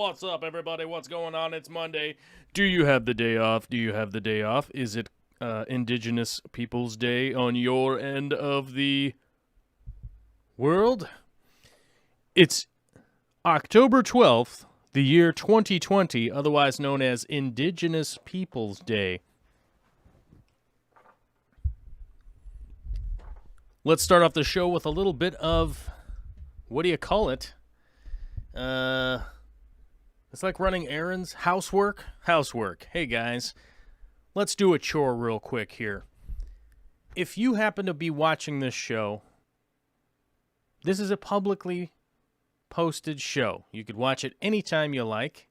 What's up, everybody? What's going on? It's Monday. Do you have the day off? Do you have the day off? Is it Indigenous Peoples Day on your end of the world? It's October 12th, the year 2020, otherwise known as Indigenous Peoples Day. Let's start off the show with a little bit of, what do you call it? It's like running errands. Housework. Hey, guys, let's do a chore real quick here. If you happen to be watching this show, this is a publicly posted show. You could watch it anytime you like.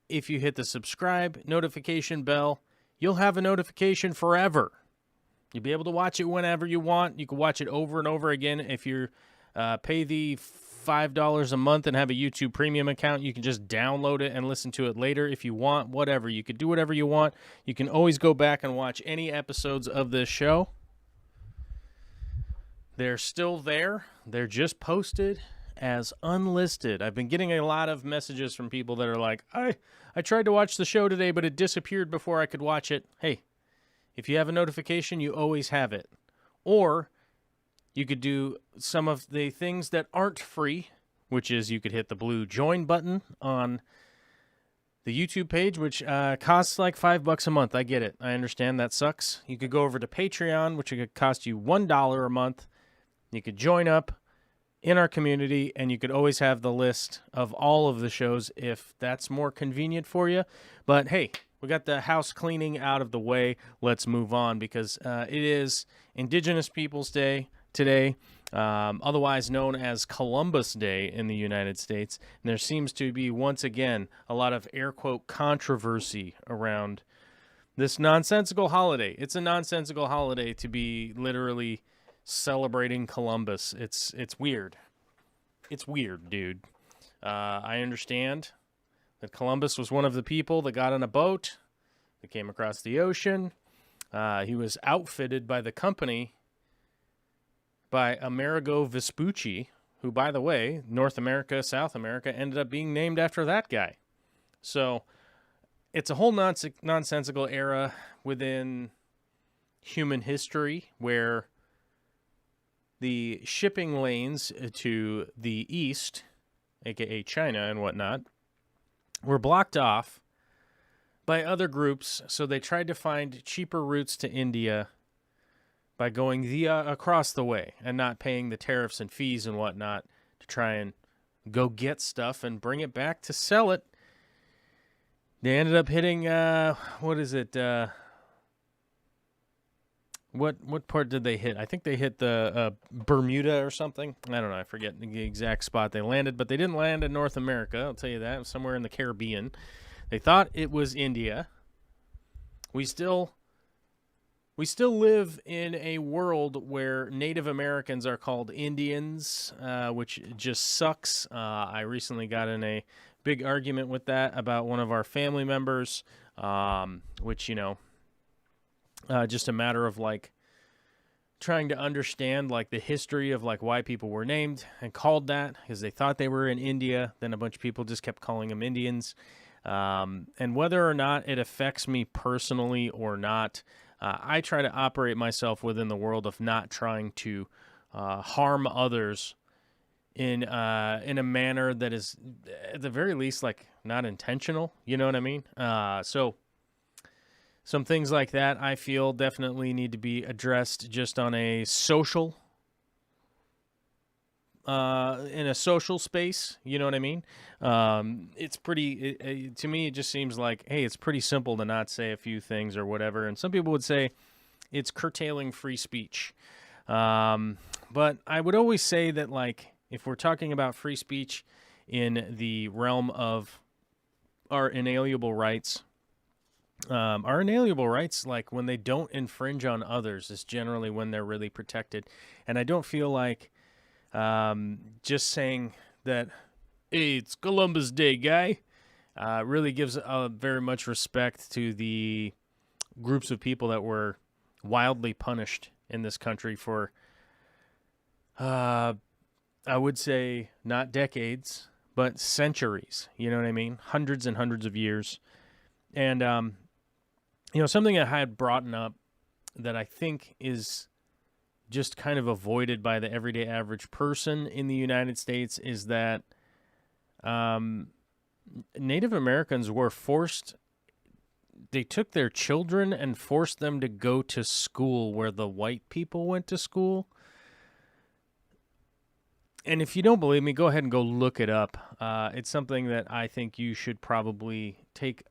If you hit the subscribe notification bell, you'll have a notification forever. You'll be able to watch it whenever you want. You can watch it over and over again. If you pay the $5 a month and have a YouTube Premium account, you can just download it and listen to it later if you want, whatever. You could do whatever you want. You can always go back and watch any episodes of this show. They're still there. They're just posted as unlisted. I've been getting a lot of messages from people that are like, I tried to watch the show today, but it disappeared before I could watch it. Hey, if you have a notification, you always have it. Or you could do some of the things that aren't free, which is you could hit the blue join button on the YouTube page, which costs like $5 a month. I get it. I understand that sucks. You could go over to Patreon, which could cost you $1 a month. You could join up in our community, and you could always have the list of all of the shows if that's more convenient for you. But hey, we got the house cleaning out of the way. Let's move on because it is Indigenous Peoples Day today, otherwise known as Columbus Day in the United States. And there seems to be, once again, a lot of air quote controversy around this nonsensical holiday. It's a nonsensical holiday to be literally celebrating Columbus. It's weird. It's weird, dude. I understand that Columbus was one of the people that got on a boat that came across the ocean. He was outfitted by the company by Amerigo Vespucci, who, by the way, North America, South America, ended up being named after that guy. So it's a whole nonsensical era within human history where the shipping lanes to the east, aka China and whatnot, were blocked off by other groups, so they tried to find cheaper routes to India by going across the way and not paying the tariffs and fees and whatnot to try and go get stuff and bring it back to sell it. They ended up hitting, what part did they hit? I think they hit the Bermuda or something. I don't know. I forget the exact spot they landed, but they didn't land in North America. I'll tell you that. It was somewhere in the Caribbean. They thought it was India. We still live in a world where Native Americans are called Indians, which just sucks. I recently got in a big argument with that about one of our family members, which, just a matter of like trying to understand like the history of like why people were named and called that because they thought they were in India. Then a bunch of people just kept calling them Indians. And whether or not it affects me personally or not, I try to operate myself within the world of not trying to harm others in a manner that is, at the very least, like not intentional. You know what I mean? So some things like that I feel definitely need to be addressed just on a social, in a social space. You know what I mean? It's pretty, to me, it just seems like, hey, it's pretty simple to not say a few things or whatever. And some people would say it's curtailing free speech. But I would always say that, like, if we're talking about free speech in the realm of our inalienable rights, like when they don't infringe on others is generally when they're really protected. And I don't feel like just saying that, hey, it's Columbus Day, guy, really gives very much respect to the groups of people that were wildly punished in this country for, I would say not decades, but centuries. You know what I mean? Hundreds and hundreds of years. And, something I had brought up that I think is just kind of avoided by the everyday average person in the United States is that Native Americans were forced, they took their children and forced them to go to school where the white people went to school. And if you don't believe me, go ahead and go look it up. It's something that I think you should probably take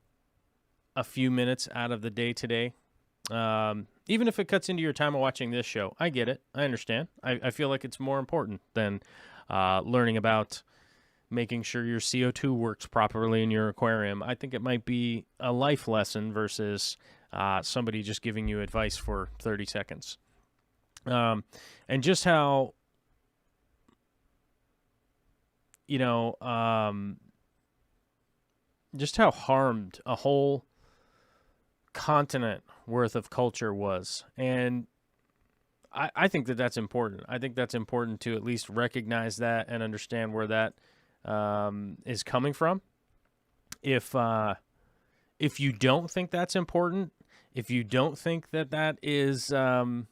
a few minutes out of the day today. Even if it cuts into your time of watching this show. I get it. I understand. I feel like it's more important than learning about making sure your CO2 works properly in your aquarium. I think it might be a life lesson versus somebody just giving you advice for 30 seconds. And just how, just how harmed a whole continent worth of culture was. And I think that that's important. I think that's important to at least recognize that and understand where that is coming from. If you don't think that's important, if you don't think that that is an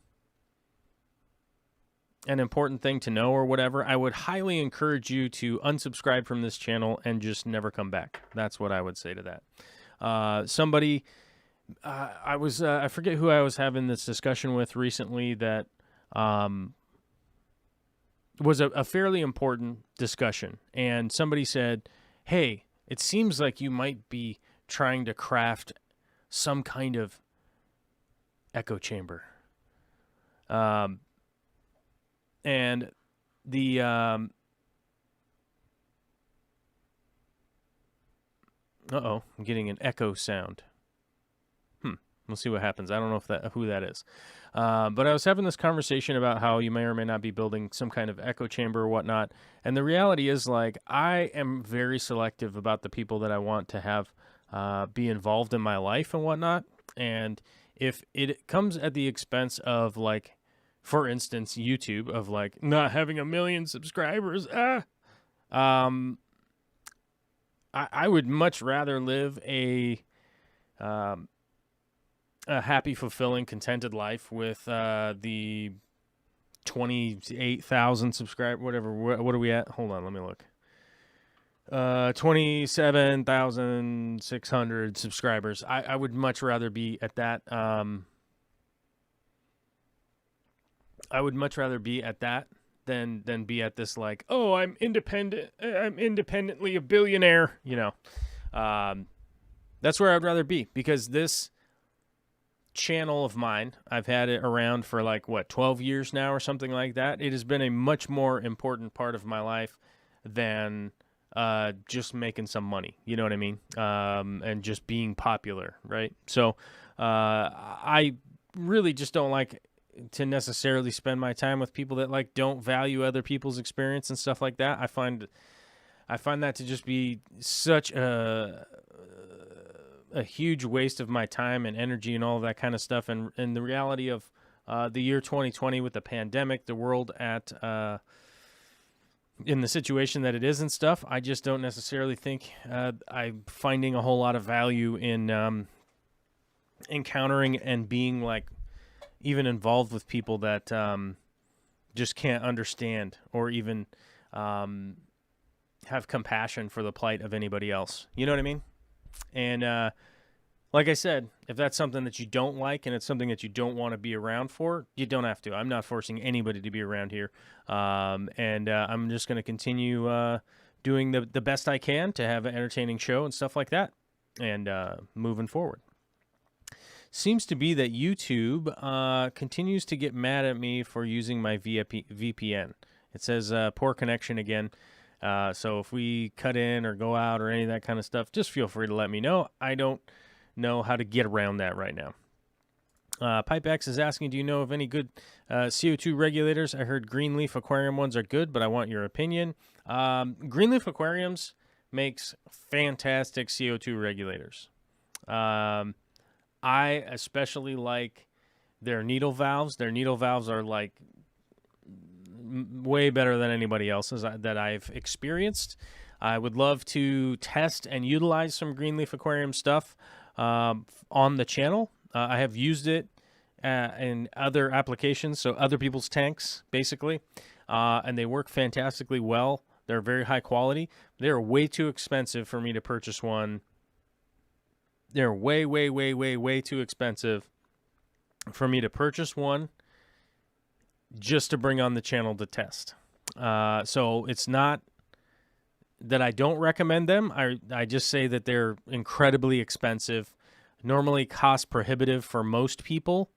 important thing to know or whatever, I would highly encourage you to unsubscribe from this channel and just never come back. That's what I would say to that. I forget who I was having this discussion with recently that was a fairly important discussion. And somebody said, hey, it seems like you might be trying to craft some kind of echo chamber. And the I'm getting an echo sound. We'll see what happens. I don't know who that is. But I was having this conversation about how you may or may not be building some kind of echo chamber or whatnot. And the reality is, like, I am very selective about the people that I want to have be involved in my life and whatnot. And if it comes at the expense of, like, for instance, YouTube, of like not having 1 million subscribers, I would much rather live a happy, fulfilling, contented life with the 28,000 subscribers, whatever. What are we at? Hold on, let me look. 27,600 subscribers. I would much rather be at that. I would much rather be at that than be at this, like, oh, I'm independent. I'm independently a billionaire. That's where I'd rather be, because this channel of mine, I've had it around for 12 years now or something like that. It has been a much more important part of my life than just making some money. You know what I mean? And just being popular, right? So I really just don't like to necessarily spend my time with people that don't value other people's experience and stuff like that. I find that to just be such a huge waste of my time and energy and all of that kind of stuff. And the reality of the year 2020 with the pandemic, the world in the situation that it is and stuff, I just don't necessarily think I'm finding a whole lot of value in encountering and being even involved with people that just can't understand or even have compassion for the plight of anybody else. You know what I mean? And like I said, if that's something that you don't like and it's something that you don't want to be around for, you don't have to. I'm not forcing anybody to be around here. And I'm just going to continue doing the best I can to have an entertaining show and stuff like that, and moving forward. Seems to be that YouTube continues to get mad at me for using my VPN. It says poor connection again. So if we cut in or go out or any of that kind of stuff, just feel free to let me know. I don't know how to get around that right now. PipeX is asking, do you know of any good CO2 regulators? I heard Greenleaf Aquarium ones are good, but I want your opinion. Greenleaf Aquariums makes fantastic CO2 regulators. I especially like their needle valves. Their needle valves are way better than anybody else's that I've experienced. I would love to test and utilize some Greenleaf Aquarium stuff on the channel. I have used it in other applications, so other people's tanks, basically, and they work fantastically well. They're very high quality. They're way too expensive for me to purchase one. They're way, way, way, way, way too expensive for me to purchase one just to bring on the channel to test. So it's not that I don't recommend them. I just say that they're incredibly expensive, normally cost prohibitive for most people.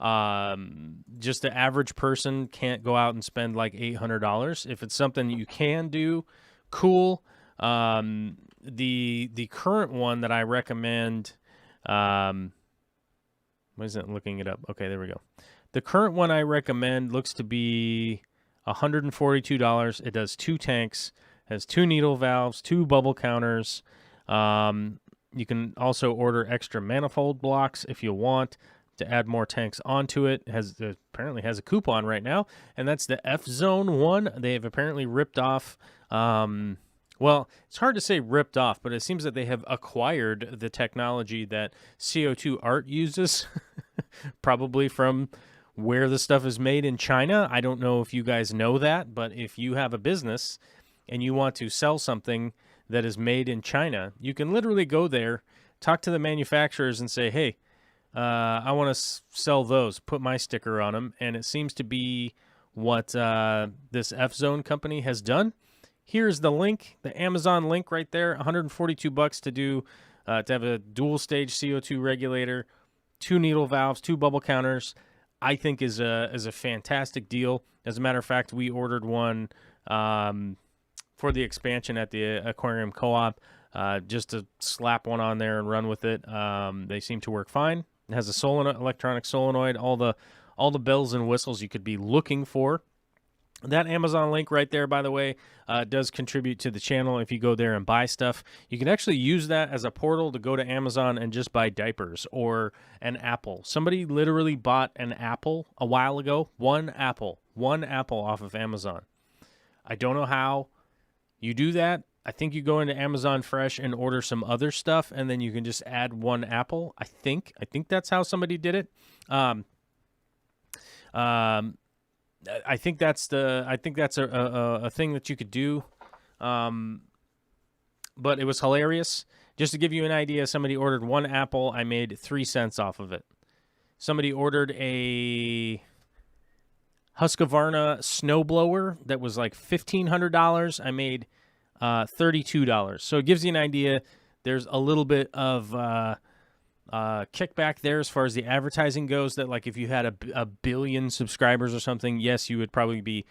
Just the average person can't go out and spend like $800. If it's something you can do, cool. The current one that I recommend, what is it? Looking it up. Okay, there we go. The current one I recommend looks to be $142. It does 2 tanks, has 2 needle valves, 2 bubble counters. You can also order extra manifold blocks if you want to add more tanks onto it. It apparently has a coupon right now, and that's the F-Zone one. They have apparently ripped off, well, it's hard to say ripped off, but it seems that they have acquired the technology that CO2 Art uses, probably from where the stuff is made in China. I don't know if you guys know that, but if you have a business and you want to sell something that is made in China, you can literally go there, talk to the manufacturers and say, hey, I want to sell those, put my sticker on them. And it seems to be what this F-Zone company has done. Here's the link, the Amazon link right there, $142 to do, to have a dual stage CO2 regulator, 2 needle valves, 2 bubble counters. I think is a fantastic deal. As a matter of fact, we ordered one for the expansion at the Aquarium Co-op, just to slap one on there and run with it. They seem to work fine. It has a electronic solenoid, all the bells and whistles you could be looking for. That Amazon link right there, by the way, does contribute to the channel if you go there and buy stuff. You can actually use that as a portal to go to Amazon and just buy diapers or an apple. Somebody literally bought an apple a while ago. One apple off of Amazon. I don't know how you do that. I think you go into Amazon Fresh and order some other stuff, and then you can just add 1 apple. I think that's how somebody did it. I think that's a thing that you could do, but it was hilarious. Just to give you an idea, somebody ordered 1 apple. I made 3 cents off of it. Somebody ordered a Husqvarna snowblower that was like $1,500. I made $32. So it gives you an idea. There's a little bit of kickback there as far as the advertising goes, that like if you had a billion subscribers or something, yes, you would probably be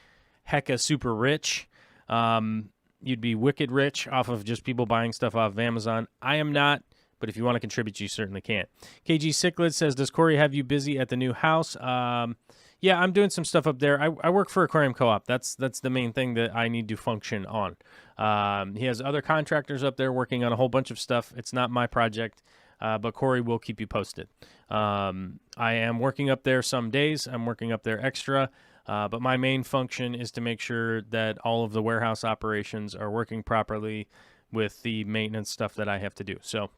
hecka super rich. You'd be wicked rich off of just people buying stuff off of Amazon. I am not, but if you want to contribute, you certainly can. KG Cichlid says, does Corey have you busy at the new house? Yeah, I'm doing some stuff up there. I work for Aquarium Co-op. That's the main thing that I need to function on. He has other contractors up there working on a whole bunch of stuff. It's not my project. But Corey will keep you posted. I am working up there some days. I'm working up there extra. But my main function is to make sure that all of the warehouse operations are working properly with the maintenance stuff that I have to do. So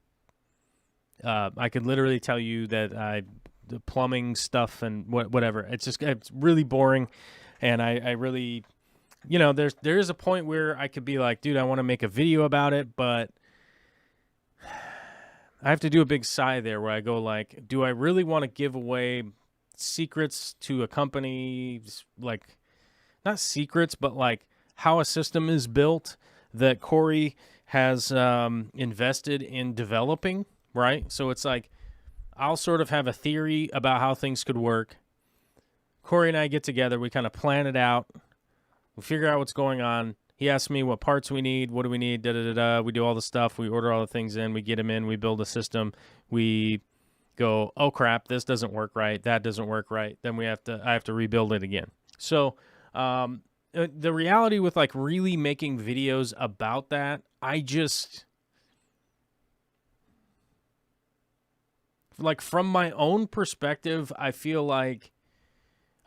I could literally tell you that the plumbing stuff and whatever. It's really boring. And I really, there is a point where I could be like, dude, I want to make a video about it, but I have to do a big sigh there where I go like, do I really want to give away secrets to a company? Like, not secrets, but like how a system is built that Corey has invested in developing, right? So it's like, I'll sort of have a theory about how things could work. Corey and I get together. We kind of plan it out. We figure out what's going on. He asks me what parts we need, what do we need, da-da-da-da. We do all the stuff. We order all the things in. We get them in. We build a system. We go, oh, crap, this doesn't work right. That doesn't work right. Then I have to rebuild it again. So the reality with, like, really making videos about that, like, from my own perspective, I feel like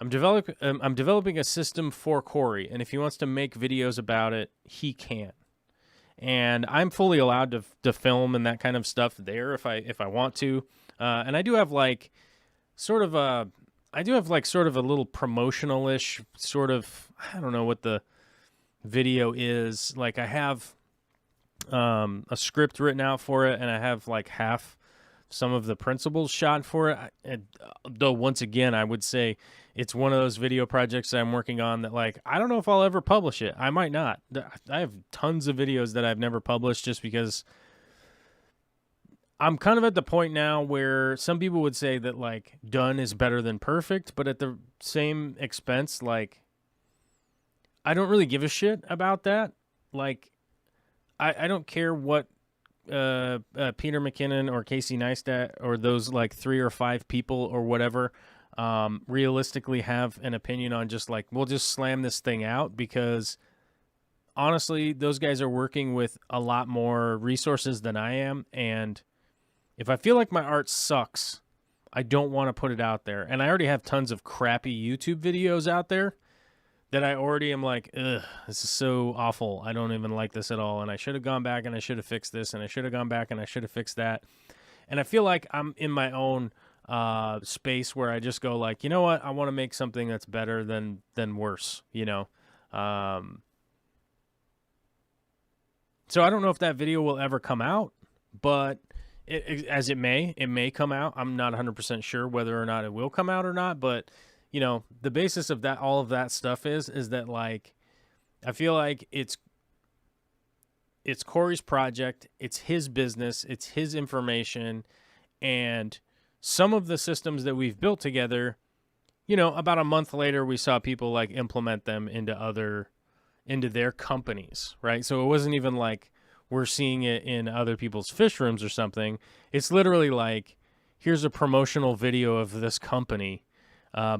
I'm developing a system for Corey, and if he wants to make videos about it, he can. and I'm fully allowed to film and that kind of stuff there if I want to. And I do have like sort of a little promotional-ish sort of, I don't know what the video is. Like I have a script written out for it, and I have like half some of the principles shot for it. Though once again, I would say it's one of those video projects that I'm working on that, like, I don't know if I'll ever publish it. I might not. I have tons of videos that I've never published just because I'm kind of at the point now where some people would say that, like, done is better than perfect, but at the same expense, like, I don't really give a shit about that. Like, I don't care what Peter McKinnon or Casey Neistat or those like 3 or 5 people or whatever realistically have an opinion on, just like, we'll just slam this thing out, because honestly, those guys are working with a lot more resources than I am, and if I feel like my art sucks, I don't want to put it out there. And I already have tons of crappy YouTube videos out there that I already am like, ugh, this is so awful. I don't even like this at all. And I should have gone back and I should have fixed this, and I should have gone back and I should have fixed that. And I feel like I'm in my own space where I just go like, you know what? I want to make something that's better than worse, you know? So I don't know if that video will ever come out, but it may come out. I'm not 100% sure whether or not it will come out or not, but you know, the basis of that, all of that stuff is that, like, I feel like it's Corey's project, it's his business, it's his information, and some of the systems that we've built together, you know, about a month later, we saw people like implement them into their companies, right? So it wasn't even like we're seeing it in other people's fish rooms or something. It's literally like, here's a promotional video of this company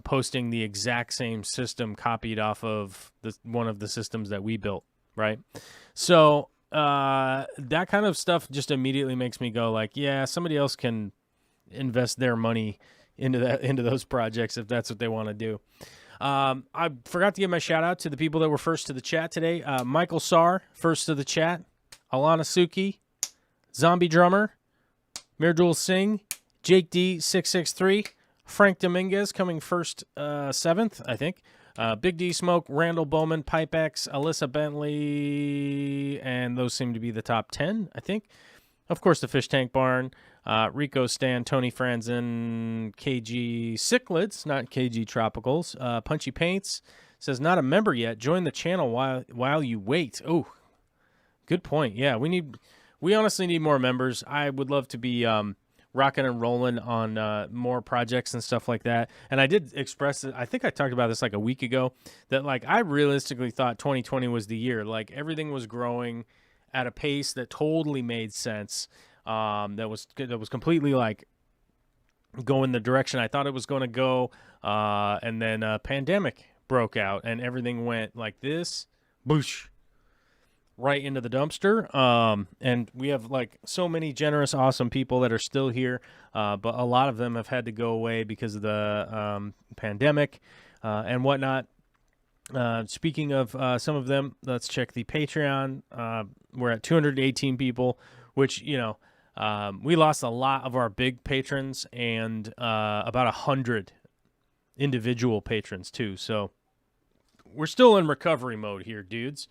posting the exact same system copied off of one of the systems that we built, right? So that kind of stuff just immediately makes me go like, yeah, somebody else can invest their money into those projects if that's what they want to do. I forgot to give my shout out to the people that were first to the chat today. Michael Sarr, first to the chat. Alana Suki, Zombie Drummer, Mirdul Singh, Jake D663, Frank Dominguez coming first, 7th, I think. Big D Smoke, Randall Bowman, Pipe X, Alyssa Bentley, and those seem to be the top 10, I think. Of course, the Fish Tank Barn, Rico Stan, Tony Franzen, KG Cichlids, not KG Tropicals. Punchy Paints says, not a member yet. Join the channel while you wait. Oh, good point. Yeah, we honestly need more members. I would love to be rocking and rolling on more projects and stuff like that. And I did express it. I think I talked about this like a week ago, that like I realistically thought 2020 was the year. Like everything was growing at a pace that totally made sense. That was completely like going the direction I thought it was going to go. And then a pandemic broke out and everything went like this, boosh, right into the dumpster. And we have like so many generous, awesome people that are still here. But a lot of them have had to go away because of the pandemic and whatnot. Speaking of some of them, let's check the Patreon. We're at 218 people, which, you know, we lost a lot of our big patrons and about 100 individual patrons too. So we're still in recovery mode here, dudes.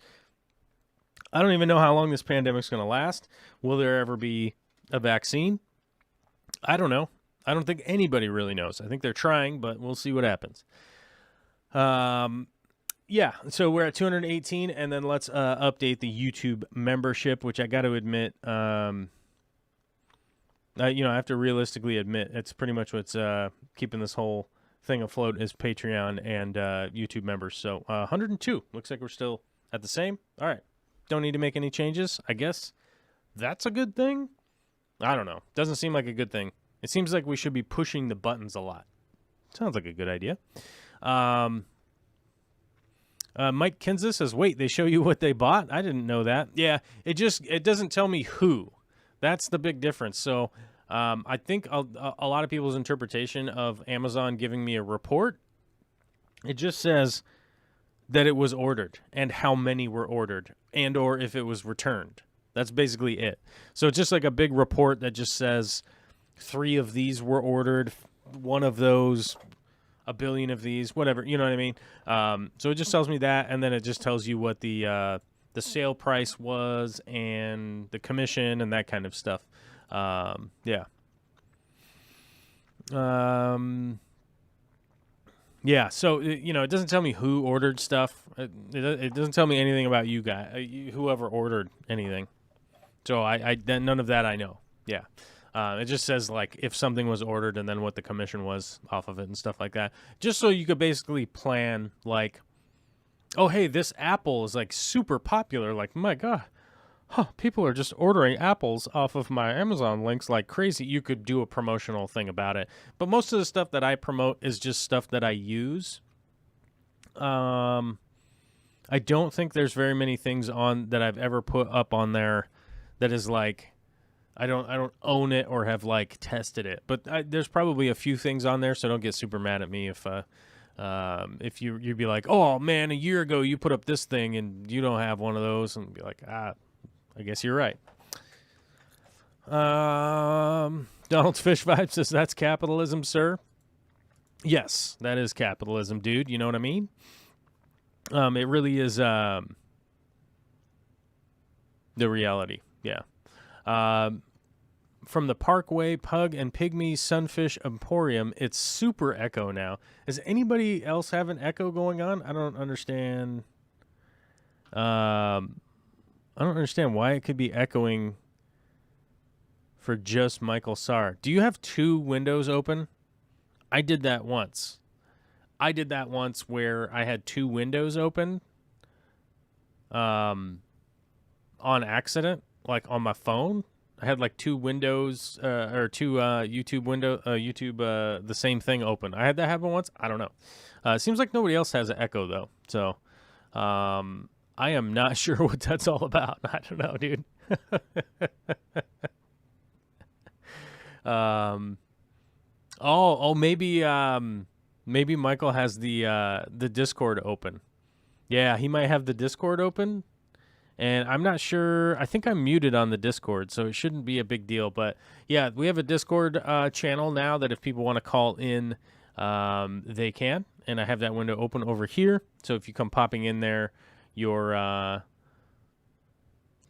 I don't even know how long this pandemic's going to last. Will there ever be a vaccine? I don't know. I don't think anybody really knows. I think they're trying, but we'll see what happens. Yeah, so we're at 218, and then let's update the YouTube membership, which I got to admit, I have to realistically admit, it's pretty much what's keeping this whole thing afloat is Patreon and YouTube members. So 102. Looks like we're still at the same. All right. Don't need to make any changes. I guess that's a good thing. I don't know. Doesn't seem like a good thing. It seems like we should be pushing the buttons a lot. Sounds like a good idea. Mike Kinza says, wait, they show you what they bought? I didn't know that. Yeah, it doesn't tell me who. That's the big difference. So I think a lot of people's interpretation of Amazon giving me a report, it just says that it was ordered and how many were ordered and or if it was returned. That's basically it. So it's just like a big report that just says 3 of these were ordered, 1 of those, a billion of these, whatever. You know what I mean? So it just tells me that, and then it just tells you what the sale price was and the commission and that kind of stuff. Yeah. Yeah, so, it doesn't tell me who ordered stuff. It doesn't tell me anything about you guys, whoever ordered anything. So none of that I know. Yeah. It just says, like, if something was ordered and then what the commission was off of it and stuff like that. Just so you could basically plan, like, oh, hey, this apple is, like, super popular. Like, my God. People are just ordering apples off of my Amazon links like crazy. You could do a promotional thing about it. But most of the stuff that I promote is just stuff that I use. I don't think there's very many things on that I've ever put up on there that is like, I don't own it or have like tested it. But there's probably a few things on there, so don't get super mad at me if you'd be like, oh man, a year ago you put up this thing and you don't have one of those, and be like, I guess you're right. Donald's Fish Vibe says, that's capitalism, sir. Yes, that is capitalism, dude. You know what I mean? It really is the reality. Yeah. From the Parkway Pug and Pygmy Sunfish Emporium, it's super echo now. Does anybody else have an echo going on? I don't understand. I don't understand why it could be echoing for just Michael Sarr. Do you have 2 windows open? I did that once. Where I had 2 windows open on accident, like on my phone. I had like 2 windows or 2 YouTube the same thing open. I had that happen once. I don't know. It seems like nobody else has an echo though. So I am not sure what that's all about. I don't know, dude. Maybe Michael has the Discord open. Yeah, he might have the Discord open, and I'm not sure. I think I'm muted on the Discord, so it shouldn't be a big deal. But yeah, we have a Discord channel now that if people want to call in, they can, and I have that window open over here. So if you come popping in there, your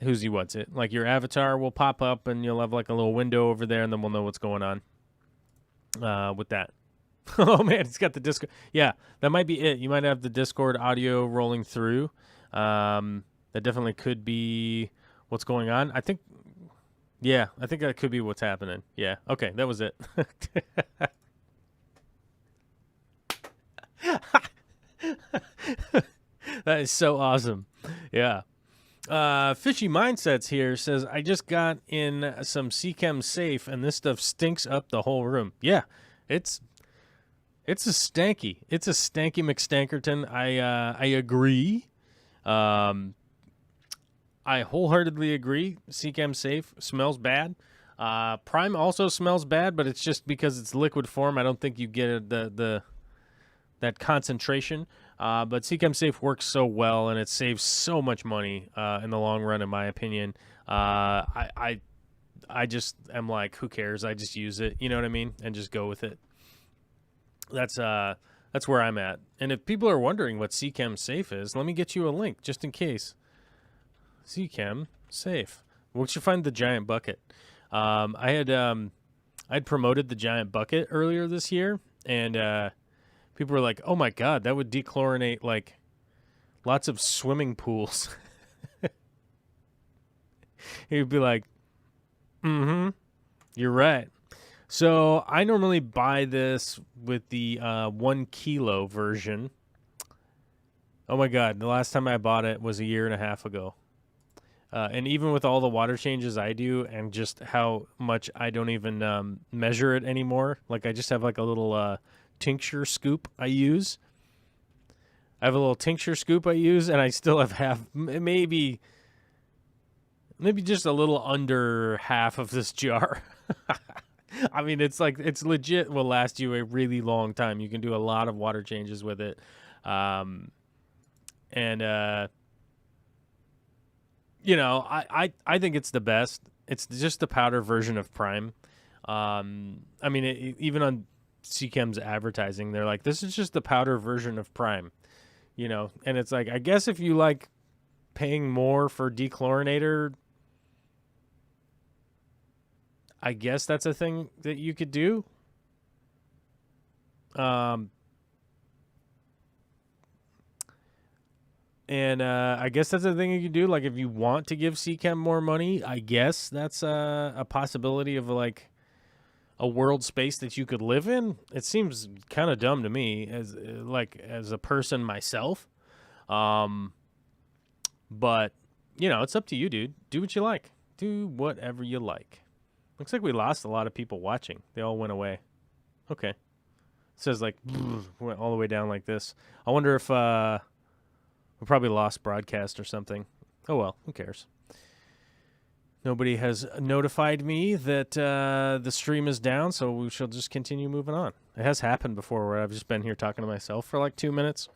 like your avatar will pop up and you'll have like a little window over there, and then we'll know what's going on with that. Oh man, it's got the Discord. Yeah, that might be it. You might have the Discord audio rolling through. That definitely could be what's going on. I think that could be what's happening. Yeah. Okay, that was it. That is so awesome. Yeah. Fishy Mindsets here says, I just got in some Seachem safe and this stuff stinks up the whole room. Yeah, it's a stanky. It's a stanky McStankerton. I agree. I wholeheartedly agree. Seachem safe smells bad. Prime also smells bad, but it's just because it's liquid form. I don't think you get that concentration. But Seachem Safe works so well, and it saves so much money in the long run, in my opinion. I just am like, who cares? I just use it, you know what I mean, and just go with it. That's where I'm at. And if people are wondering what Seachem Safe is, let me get you a link just in case. Seachem Safe. We should find the giant bucket. I'd promoted the giant bucket earlier this year, and people were like, oh my God, that would dechlorinate like lots of swimming pools. He'd be like, you're right. So I normally buy this with the 1 kilo version. Oh my God, the last time I bought it was a year and a half ago. And even with all the water changes I do and just how much I don't even measure it anymore, like I just have like a little tincture scoop I use. I have a little tincture scoop I use, and I still have maybe just a little under half of this jar. I mean, it's legit will last you a really long time. You can do a lot of water changes with it. I think it's the best. It's just the powder version of Prime. I mean, even on CChem's advertising, they're like, this is just the powder version of Prime, and it's like, I guess if you like paying more for dechlorinator, I guess that's a thing that you could do. And I guess that's the thing you can do. Like, if you want to give CChem more money, I guess that's a possibility of like a world space that you could live in. It seems kind of dumb to me as a person myself. But it's up to you, dude. Do what you like. Do whatever you like. Looks like we lost a lot of people watching. They all went away. Okay. It says like went all the way down like this. I wonder if we probably lost broadcast or something. Oh well, who cares? Nobody has notified me that the stream is down, so we shall just continue moving on. It has happened before where I've just been here talking to myself for like 2 minutes.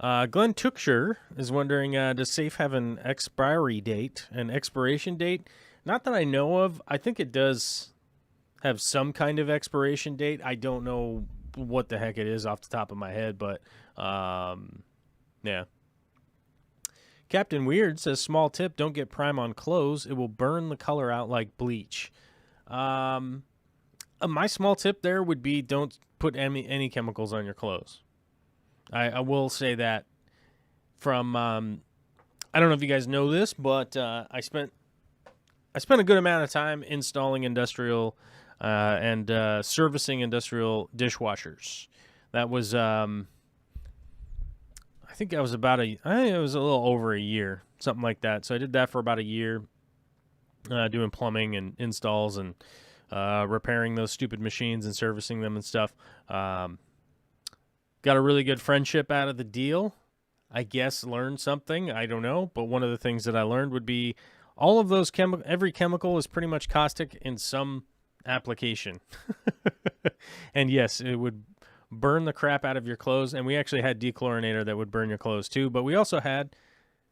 Glenn Tookshire is wondering, does Safe have an expiration date? Not that I know of. I think it does have some kind of expiration date. I don't know what the heck it is off the top of my head, but yeah. Captain Weird says, small tip, don't get Prime on clothes. It will burn the color out like bleach. My small tip there would be don't put any chemicals on your clothes. I will say that from, I don't know if you guys know this, but I spent a good amount of time installing industrial and servicing industrial dishwashers. That was, I think it was it was a little over a year, something like that. So I did that for about a year, doing plumbing and installs and repairing those stupid machines and servicing them and stuff. Got a really good friendship out of the deal. I guess learned something. I don't know. But one of the things that I learned would be all of those every chemical is pretty much caustic in some application. And yes, it would burn the crap out of your clothes. And we actually had dechlorinator that would burn your clothes too. But we also had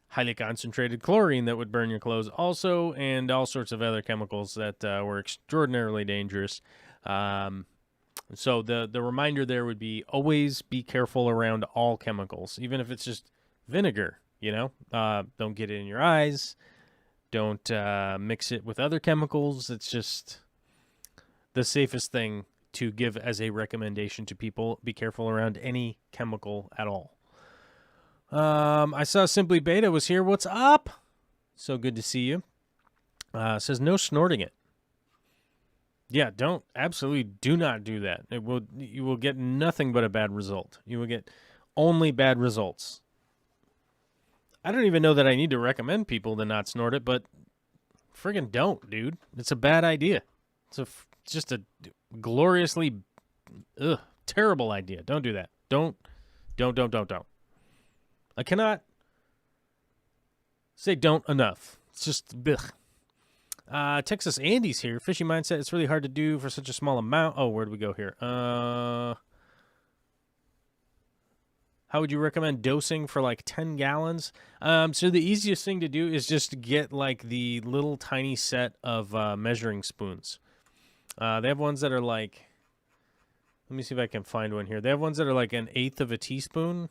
highly concentrated chlorine that would burn your clothes also, and all sorts of other chemicals that were extraordinarily dangerous. So the reminder there would be always be careful around all chemicals, even if it's just vinegar, don't get it in your eyes. Don't mix it with other chemicals. It's just the safest thing to give as a recommendation to people. Be careful around any chemical at all. I saw Simply Beta was here. What's up? So good to see you. Says no snorting it. Yeah, absolutely do not do that. You will get nothing but a bad result. You will get only bad results. I don't even know that I need to recommend people to not snort it, but friggin' don't, dude. It's a bad idea. It's just a gloriously terrible idea. Don't do that. Don't. I cannot say don't enough. It's just ugh. Texas Andy's here. Fishy mindset. It's really hard to do for such a small amount. Oh, where do we go here? How would you recommend dosing for like 10 gallons? So the easiest thing to do is just get like the little tiny set of measuring spoons. They have ones that are like, let me see if I can find one here. They have ones that are like 1/8 of a teaspoon.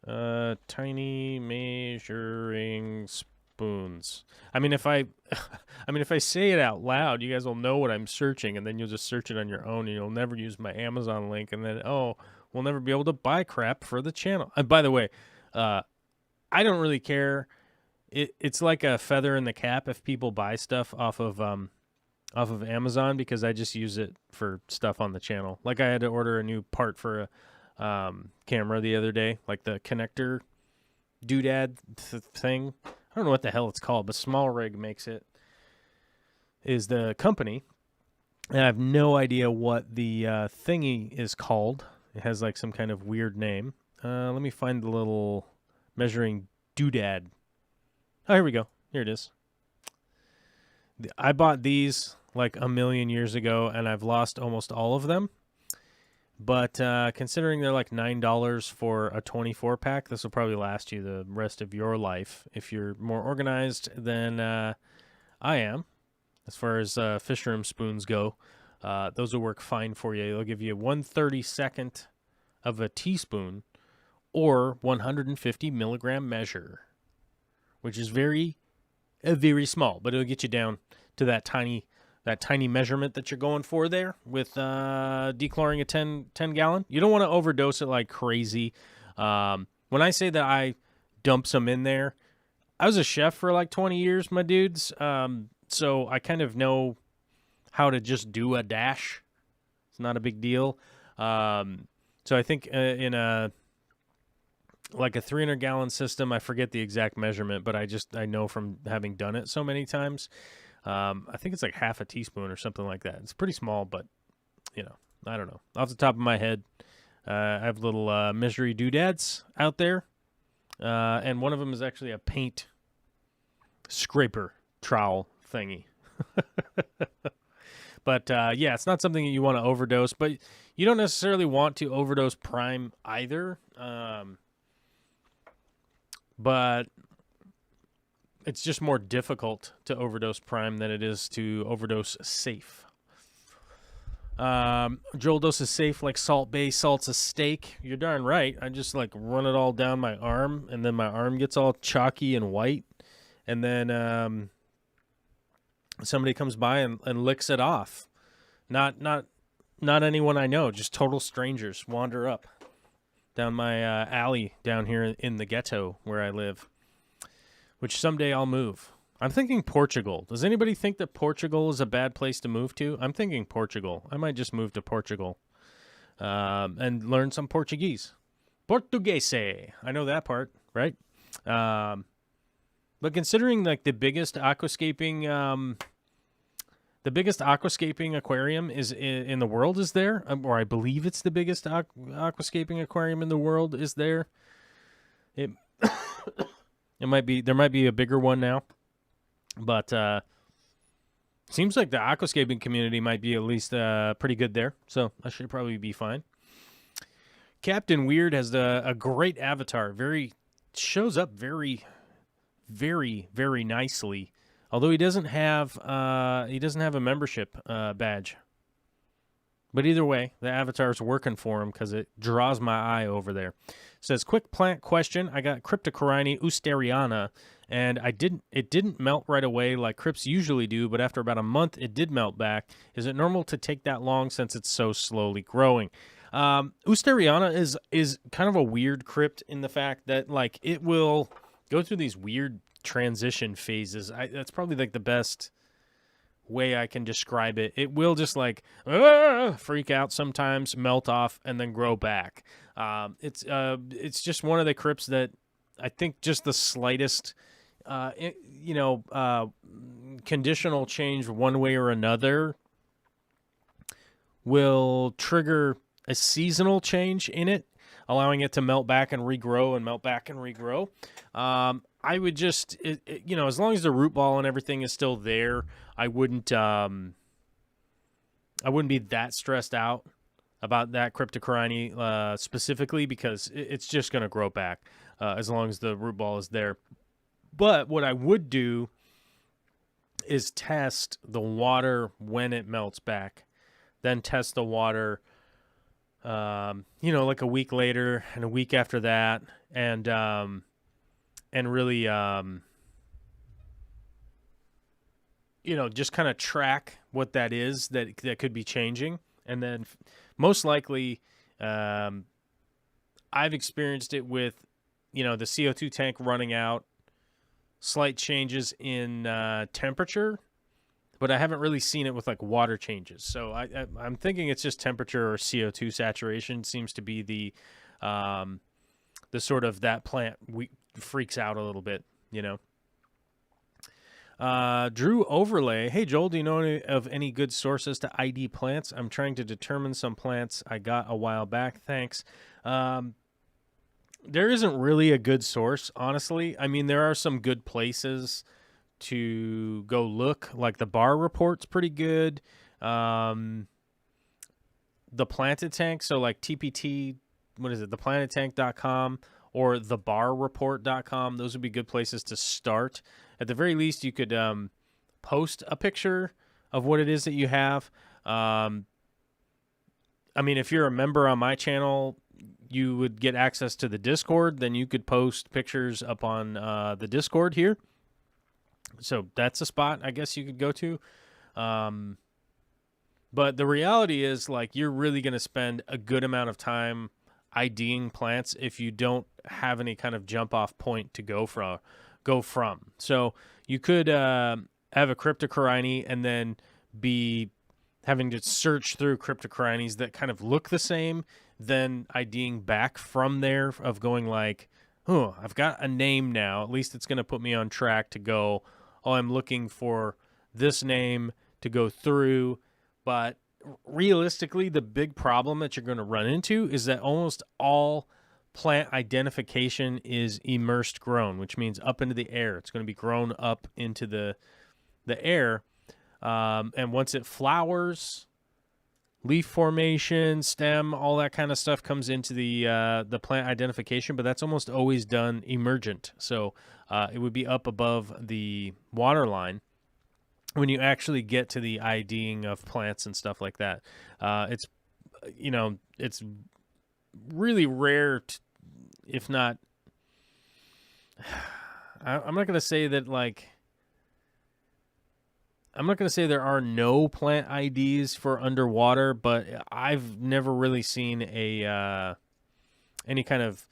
Tiny measuring spoons. I mean, if I say it out loud, you guys will know what I'm searching, and then you'll just search it on your own, and you'll never use my Amazon link, and then we'll never be able to buy crap for the channel. And by the way, I don't really care. It's like a feather in the cap if people buy stuff off of Amazon, because I just use it for stuff on the channel. Like I had to order a new part for a camera the other day, like the connector doodad thing. I don't know what the hell it's called, but Small Rig makes it, is the company. And I have no idea what the thingy is called. It has like some kind of weird name. Let me find the little measuring doodad. Oh, here we go. Here it is. I bought these like a million years ago, and I've lost almost all of them. But considering they're like $9 for a 24-pack, this will probably last you the rest of your life if you're more organized than I am. As far as fish room spoons go, those will work fine for you. They'll give you 1/32 of a teaspoon or 150 milligram measure, which is very small, but it'll get you down to that tiny measurement that you're going for there with dechloring a 10 gallon. You don't want to overdose it like crazy. When I say that I dump some in there, I was a chef for like 20 years, my dudes. So I kind of know how to just do a dash. It's not a big deal. So I think in a 300-gallon system, I forget the exact measurement, but I know from having done it so many times. I think it's like half a teaspoon or something like that. It's pretty small, but I don't know. Off the top of my head, I have little misery doodads out there, and one of them is actually a paint scraper trowel thingy. But yeah, it's not something that you want to overdose, but you don't necessarily want to overdose prime either. But it's just more difficult to overdose prime than it is to overdose safe. Joel doses safe like Salt Bae salts a steak. You're darn right. I just like run it all down my arm, and then my arm gets all chalky and white, and then somebody comes by and licks it off. Not anyone I know, just total strangers wander up down my alley down here in the ghetto where I live, which someday I'll move. I'm thinking Portugal. Does anybody think that Portugal is a bad place to move to? I'm thinking Portugal. I might just move to Portugal and learn some Portuguese. Portuguese. I know that part, right? But considering like the biggest aquascaping aquarium is in the world is there, or I believe it's the biggest aquascaping aquarium in the world is there. It there might be a bigger one now, but seems like the aquascaping community might be at least pretty good there, so I should probably be fine. Captain Weird has a great avatar. Shows up very, very, very nicely. Although he doesn't have a membership badge. But either way, the avatar's working for him because it draws my eye over there. It says, quick plant question. I got Cryptocorini ousteriana, and it didn't melt right away like crypts usually do, but after about a month, it did melt back. Is it normal to take that long since it's so slowly growing? Ousteriana is kind of a weird crypt in the fact that like it will go through these weird transition phases. That's probably like the best way I can describe it. It will just like freak out sometimes, melt off, and then grow back. It's just one of the crypts that I think just the slightest conditional change one way or another will trigger a seasonal change in it, allowing it to melt back and regrow and melt back and regrow. I would just, as long as the root ball and everything is still there, I wouldn't be that stressed out about that Cryptocorini specifically because it's just going to grow back as long as the root ball is there. But what I would do is test the water when it melts back, then test the water, like a week later and a week after that, and really, just kind of track what that is that could be changing. And then most likely, I've experienced it with, the CO2 tank running out, slight changes in temperature, but I haven't really seen it with like water changes. So I'm thinking it's just temperature or CO2 saturation seems to be the sort of that plant freaks out a little bit, Drew Overlay. Hey, Joel, do you know of any good sources to ID plants? I'm trying to determine some plants I got a while back. Thanks. There isn't really a good source, honestly. I mean, there are some good places to go look. Like the Bar Report's pretty good. the Planted Tank, so like TPT, what is it, theplanettank.com or thebarreport.com, those would be good places to start. At the very least, you could post a picture of what it is that you have. I mean, if you're a member on my channel, you would get access to the Discord. Then you could post pictures up on the Discord here. So that's a spot I guess you could go to. But the reality is, like, you're really going to spend a good amount of time IDing plants if you don't have any kind of jump-off point to go from. So you could have a cryptocoryne and then be having to search through cryptocorynes that kind of look the same, then IDing back from there of going like, oh, I've got a name now. At least it's going to put me on track to go, oh, I'm looking for this name to go through. But realistically, the big problem that you're going to run into is that almost all plant identification is immersed grown, which means up into the air. It's going to be grown up into the air. And once it flowers, leaf formation, stem, all that kind of stuff comes into the plant identification, but that's almost always done emergent. So it would be up above the water line when you actually get to the IDing of plants and stuff like that. It's really rare, if not, I'm not going to say that, like, I'm not going to say there are no plant IDs for underwater, but I've never really seen any kind of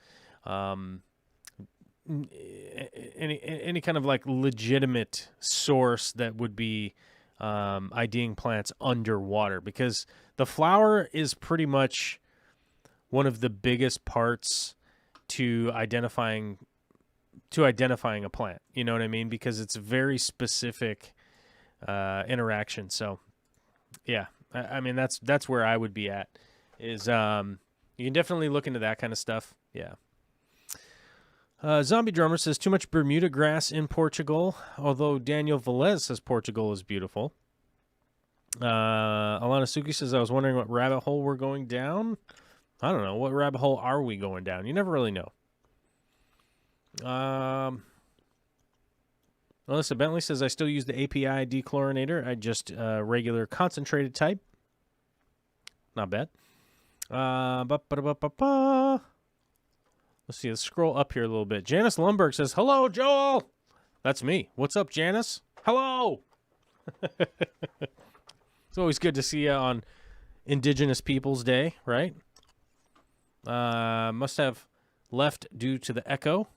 any kind of like legitimate source that would be IDing plants underwater, because the flower is pretty much one of the biggest parts to identifying a plant. You know what I mean? Because it's a very specific interaction. So yeah, I mean, that's where I would be at, is you can definitely look into that kind of stuff. Yeah. Zombie Drummer says too much Bermuda grass in Portugal, although Daniel Velez says Portugal is beautiful. Alana Suki says, I was wondering what rabbit hole we're going down. I don't know. What rabbit hole are we going down? You never really know. Melissa Bentley says, I still use the API dechlorinator. I just regular concentrated type. Not bad. Let's see. Let's scroll up here a little bit. Janice Lundberg says, hello, Joel. That's me. What's up, Janice? Hello. It's always good to see you on Indigenous Peoples Day, right? Must have left due to the echo.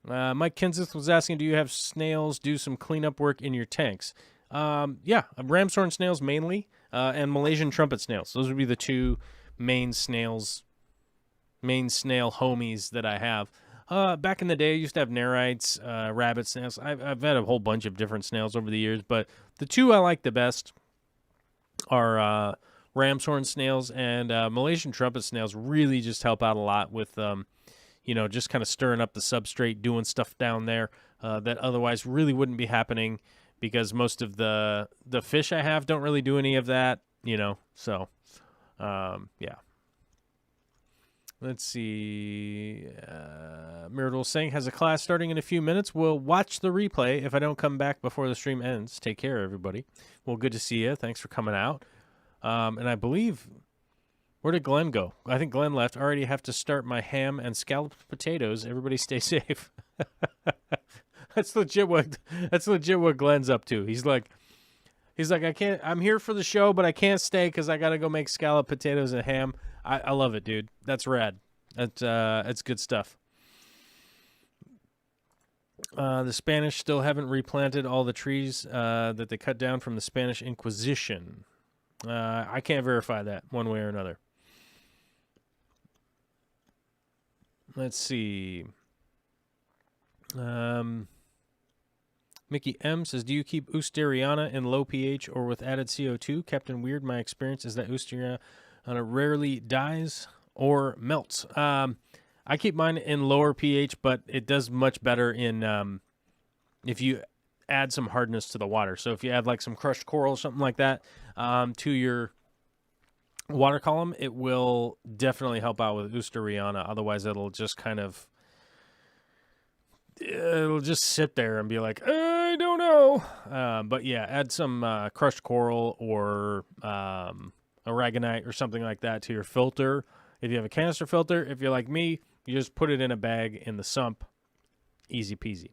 Mike Kinseth was asking, do you have snails do some cleanup work in your tanks? Yeah, ramshorn snails mainly, and Malaysian trumpet snails. Those would be the two main snail homies that I have. Back in the day, I used to have nerites, rabbit snails. I've had a whole bunch of different snails over the years, but the two I like the best are ramshorn snails, and Malaysian trumpet snails really just help out a lot with just kind of stirring up the substrate, doing stuff down there that otherwise really wouldn't be happening, because most of the fish I have don't really do any of that, so yeah. Let's see. Mirador saying, has a class starting in a few minutes. We'll watch the replay if I don't come back before the stream ends. Take care, everybody. Well, good to see you. Thanks for coming out. And I believe, where did Glenn go? I think Glenn left. I already have to start my ham and scalloped potatoes. Everybody stay safe. That's legit what Glenn's up to. He's like, I'm here for the show, but I can't stay because I got to go make scalloped potatoes and ham. I love it, dude. That's rad. That's good stuff. The Spanish still haven't replanted all the trees that they cut down from the Spanish Inquisition. I can't verify that one way or another. Let's see. Mickey M says, do you keep Oosteriana in low pH or with added CO2? Captain Weird, my experience is that Oosteriana rarely dies or melts. I keep mine in lower pH, but it does much better in if you add some hardness to the water. So if you add like some crushed coral or something like that to your water column, it will definitely help out with Oosteriana. Otherwise, it'll just sit there and be like, I don't know. But yeah, add some crushed coral or aragonite or something like that to your filter. If you have a canister filter, if you're like me, you just put it in a bag in the sump. Easy peasy.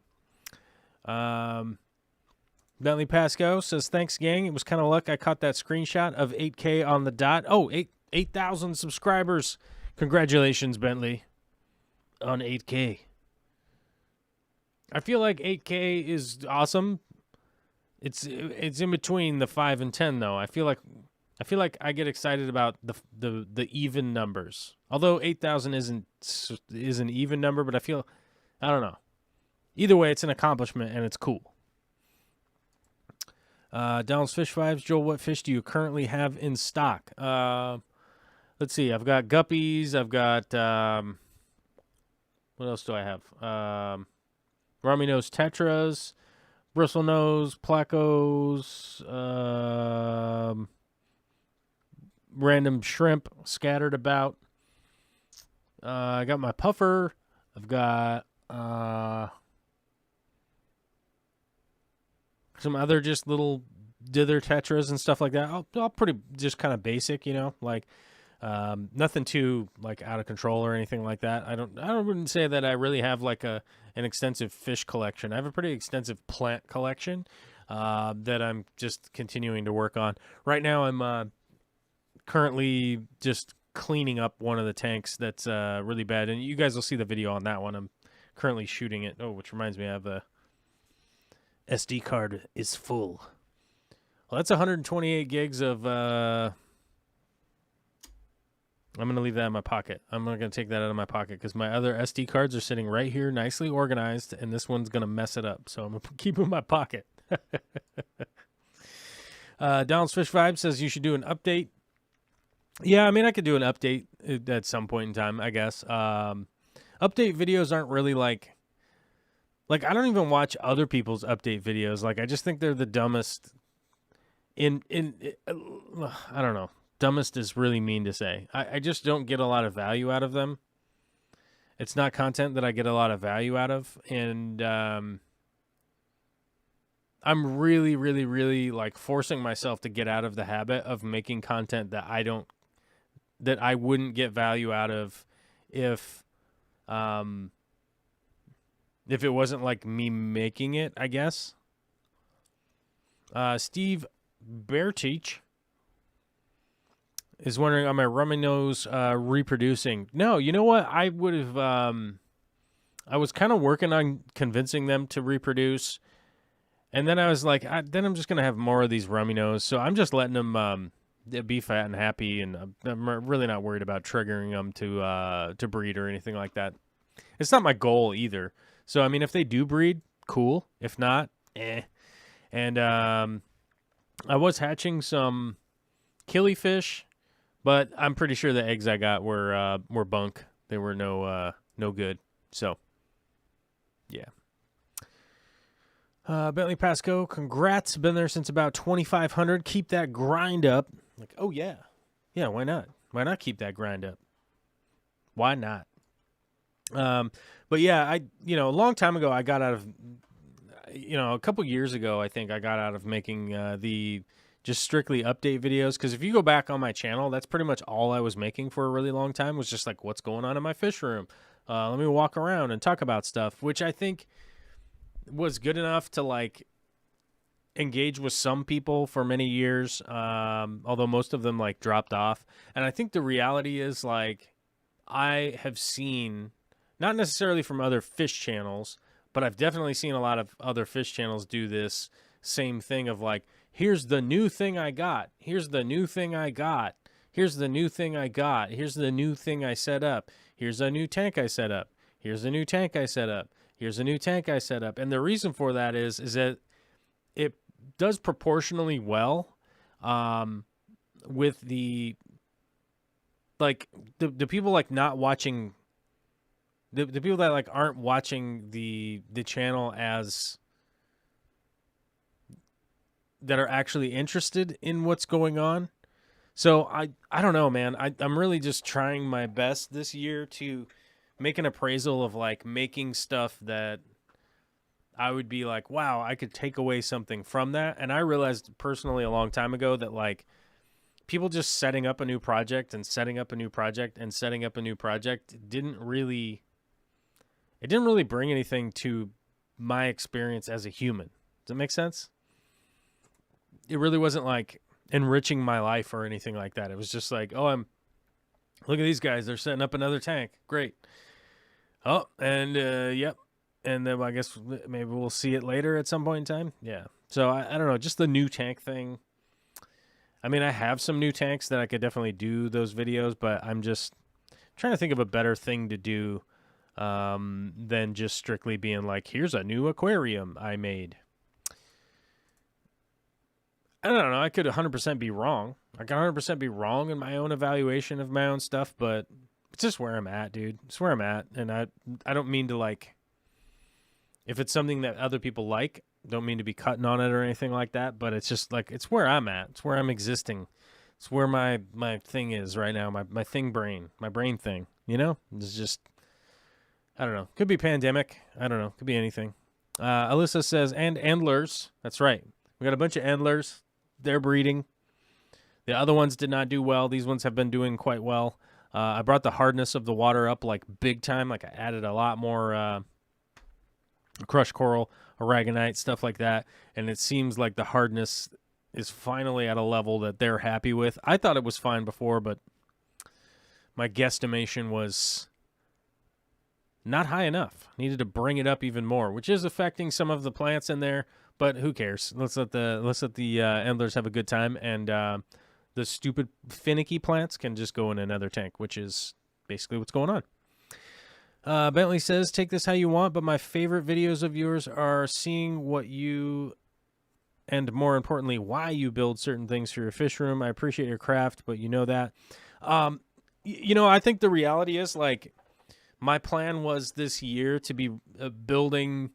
Bentley Pasco says, thanks, gang. It was kind of luck I caught that screenshot of 8K on the dot. Oh, 8,000 subscribers. Congratulations, Bentley, on 8K. I feel like 8K is awesome. It's in between the 5 and 10 though. I feel like I get excited about the even numbers. Although 8,000 is an even number, but I don't know. Either way, it's an accomplishment and it's cool. Donald's Fish Vibes. Joel, what fish do you currently have in stock? Let's see. I've got guppies. I've got what else do I have? Rummy nose tetras, bristle nose, placos, random shrimp scattered about. I got my puffer. I've got some other just little dither tetras and stuff like that. All pretty just kind of basic, like nothing too like out of control or anything like that. I wouldn't say that I really have like an extensive fish collection. I have a pretty extensive plant collection that I'm just continuing to work on. Right now I'm currently just cleaning up one of the tanks that's really bad, and you guys will see the video on that one. I'm currently shooting it. Oh, which reminds me, I have the SD card is full. Well, that's 128 gigs of I'm going to leave that in my pocket. I'm not going to take that out of my pocket because my other SD cards are sitting right here nicely organized, and this one's going to mess it up. So I'm going to keep it in my pocket. Donald's Fish Vibe says you should do an update. Yeah, I mean, I could do an update at some point in time, I guess. Update videos aren't really like I don't even watch other people's update videos. Like, I just think they're the dumbest. I don't know. Dumbest is really mean to say. I just don't get a lot of value out of them. It's not content that I get a lot of value out of. And I'm really, really, really like forcing myself to get out of the habit of making content that I wouldn't get value out of if it wasn't like me making it, I guess. Steve Bertich is wondering, are my rummy nose reproducing? No, you know what? I would have. I was kind of working on convincing them to reproduce, and then I was like, then I'm just gonna have more of these rummy nose. So I'm just letting them be fat and happy, and I'm really not worried about triggering them to breed or anything like that. It's not my goal either. So I mean, if they do breed, cool. If not, eh. And I was hatching some killifish, but I'm pretty sure the eggs I got were bunk. They were no good. So, yeah. Bentley Pasco, congrats. Been there since about 2,500. Keep that grind up. Like, oh, yeah. Yeah, why not? Why not keep that grind up? Why not? But yeah, a long time ago, I got out of, a couple years ago, I think I got out of making the just strictly update videos. Because if you go back on my channel, that's pretty much all I was making for a really long time, was just like, what's going on in my fish room? Let me walk around and talk about stuff, which I think was good enough to like engage with some people for many years, although most of them like dropped off. And I think the reality is, like, I have seen, not necessarily from other fish channels, but I've definitely seen a lot of other fish channels do this same thing of like, here's the new thing I got. Here's the new thing I got. Here's the new thing I got. Here's the new thing I set up. Here's a new tank I set up. Here's a new tank I set up. Here's a new tank I set up. And the reason for that is that it does proportionally well with the, like, the people like not watching, the people that like aren't watching the channel as that are actually interested in what's going on. So I don't know, man. I'm really just trying my best this year to make an appraisal of like making stuff that I would be like, wow, I could take away something from that. And I realized personally a long time ago that like people just setting up a new project and setting up a new project and setting up a new project didn't really bring anything to my experience as a human. Does that make sense? It really wasn't like enriching my life or anything like that. It was just like, oh, look at these guys. They're setting up another tank. Great. Oh, and yep. And then I guess maybe we'll see it later at some point in time. Yeah. So I don't know. Just the new tank thing. I mean, I have some new tanks that I could definitely do those videos, but I'm just trying to think of a better thing to do than just strictly being like, here's a new aquarium I made. I don't know. I could 100% be wrong. I could 100% be wrong in my own evaluation of my own stuff, but it's just where I'm at, dude. It's where I'm at. And I don't mean to like, if it's something that other people like, don't mean to be cutting on it or anything like that, but it's just like, it's where I'm at. It's where I'm existing. It's where my thing is right now, my thing brain, my brain thing, you know? It's just, I don't know. Could be pandemic. I don't know. Could be anything. Alyssa says, and endlers. That's right. We got a bunch of endlers. They're breeding. The other ones did not do well. These ones have been doing quite well. I brought the hardness of the water up like big time. Like I added a lot more crushed coral, aragonite, stuff like that. And it seems like the hardness is finally at a level that they're happy with. I thought it was fine before, but my guesstimation was not high enough. Needed to bring it up even more, which is affecting some of the plants in there. But who cares? Let's let the endlers have a good time, and the stupid finicky plants can just go in another tank, which is basically what's going on. Bentley says, take this how you want, but my favorite videos of yours are seeing what you, and more importantly, why you build certain things for your fish room. I appreciate your craft, but you know that. You know, I think the reality is, like, my plan was this year to be building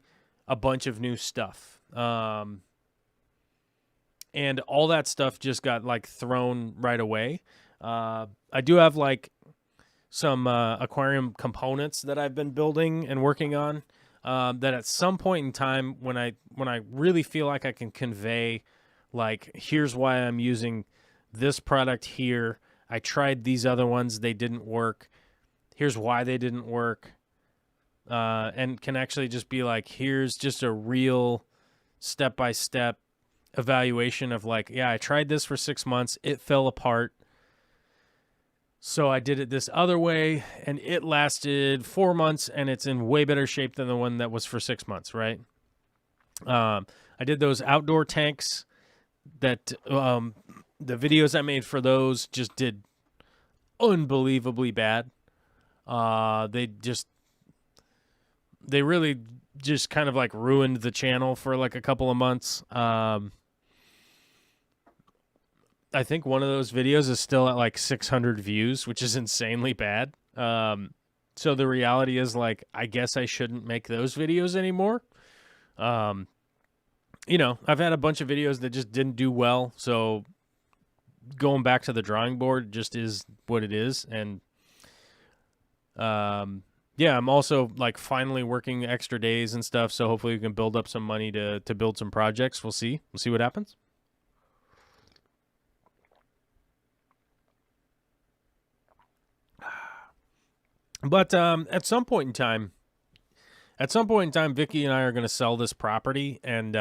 a bunch of new stuff. And all that stuff just got like thrown right away. I do have like some aquarium components that I've been building and working on that at some point in time when I really feel like I can convey like, here's why I'm using this product here. I tried these other ones. They didn't work. Here's why they didn't work. And can actually just be like, here's just a real step-by-step evaluation of like, yeah, I tried this for 6 months. It fell apart. So I did it this other way, and it lasted 4 months, and it's in way better shape than the one that was for 6 months, right? I did those outdoor tanks that the videos I made for those just did unbelievably bad. They really just kind of like ruined the channel for like a couple of months. I think one of those videos is still at like 600 views, which is insanely bad. So the reality is like, I guess I shouldn't make those videos anymore. You know, I've had a bunch of videos that just didn't do well. So going back to the drawing board just is what it is. And, yeah, I'm also like finally working extra days and stuff, so hopefully we can build up some money to build some projects. We'll see. We'll see what happens. But at some point in time, Vicky and I are going to sell this property, and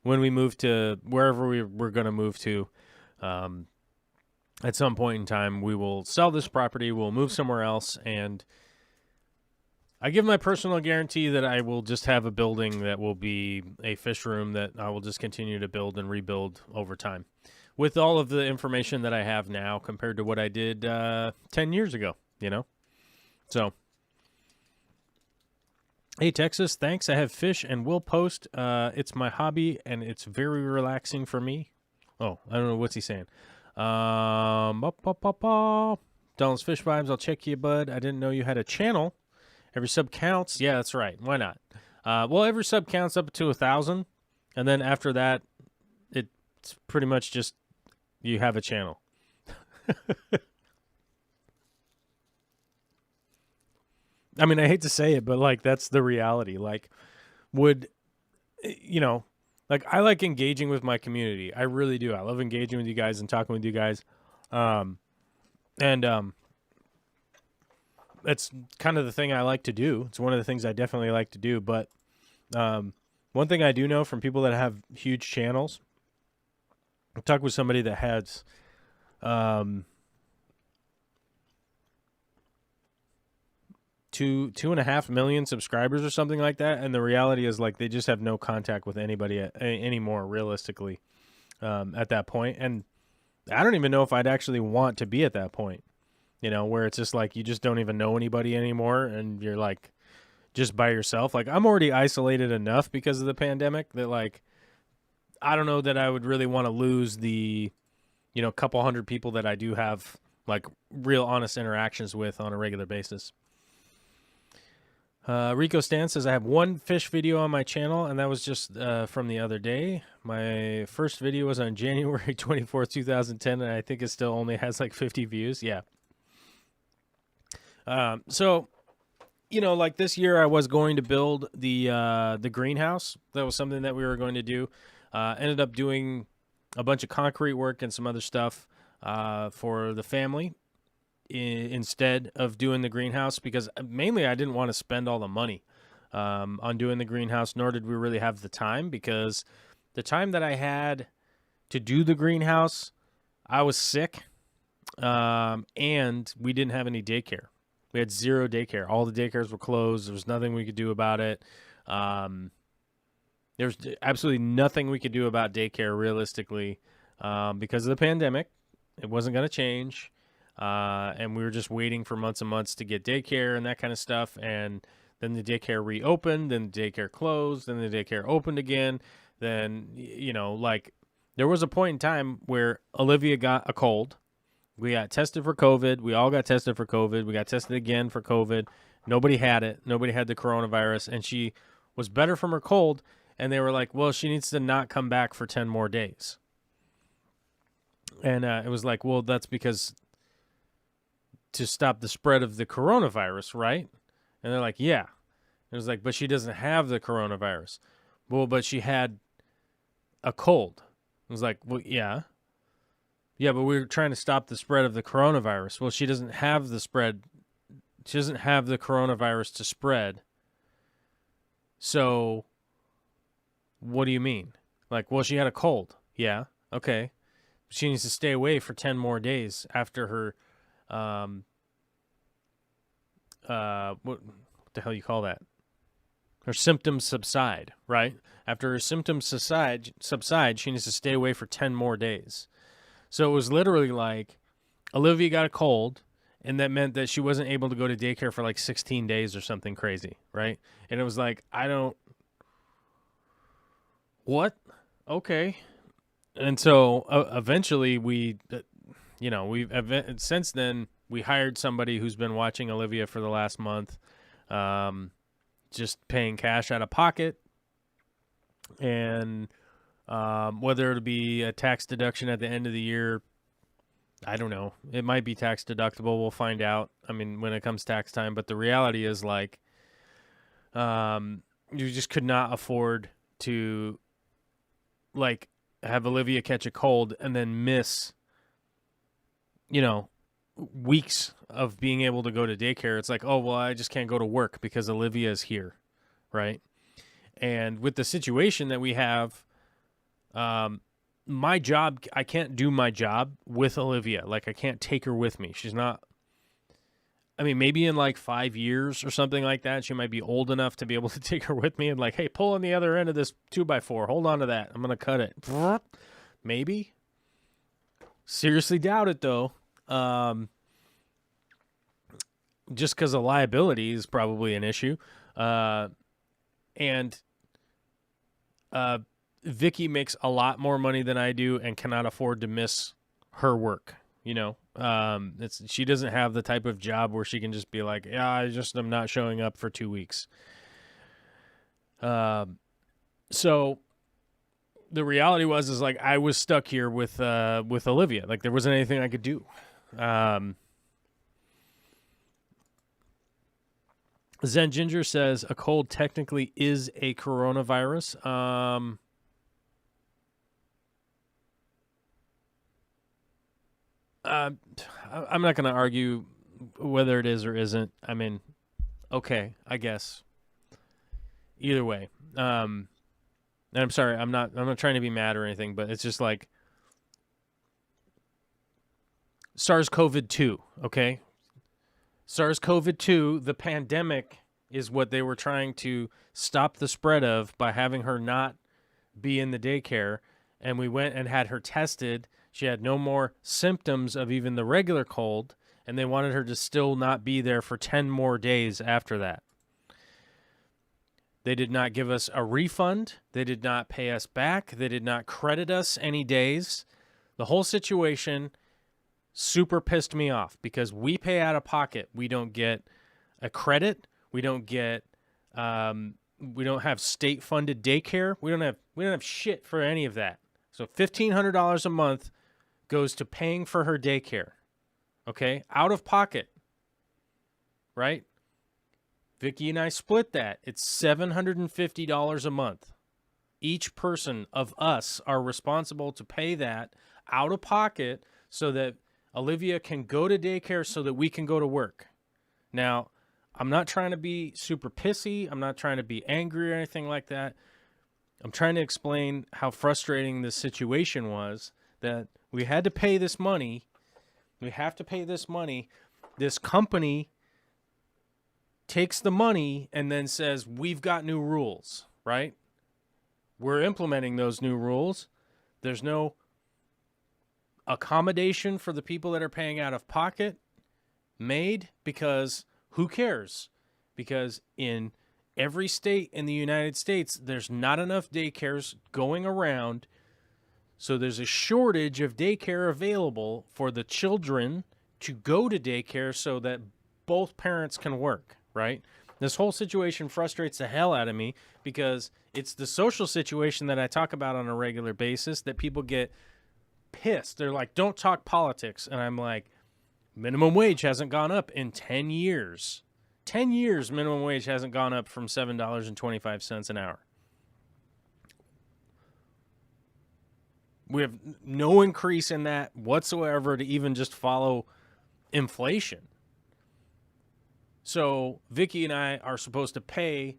when we move to wherever we're going to move to, at some point in time, we will sell this property. We'll move somewhere else, and I give my personal guarantee that I will just have a building that will be a fish room that I will just continue to build and rebuild over time with all of the information that I have now compared to what I did 10 years ago, you know? So, hey, Texas, thanks. I have fish and will post. It's my hobby, and it's very relaxing for me. Oh, I don't know. What's he saying? Donald's Fish Vibes, I'll check you, bud. I didn't know you had a channel. Every sub counts. Yeah, that's right. Why not? Well, every sub counts up to 1,000, and then after that, It's pretty much just you have a channel. I mean, I hate to say it, but like that's the reality. Like, would you know? Like, I like engaging with my community. I really do. I love engaging with you guys and talking with you guys. And That's kind of the thing I like to do. It's one of the things I definitely like to do. But one thing I do know from people that have huge channels, I talked with somebody that has 2.5 million subscribers or something like that, and the reality is like they just have no contact with anybody anymore, realistically, at that point. And I don't even know if I'd actually want to be at that point, where it's just like you just don't even know anybody anymore, and you're like just by yourself. Like, I'm already isolated enough because of the pandemic that like I don't know that I would really want to lose the couple hundred people that I do have like real honest interactions with on a regular basis. Rico Stan says, I have one fish video on my channel, and that was just from the other day. My first video was on January 24th, 2010, and I think it still only has like 50 views. Yeah. So, like this year I was going to build the greenhouse. That was something that we were going to do. Ended up doing a bunch of concrete work and some other stuff for the family instead of doing the greenhouse, because mainly I didn't want to spend all the money on doing the greenhouse, nor did we really have the time, because the time that I had to do the greenhouse, I was sick, and we didn't have any daycare. We had zero daycare. All the daycares were closed. There was nothing we could do about it. There's absolutely nothing we could do about daycare realistically because of the pandemic. It wasn't going to change. And we were just waiting for months and months to get daycare and that kind of stuff. And then the daycare reopened, then the daycare closed, then the daycare opened again. Then, like there was a point in time where Olivia got a cold. We got tested for COVID. We all got tested for COVID. We got tested again for COVID. Nobody had it. Nobody had the coronavirus. And she was better from her cold. And they were like, well, she needs to not come back for 10 more days. And it was like, well, that's because to stop the spread of the coronavirus, right? And they're like, yeah. It was like, but she doesn't have the coronavirus. Well, but she had a cold. It was like, well, yeah. Yeah, but we were trying to stop the spread of the coronavirus. Well, she doesn't have the spread. She doesn't have the coronavirus to spread. So what do you mean? Like, well, she had a cold. Yeah, okay. She needs to stay away for 10 more days after her what the hell you call that? Her symptoms subside, right? After her symptoms subside, she needs to stay away for 10 more days. So it was literally like Olivia got a cold, and that meant that she wasn't able to go to daycare for like 16 days or something crazy, right? And it was like, what? Okay. And so eventually since then, we hired somebody who's been watching Olivia for the last month, just paying cash out of pocket. And whether it'll be a tax deduction at the end of the year, I don't know. It might be tax deductible. We'll find out. I mean, when it comes tax time. But the reality is, like, you just could not afford to, like, have Olivia catch a cold and then miss, weeks of being able to go to daycare. It's like, oh, well, I just can't go to work because Olivia is here, right? And with the situation that we have, my job, I can't do my job with Olivia. Like, I can't take her with me. She's not, I mean, maybe in like 5 years or something like that, she might be old enough to be able to take her with me and like, hey, pull on the other end of this 2x4. Hold on to that. I'm going to cut it. Maybe. Seriously doubt it, though. Just because of liability is probably an issue. And Vicky makes a lot more money than I do and cannot afford to miss her work. She doesn't have the type of job where she can just be like, yeah, I'm not showing up for 2 weeks. So the reality is like I was stuck here with Olivia. Like there wasn't anything I could do. Zen Ginger says a cold technically is a coronavirus. I'm not going to argue whether it is or isn't. I mean, okay, I guess. Either way. And I'm sorry, I'm not trying to be mad or anything, but it's just like SARS-CoV-2, okay? SARS-CoV-2, the pandemic, is what they were trying to stop the spread of by having her not be in the daycare. And we went and had her tested. She had no more symptoms of even the regular cold, and they wanted her to still not be there for 10 more days after that. They did not give us a refund. They did not pay us back. They did not credit us any days. The whole situation super pissed me off because we pay out of pocket. We don't get a credit. We don't get we don't have state funded daycare. We don't have shit for any of that. So $1,500 a month goes to paying for her daycare. Okay? Out of pocket. Right? Vicky and I split that. It's $750 a month. Each person of us are responsible to pay that out of pocket so that Olivia can go to daycare so that we can go to work. Now, I'm not trying to be super pissy. I'm not trying to be angry or anything like that. I'm trying to explain how frustrating this situation was, that we had to pay this money. We have to pay this money. This company takes the money and then says, we've got new rules, right? We're implementing those new rules. There's no accommodation for the people that are paying out of pocket made because who cares? Because in every state in the United States, there's not enough daycares going around. So there's a shortage of daycare available for the children to go to daycare so that both parents can work, right? This whole situation frustrates the hell out of me because it's the social situation that I talk about on a regular basis that people get pissed. They're like, don't talk politics. And I'm like, minimum wage hasn't gone up in 10 years. 10 years minimum wage hasn't gone up from $7.25 an hour. We have no increase in that whatsoever to even just follow inflation. So Vicky and I are supposed to pay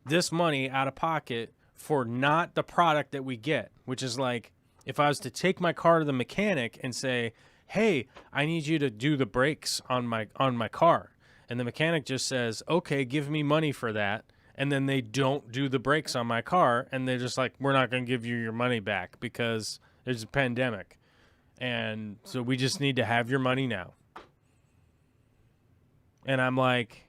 this money out of pocket for not the product that we get, which is like if I was to take my car to the mechanic and say, hey, I need you to do the brakes on my car. And the mechanic just says, okay, give me money for that. And then they don't do the brakes on my car. And they're just like, we're not going to give you your money back because there's a pandemic. And so we just need to have your money now. And I'm like,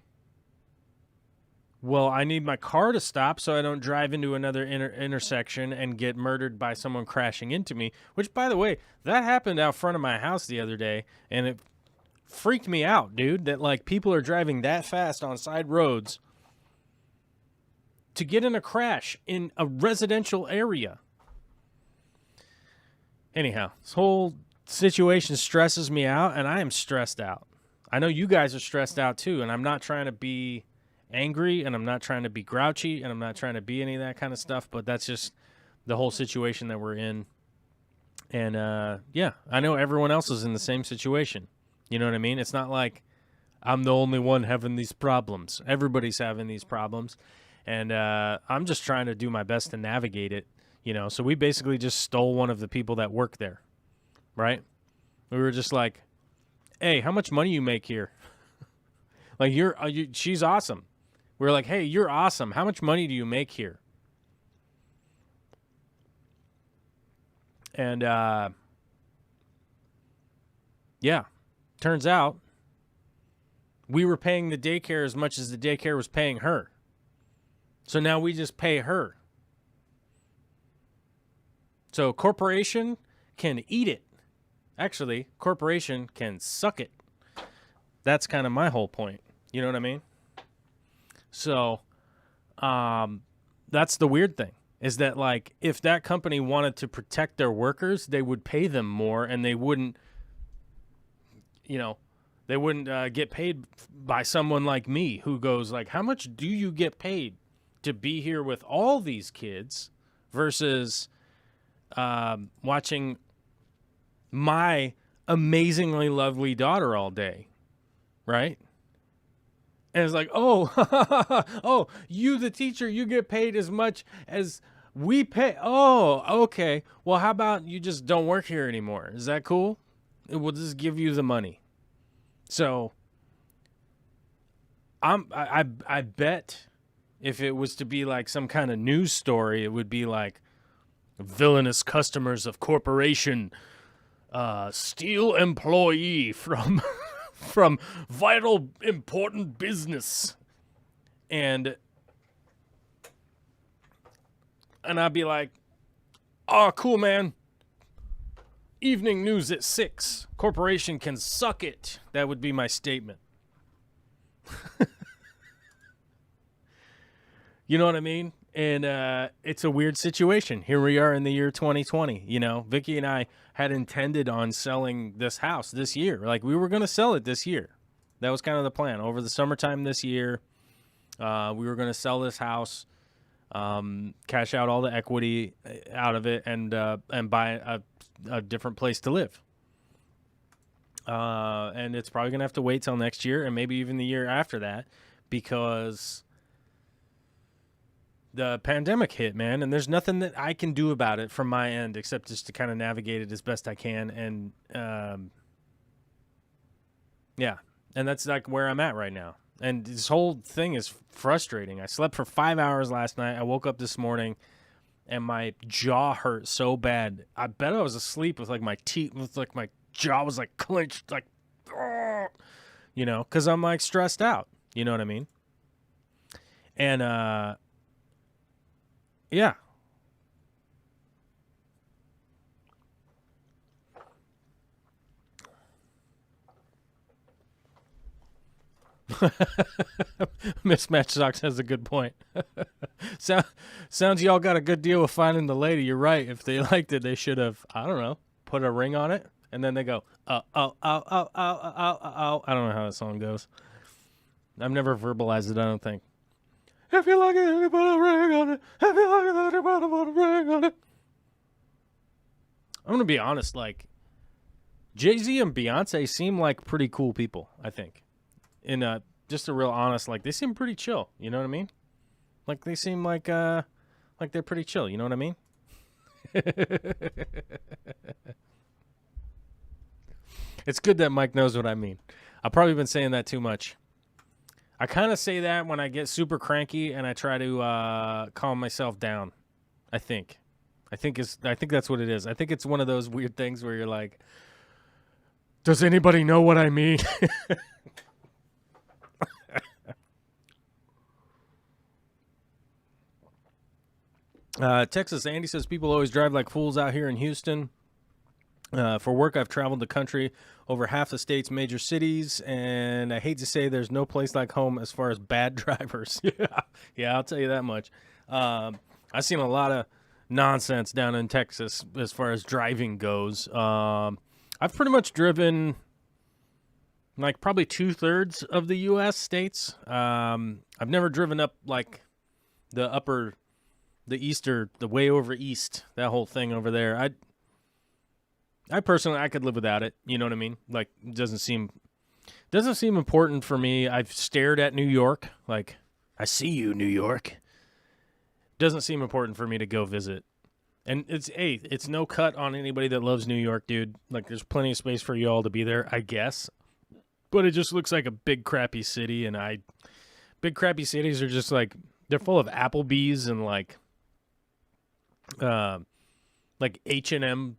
well, I need my car to stop so I don't drive into another intersection and get murdered by someone crashing into me, which, by the way, that happened out front of my house the other day, and it freaked me out, dude, that, like, people are driving that fast on side roads to get in a crash in a residential area. Anyhow, this whole situation stresses me out, and I am stressed out. I know you guys are stressed out, too, and I'm not trying to be angry, and I'm not trying to be grouchy, and I'm not trying to be any of that kind of stuff, but that's just the whole situation that we're in. And yeah, I know everyone else is in the same situation. You know what I mean? It's not like I'm the only one having these problems. Everybody's having these problems, and I'm just trying to do my best to navigate it, you know. So we basically just stole one of the people that work there, right? We were just like, hey, how much money you make here? Like, she's awesome. We're like, hey, you're awesome. How much money do you make here? And, yeah, turns out we were paying the daycare as much as the daycare was paying her. So now we just pay her. So corporation can eat it. Actually, corporation can suck it. That's kind of my whole point. You know what I mean? So, that's the weird thing. is that, like, if that company wanted to protect their workers, they would pay them more, and they wouldn't, get paid by someone like me who goes, like, how much do you get paid to be here with all these kids versus watching my amazingly lovely daughter all day, right? And it's like, oh, oh, you, the teacher, you get paid as much as we pay. Oh, okay. Well, how about you just don't work here anymore? Is that cool? We'll just give you the money. So, I bet if it was to be like some kind of news story, it would be like, villainous customers of corporation steal employee from from vital important business, and I'd be like, oh, cool, man. Evening news at 6. Corporation can suck it. That would be my statement. You know what I mean? And it's a weird situation. Here we are in the year 2020. You know, Vicky and I had intended on selling this house this year. Like, we were going to sell it this year. That was kind of the plan. Over the summertime this year, we were going to sell this house, cash out all the equity out of it, and buy a different place to live. And it's probably going to have to wait till next year and maybe even the year after that, because the pandemic hit, man, and there's nothing that I can do about it from my end except just to kind of navigate it as best I can. And yeah, and that's like where I'm at right now. And this whole thing is frustrating. I slept for 5 hours last night. I woke up this morning and my jaw hurt so bad. I bet I was asleep with like my teeth, with like my jaw was like clenched, like, you know, because I'm like stressed out. You know what I mean? And yeah. Mismatched Socks has a good point. Sounds y'all got a good deal with finding the lady. You're right. If they liked it, they should have, I don't know, put a ring on it. And then they go, oh, oh, oh, oh, oh, oh, oh. I don't know how that song goes. I've never verbalized it, I don't think. If you like it, you put a ring on it. If you like it, you put a ring on it. I'm going to be honest, like, Jay-Z and Beyonce seem like pretty cool people, I think. In just a real honest, like, they seem pretty chill, you know what I mean? Like, they seem like they're pretty chill, you know what I mean? It's good that Mike knows what I mean. I've probably been saying that too much. I kind of say that when I get super cranky and I try to calm myself down. I think that's what it is. I think it's one of those weird things where you're like, does anybody know what I mean? Texas, Andy says, people always drive like fools out here in Houston. For work, I've traveled the country, over half the state's major cities, and I hate to say there's no place like home as far as bad drivers. Yeah, I'll tell you that much. I've seen a lot of nonsense down in Texas as far as driving goes. I've pretty much driven like probably 2/3 of the U.S. states. I've never driven up like the way over east, that whole thing over there. I personally, I could live without it. You know what I mean? Like, it doesn't seem important for me. I've stared at New York. Like, I see you, New York. Doesn't seem important for me to go visit. And it's no cut on anybody that loves New York, dude. Like, there's plenty of space for you all to be there, I guess. But it just looks like a big crappy city, and big crappy cities are just like, they're full of Applebee's and like H&M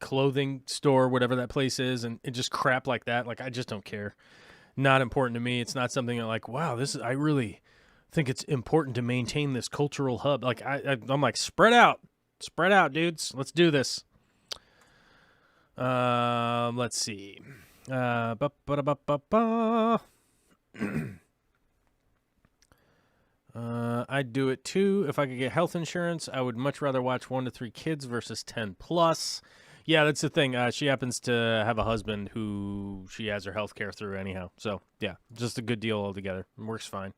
clothing store, whatever that place is, and just crap like that. Like, I just don't care. Not important to me. It's not something that, like, wow, I really think it's important to maintain this cultural hub. Like, I'm like, spread out, dudes. Let's do this. Let's see. I'd do it too. If I could get health insurance, I would much rather watch 1 to 3 kids versus 10 plus. Yeah, that's the thing. She happens to have a husband who she has her health care through anyhow. So, yeah, just a good deal altogether. It works fine.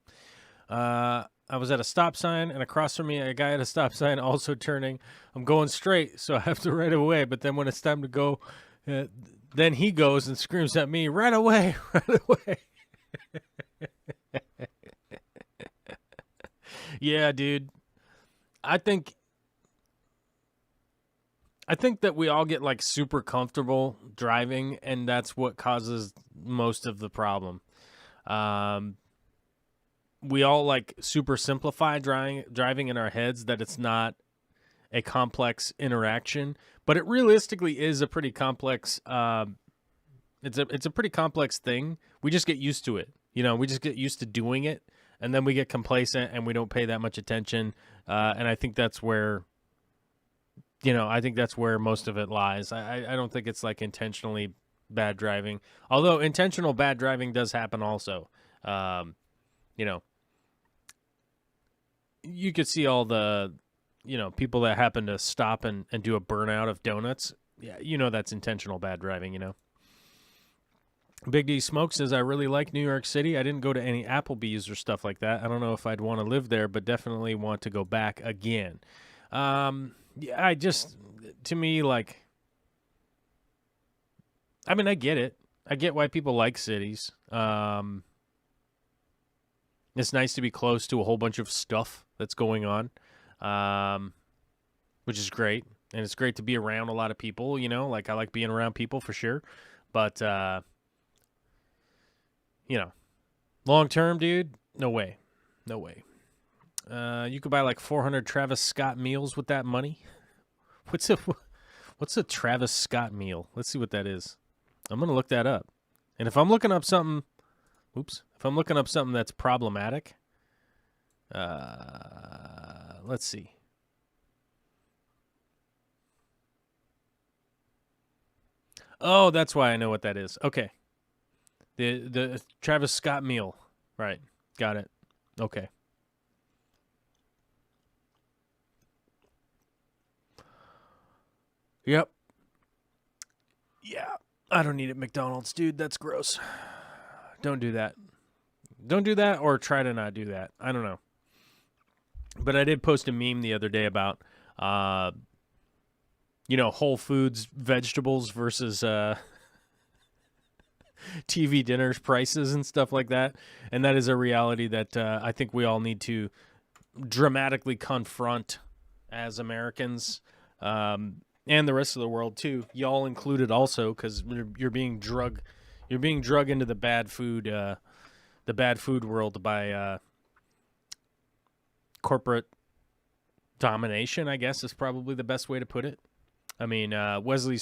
I was at a stop sign, and across from me, a guy at a stop sign also turning. I'm going straight, so I have to right away. But then when it's time to go, then he goes and screams at me, right away, right away. Yeah, dude. I think that we all get like super comfortable driving, and that's what causes most of the problem. We all like super simplify driving in our heads that it's not a complex interaction, but it realistically is a pretty complex. It's a pretty complex thing. We just get used to it. We just get used to doing it, and then we get complacent and we don't pay that much attention. And I think that's where. I think that's where most of it lies. I don't think it's like intentionally bad driving, although intentional bad driving does happen also. You could see all the, people that happen to stop and do a burnout of donuts. Yeah, that's intentional bad driving, Big D Smoke says, I really like New York City. I didn't go to any Applebee's or stuff like that. I don't know if I'd want to live there, but definitely want to go back again. Yeah, to me, like, I mean, I get it. I get why people like cities. It's nice to be close to a whole bunch of stuff that's going on, which is great. And it's great to be around a lot of people, like I like being around people for sure. But, long term, dude, no way. No way. You could buy like 400 Travis Scott meals with that money. What's a Travis Scott meal? Let's see what that is. I'm going to look that up. And if I'm looking up something, that's problematic, let's see. Oh, that's why I know what that is. Okay. The Travis Scott meal. Right. Got it. Okay. Yep. Yeah. I don't eat at McDonald's, dude. That's gross. Don't do that. Don't do that, or try to not do that. I don't know. But I did post a meme the other day about, Whole Foods vegetables versus TV dinners prices and stuff like that. And that is a reality that I think we all need to dramatically confront as Americans, and the rest of the world too. Y'all included also, because you're being drug into the bad food world by corporate domination, I guess is probably the best way to put it. I mean, Wesley,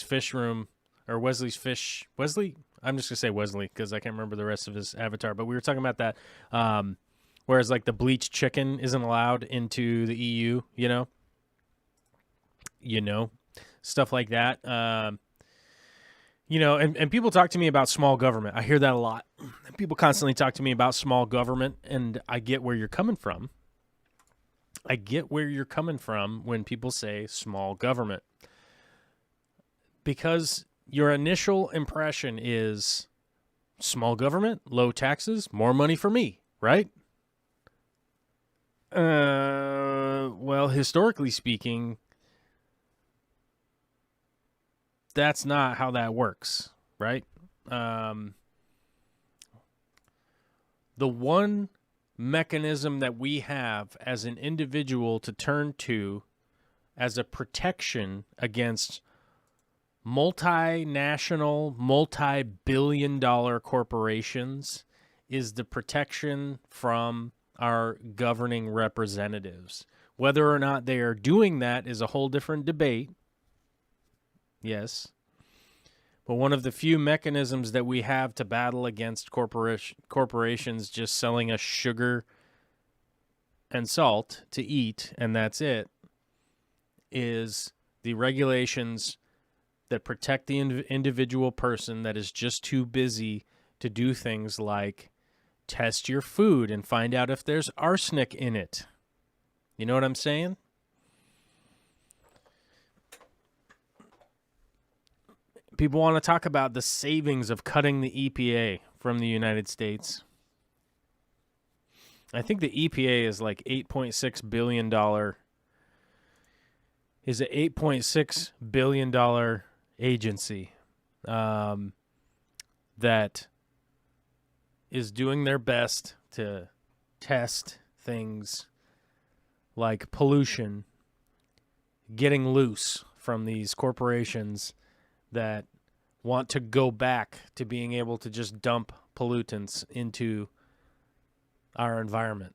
I'm just going to say Wesley because I can't remember the rest of his avatar, but we were talking about that. Whereas like the bleached chicken isn't allowed into the EU, stuff like that. And people talk to me about small government. I hear that a lot. People constantly talk to me about small government, and I get where you're coming from. I get where you're coming from when people say small government. Because your initial impression is small government, low taxes, more money for me, right? Well, historically speaking, that's not how that works, right? The one mechanism that we have as an individual to turn to as a protection against multinational, multi-billion-dollar corporations is the protection from our governing representatives. Whether or not they are doing that is a whole different debate. Yes. But one of the few mechanisms that we have to battle against corporations just selling us sugar and salt to eat, and that's it, is the regulations that protect the individual person that is just too busy to do things like test your food and find out if there's arsenic in it. You know what I'm saying? People want to talk about the savings of cutting the EPA from the United States. I think the EPA is like $8.6 billion. Is an $8.6 billion agency that is doing their best to test things like pollution getting loose from these corporations that want to go back to being able to just dump pollutants into our environment.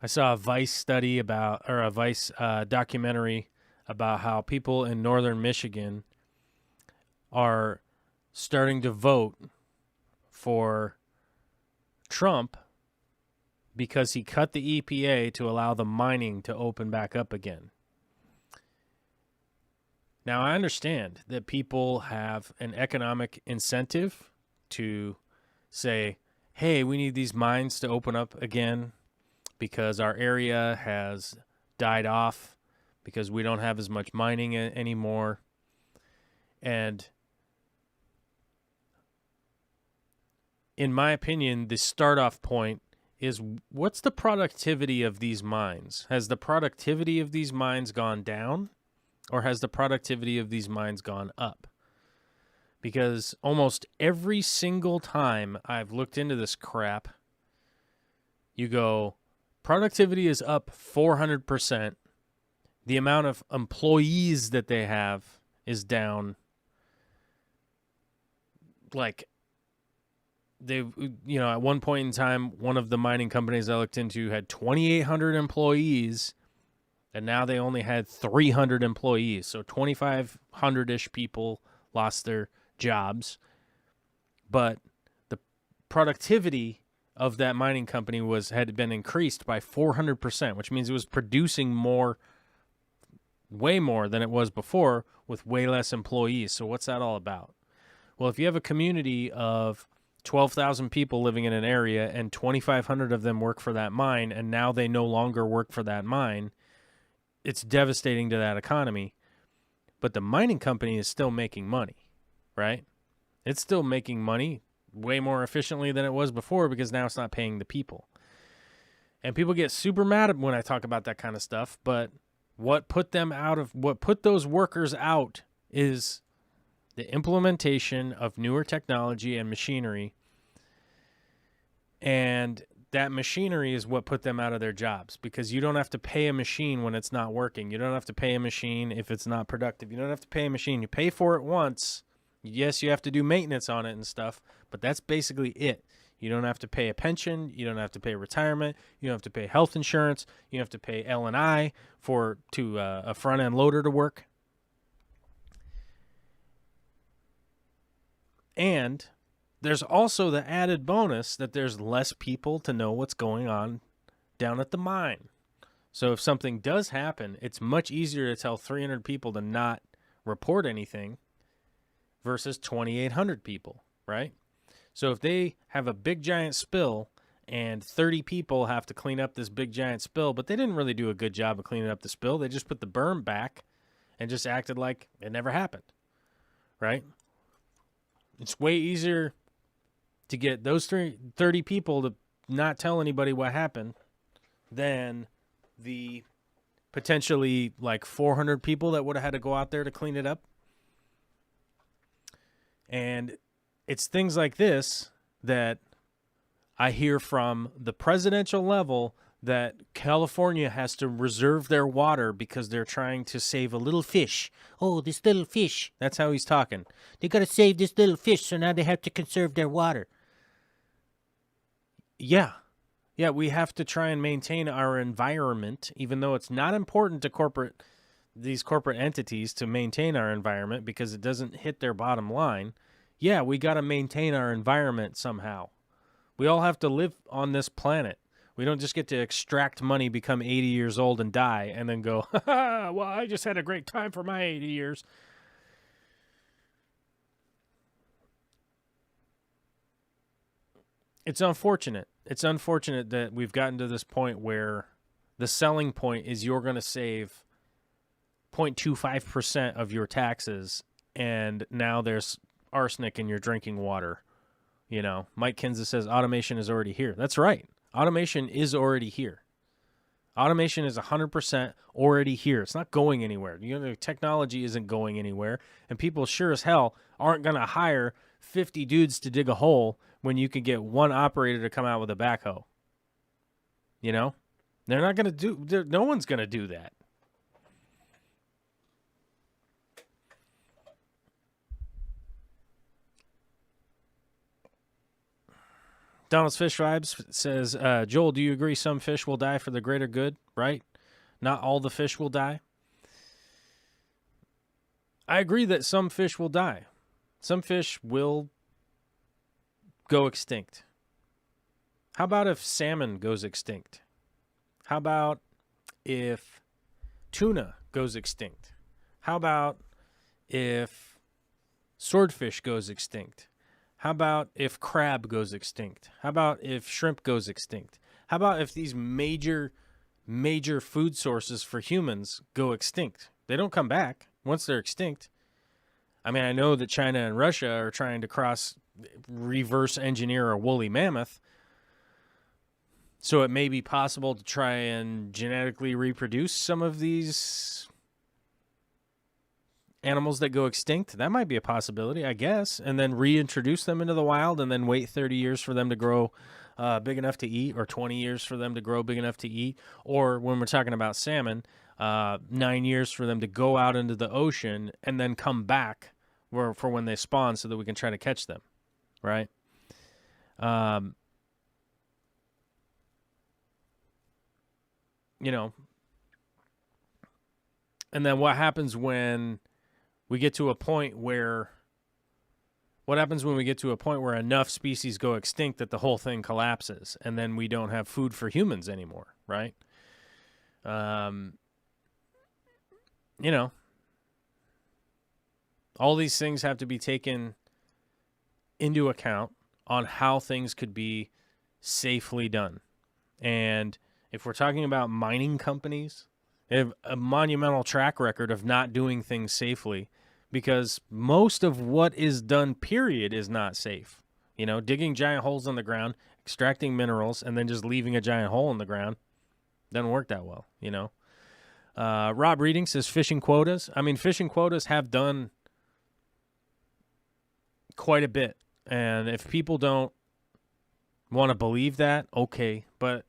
I saw a Vice study about, or a Vice documentary about how people in northern Michigan are starting to vote for Trump because he cut the EPA to allow the mining to open back up again. Now, I understand that people have an economic incentive to say, hey, we need these mines to open up again because our area has died off because we don't have as much mining anymore. And in my opinion, the start-off point is, what's the productivity of these mines? Has the productivity of these mines gone down, or has the productivity of these mines gone up? Because almost every single time I've looked into this crap, you go, productivity is up 400%. The amount of employees that they have is down. Like, they, you know, at one point in time, one of the mining companies I looked into had 2,800 employees, and now they only had 300 employees. So 2,500-ish people lost their jobs. But the productivity of that mining company had been increased by 400%, which means it was producing more, way more than it was before, with way less employees. So what's that all about? Well, if you have a community of 12,000 people living in an area and 2,500 of them work for that mine, and now they no longer work for that mine, it's devastating to that economy. But the mining company is still making money, right? It's still making money way more efficiently than it was before because now it's not paying the people. And people get super mad when I talk about that kind of stuff, but what put those workers out is the implementation of newer technology and machinery. And that machinery is what put them out of their jobs, because you don't have to pay a machine when it's not working. You don't have to pay a machine if it's not productive. You don't have to pay a machine. You pay for it once. Yes, you have to do maintenance on it and stuff, but that's basically it. You don't have to pay a pension. You don't have to pay retirement. You don't have to pay health insurance. You don't have to pay L&I to a front-end loader to work. And there's also the added bonus that there's less people to know what's going on down at the mine. So if something does happen, it's much easier to tell 300 people to not report anything versus 2,800 people, right? So if they have a big giant spill and 30 people have to clean up this big giant spill, but they didn't really do a good job of cleaning up the spill, they just put the berm back and just acted like it never happened, right? It's way easier to get those 30 people to not tell anybody what happened than the potentially like 400 people that would have had to go out there to clean it up. And it's things like this that I hear from the presidential level, that California has to reserve their water because they're trying to save a little fish. Oh, this little fish. That's how he's talking. They got to save this little fish, so now they have to conserve their water. Yeah, we have to try and maintain our environment, even though it's not important to these corporate entities to maintain our environment because it doesn't hit their bottom line. Yeah, we got to maintain our environment somehow. We all have to live on this planet. We don't just get to extract money, become 80 years old, and die, and then go, well, I just had a great time for my 80 years. It's unfortunate. It's unfortunate that we've gotten to this point where the selling point is you're going to save 0.25% of your taxes, and now there's arsenic in your drinking water. You know, Mike Kinza says automation is already here. That's right. Automation is already here. Automation is 100% already here. It's not going anywhere. You know, the technology isn't going anywhere, and people sure as hell aren't going to hire 50 dudes to dig a hole when you can get one operator to come out with a backhoe. You know? They're not going to do, no one's going to do that. Donald's Fish Vibes says, Joel, do you agree some fish will die for the greater good, right? Not all the fish will die. I agree that some fish will die. Some fish will go extinct. How about if salmon goes extinct? How about if tuna goes extinct? How about if swordfish goes extinct? How about if crab goes extinct? How about if shrimp goes extinct? How about if these major food sources for humans go extinct? They don't come back once they're extinct. I mean, I know that China and Russia are trying to reverse engineer a woolly mammoth. So it may be possible to try and genetically reproduce some of these animals that go extinct. That might be a possibility, I guess, and then reintroduce them into the wild and then wait 30 years for them to grow big enough to eat, or 20 years for them to grow big enough to eat, or when we're talking about salmon, 9 years for them to go out into the ocean and then come back for when they spawn so that we can try to catch them, right? You know, and then what happens when we get to a point where enough species go extinct that the whole thing collapses and then we don't have food for humans anymore, right? You know, all these things have to be taken into account on how things could be safely done. And if we're talking about mining companies, they have a monumental track record of not doing things safely, because most of what is done, period, is not safe. You know, digging giant holes in the ground, extracting minerals, and then just leaving a giant hole in the ground doesn't work that well, you know. Rob Reading says fishing quotas. I mean, fishing quotas have done quite a bit. And if people don't want to believe that, okay. But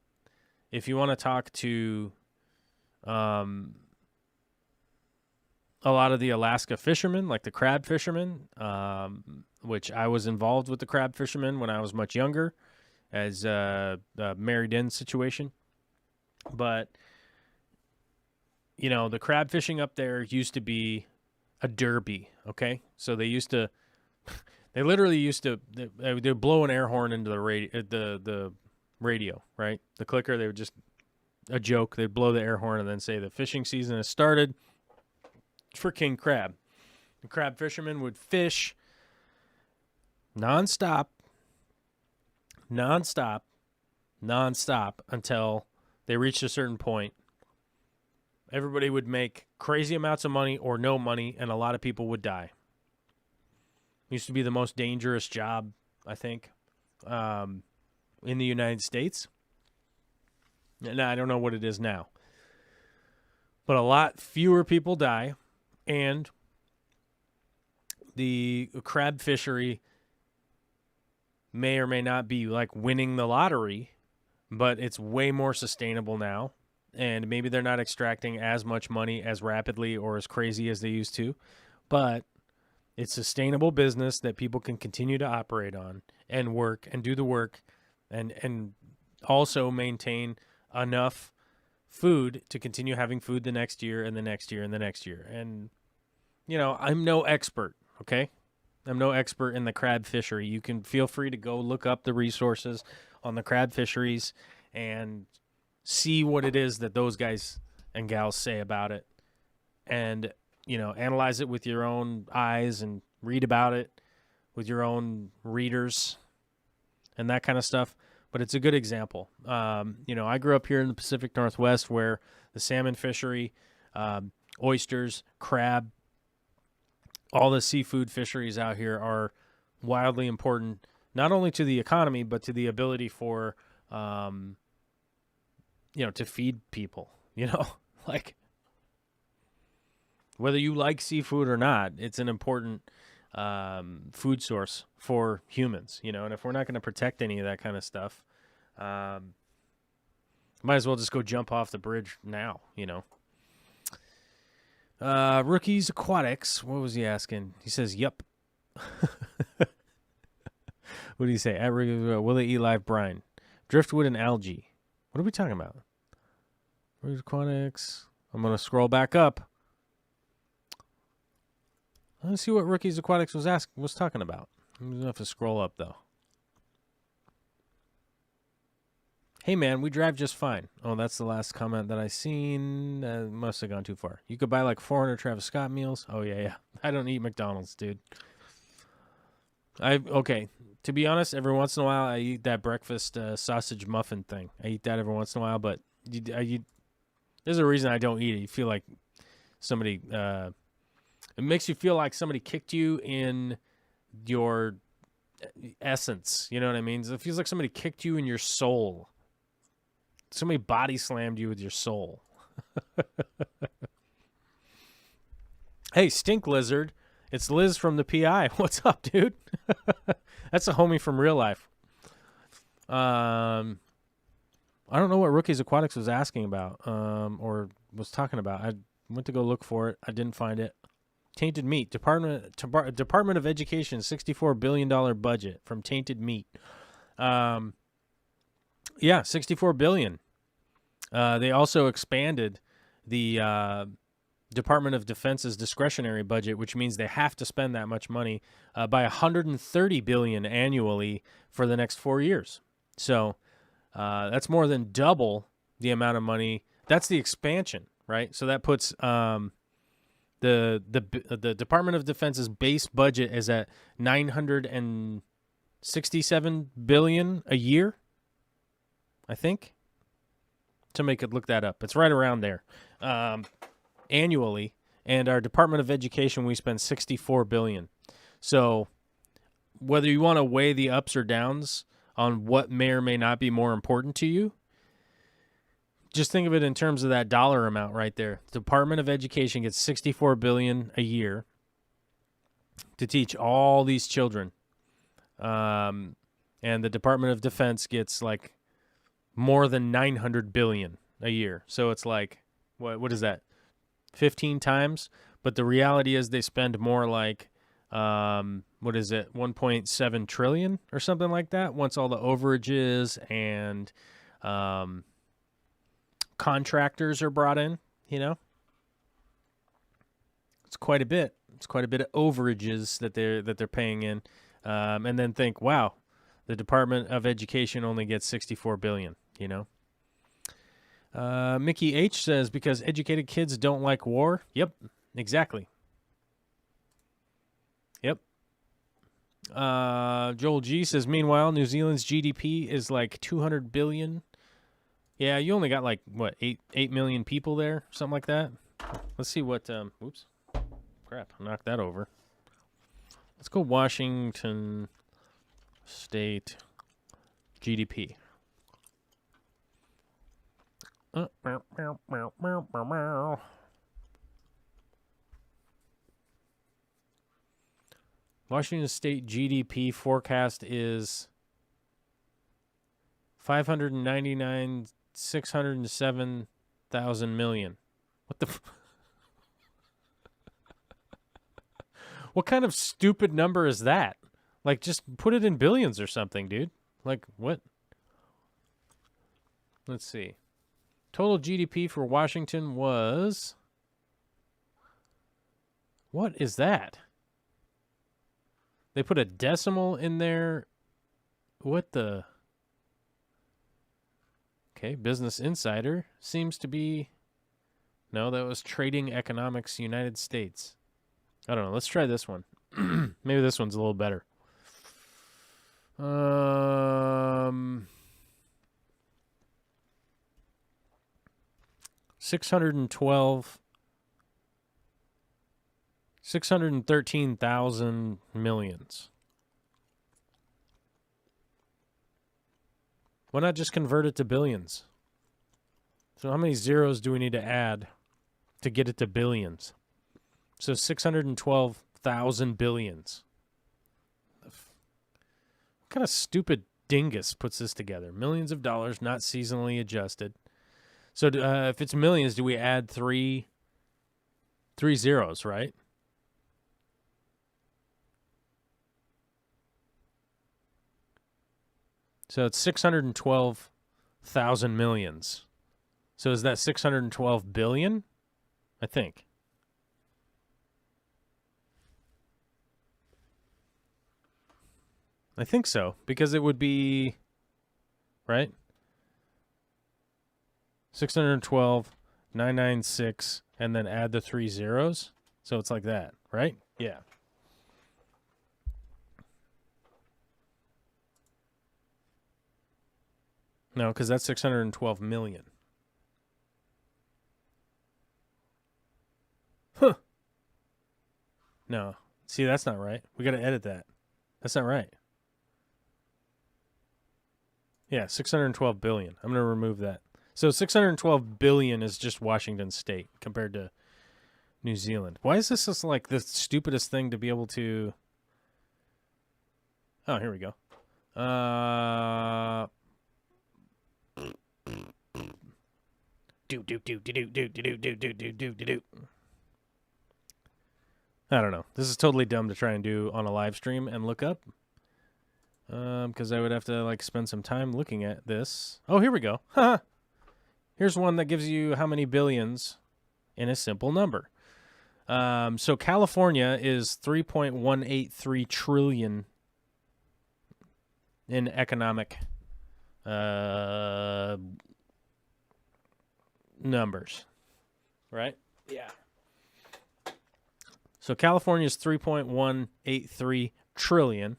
if you want to talk to a lot of the Alaska fishermen, like the crab fishermen, which I was involved with the crab fishermen when I was much younger as a married-in situation. But, you know, the crab fishing up there used to be a derby, okay? So they literally used to, they'd blow an air horn into the radio, right? The clicker, they would just, a joke, they'd blow the air horn and then say the fishing season has started for king crab. The crab fishermen would fish nonstop until they reached a certain point. Everybody would make crazy amounts of money or no money, and a lot of people would die. It used to be the most dangerous job, I think, in the United States. Now, I don't know what it is now. But a lot fewer people die, and the crab fishery may or may not be like winning the lottery, but it's way more sustainable now. And maybe they're not extracting as much money as rapidly or as crazy as they used to, but it's sustainable business that people can continue to operate on and work and do the work and also maintain enough food to continue having food the next year and the next year and the next year. And, you know, I'm no expert, okay? I'm no expert in the crab fishery. You can feel free to go look up the resources on the crab fisheries and see what it is that those guys and gals say about it. And, you know, analyze it with your own eyes and read about it with your own readers and that kind of stuff. But it's a good example. I grew up here in the Pacific Northwest where the salmon fishery, oysters, crab, all the seafood fisheries out here are wildly important, not only to the economy, but to the ability for, to feed people, like whether you like seafood or not, it's an important food source for humans, and if we're not going to protect any of that kind of stuff, might as well just go jump off the bridge now, Rookies Aquatics, what was he asking? He says, yep. What do you say? Will they eat live brine? Driftwood and algae. What are we talking about? Rookies Aquatics. I'm going to scroll back up. Let's see what Rookies Aquatics was talking about. I'm going to have to scroll up, though. Hey, man, we drive just fine. Oh, that's the last comment that I seen. Must have gone too far. You could buy like 400 Travis Scott meals. Oh, yeah. I don't eat McDonald's, dude. Okay, to be honest, every once in a while, I eat that breakfast sausage muffin thing. I eat that every once in a while, but there's a reason I don't eat it. You feel like somebody... it makes you feel like somebody kicked you in your essence. You know what I mean? It feels like somebody kicked you in your soul. Somebody body slammed you with your soul. Hey, Stink Lizard. It's Liz from the PI. What's up, dude? That's a homie from real life. I don't know what Rookies Aquatics was asking about or was talking about. I went to go look for it. I didn't find it. Tainted Meat. Department of Education, $64 billion budget from Tainted Meat. Yeah, $64 billion. They also expanded the Department of Defense's discretionary budget, which means they have to spend that much money by $130 billion annually for the next 4 years. So that's more than double the amount of money. That's the expansion, right? So that puts the Department of Defense's base budget is at $967 billion a year, I think. Somebody could look that up. It's right around there annually. And our Department of Education, we spend $64 billion. So whether you want to weigh the ups or downs on what may or may not be more important to you, just think of it in terms of that dollar amount right there. The Department of Education gets $64 billion a year to teach all these children. And the Department of Defense gets like more than $900 billion a year. So it's like, what is that? 15 times? But the reality is they spend more like, 1.7 trillion or something like that once all the overages and contractors are brought in, It's quite a bit. It's quite a bit of overages that they're paying in. And then think, wow, the Department of Education only gets $64 billion, Mickey H says, because educated kids don't like war. Yep, exactly. Yep. Joel G says, meanwhile, New Zealand's GDP is like 200 billion. Yeah, you only got like, 8 million people there? Something like that. Let's see what, oops. Crap, I knocked that over. Let's go Washington State GDP. Washington State GDP forecast is 607,000 million. What the? What kind of stupid number is that? Like, just put it in billions or something, dude. Like, what? Let's see. Total GDP for Washington was... What is that? They put a decimal in there. What the... Okay, Business Insider seems to be... No, that was Trading Economics United States. I don't know. Let's try this one. Maybe this one's a little better. Um, 613,000 millions. Why not just convert it to billions? So how many zeros do we need to add to get it to billions? So 612,000 billions. What kind of stupid dingus puts this together? Millions of dollars, not seasonally adjusted. So if it's millions, do we add three zeros, right? So it's 612,000 millions. So is that 612 billion? I think. I think so, because it would be, right? 612,996, and then add the 3 zeros. So it's like that, right? Yeah. No, because that's 612 million. Huh. No. See, that's not right. We got to edit that. That's not right. Yeah, 612 billion. I'm going to remove that. So 612 billion is just Washington State compared to New Zealand. Why is this just like the stupidest thing to be able to... Oh, here we go. I don't know. This is totally dumb to try and do on a live stream and look up. Because I would have to like spend some time looking at this. Oh, here we go. Here's one that gives you how many billions in a simple number. So California is 3.183 trillion in economic numbers, right? Yeah. So California is 3.183 trillion.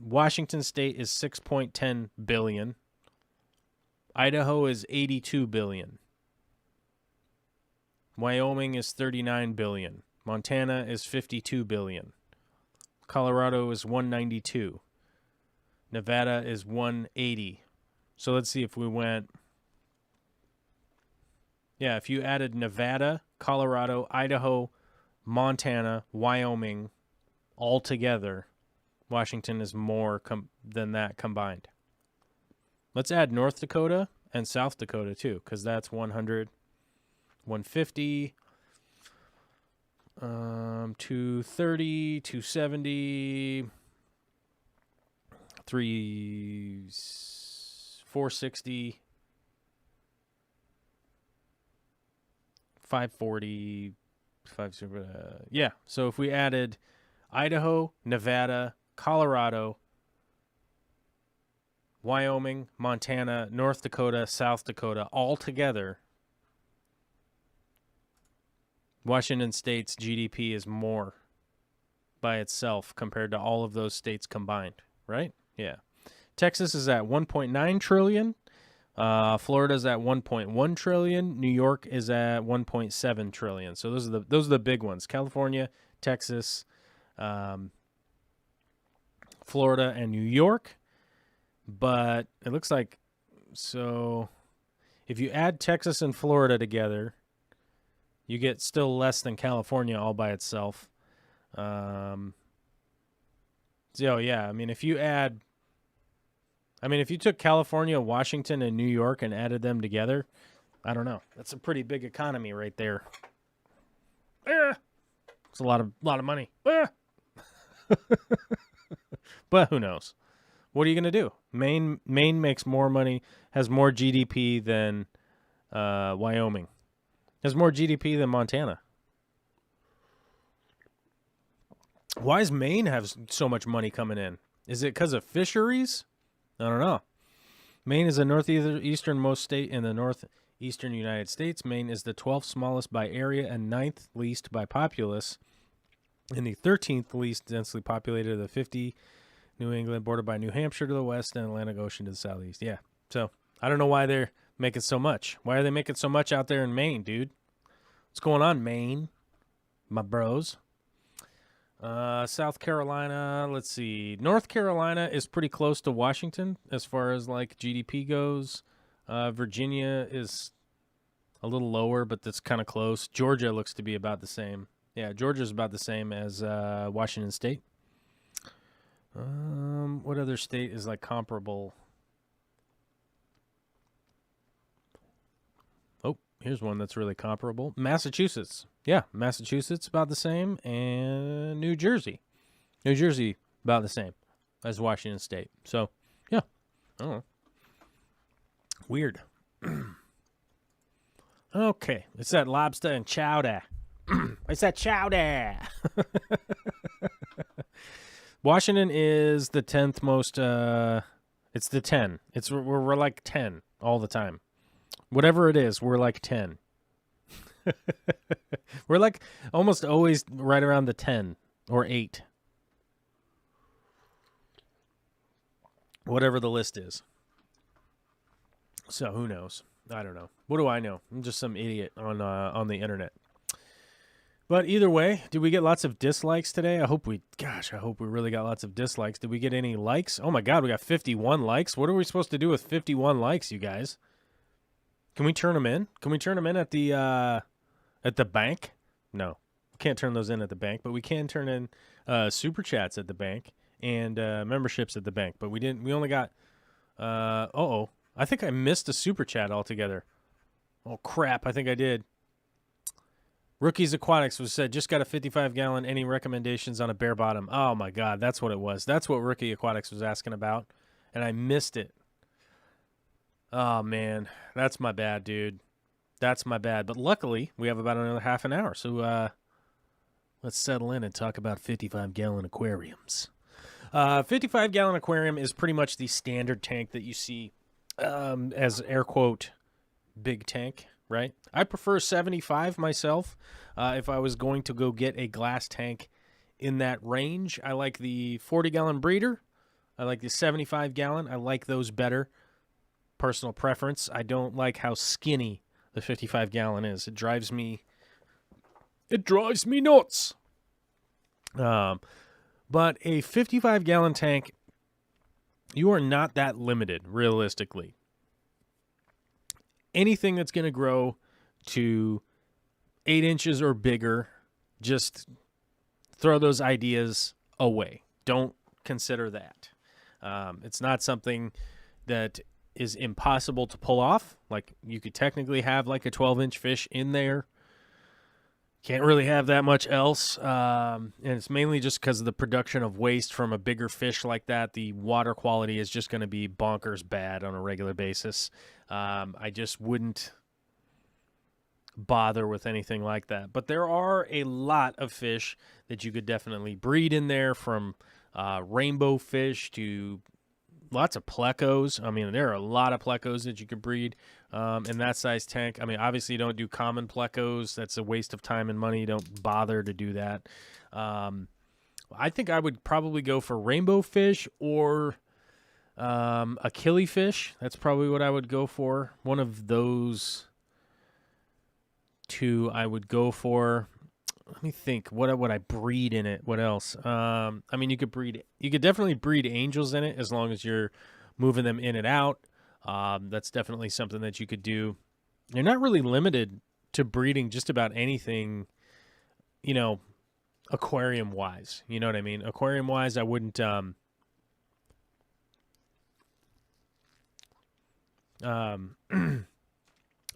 Washington State is 6.10 billion. Idaho is 82 billion. Wyoming is 39 billion. Montana is 52 billion. Colorado is 192. Nevada is 180. So let's see if we went... Yeah, if you added Nevada, Colorado, Idaho, Montana, Wyoming all together, Washington is more than that combined. Let's add North Dakota and South Dakota too, because that's 100, 150, 230, 270, 460, 540, yeah. So if we added Idaho, Nevada, Colorado, Wyoming, Montana, North Dakota, South Dakota, all together, Washington State's GDP is more by itself compared to all of those states combined, right? Yeah. Texas is at 1.9 trillion. Florida's at 1.1 trillion. New York is at 1.7 trillion. So those are the big ones. California, Texas, Florida, and New York. But it looks like, so if you add Texas and Florida together, you get still less than California all by itself. So yeah, I mean, if you took California, Washington, and New York and added them together, I don't know. That's a pretty big economy right there. It's a lot of money. But who knows? What are you going to do? Maine makes more money, has more GDP than Wyoming. Has more GDP than Montana. Why does Maine have so much money coming in? Is it because of fisheries? I don't know. Maine is the northeasternmost state in the northeastern United States. Maine is the 12th smallest by area and 9th least by populace, and the 13th least densely populated of the 50 New England, bordered by New Hampshire to the west and Atlantic Ocean to the southeast. Yeah. So I don't know why they're making so much. Why are they making so much out there in Maine, dude? What's going on, Maine? My bros. South Carolina, let's see. North Carolina is pretty close to Washington as far as like GDP goes. Virginia is a little lower, but that's kind of close. Georgia looks to be about the same. Yeah, Georgia's about the same as Washington State. What other state is like comparable? Oh, here's one that's really comparable. Massachusetts. Yeah, Massachusetts about the same, and New Jersey. New Jersey about the same as Washington State. So, yeah. I don't know. Weird. Okay, it's that lobster and chowder. It's that chowder. Washington is the 10th most. It's the 10. We're like 10 all the time. Whatever it is, we're like 10. We're like almost always right around the 10 or 8. Whatever the list is. So who knows? I don't know. What do I know? I'm just some idiot on the internet. But either way, did we get lots of dislikes today? I hope we really got lots of dislikes. Did we get any likes? Oh my God, we got 51 likes. What are we supposed to do with 51 likes, you guys? Can we turn them in? Can we turn them in at the bank? No, we can't turn those in at the bank, but we can turn in super chats at the bank and memberships at the bank. But we didn't. We only got. I think I missed a super chat altogether. Oh crap! I think I did. Rookies Aquatics was said, just got a 55-gallon. Any recommendations on a bare bottom? Oh, my God. That's what it was. That's what Rookie Aquatics was asking about, and I missed it. Oh, man. That's my bad, dude. That's my bad. But luckily, we have about another half an hour, so let's settle in and talk about 55-gallon aquariums. 55-gallon aquarium is pretty much the standard tank that you see as air quote big tank. Right? I prefer 75 myself. If I was going to go get a glass tank in that range, I like the 40-gallon breeder. I like the 75-gallon. I like those better. Personal preference. I don't like how skinny the 55-gallon is. It drives me nuts. But a 55-gallon tank, you are not that limited, realistically. Anything that's going to grow to 8 inches or bigger, just throw those ideas away. Don't consider that. It's not something that is impossible to pull off. Like, you could technically have like a 12-inch fish in there. Can't really have that much else. And it's mainly just because of the production of waste from a bigger fish like that. The water quality is just going to be bonkers bad on a regular basis. I just wouldn't bother with anything like that. But there are a lot of fish that you could definitely breed in there, from rainbow fish to lots of plecos. I mean, there are a lot of plecos that you could breed in that size tank. I mean, obviously, you don't do common plecos. That's a waste of time and money. You don't bother to do that. I think I would probably go for rainbow fish or a killifish. That's probably what I would go for. One of those two I would go for. Let me think. What would I breed in it? What else? I mean, you could definitely breed angels in it as long as you're moving them in and out. That's definitely something that you could do. You're not really limited to breeding just about anything, aquarium wise. You know what I mean? Aquarium wise, I wouldn't.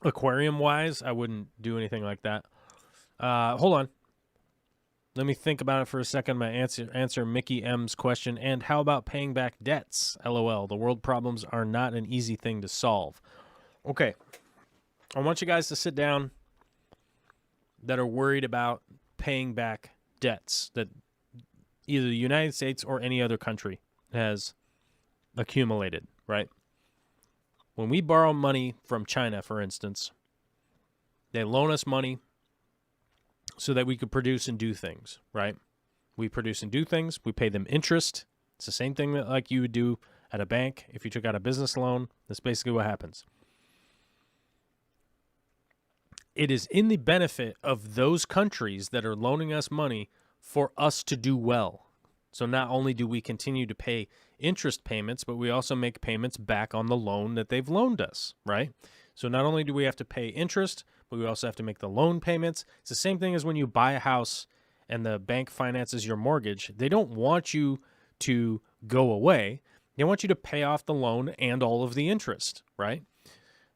Aquarium wise, I wouldn't do anything like that. Hold on. Let me think about it for a second. My answer Mickey M's question. And how about paying back debts? LOL. The world problems are not an easy thing to solve. Okay. I want you guys to sit down that are worried about paying back debts that either the United States or any other country has accumulated, right? When we borrow money from China, for instance, they loan us money so that we could produce and do things, right? We produce and do things. We pay them interest It's the same thing that like you would do at a bank if you took out a business loan. That's basically what happens. It is in the benefit of those countries that are loaning us money for us to do well. So not only do we continue to pay interest payments, but we also make payments back on the loan that they've loaned us, right? So not only do we have to pay interest, but we also have to make the loan payments. It's the same thing as when you buy a house and the bank finances your mortgage. They don't want you to go away. They want you to pay off the loan and all of the interest, right?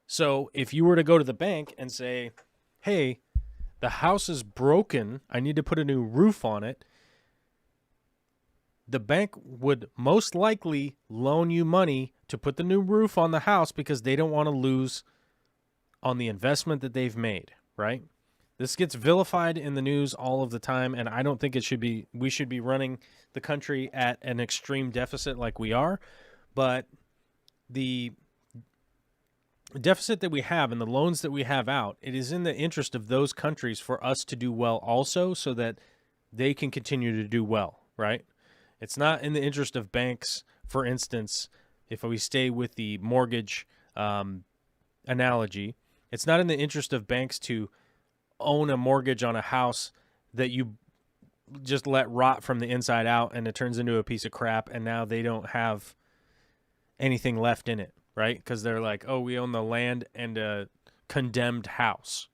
So if you were to go to the bank and say, hey, the house is broken, I need to put a new roof on it, the bank would most likely loan you money to put the new roof on the house because they don't want to lose on the investment that they've made, right? This gets vilified in the news all of the time, and I don't think we should be running the country at an extreme deficit like we are, but the deficit that we have and the loans that we have out, it is in the interest of those countries for us to do well also so that they can continue to do well, right? It's not in the interest of banks, for instance, if we stay with the mortgage analogy, it's not in the interest of banks to own a mortgage on a house that you just let rot from the inside out and it turns into a piece of crap and now they don't have anything left in it, right? Because they're like, oh, we own the land and a condemned house.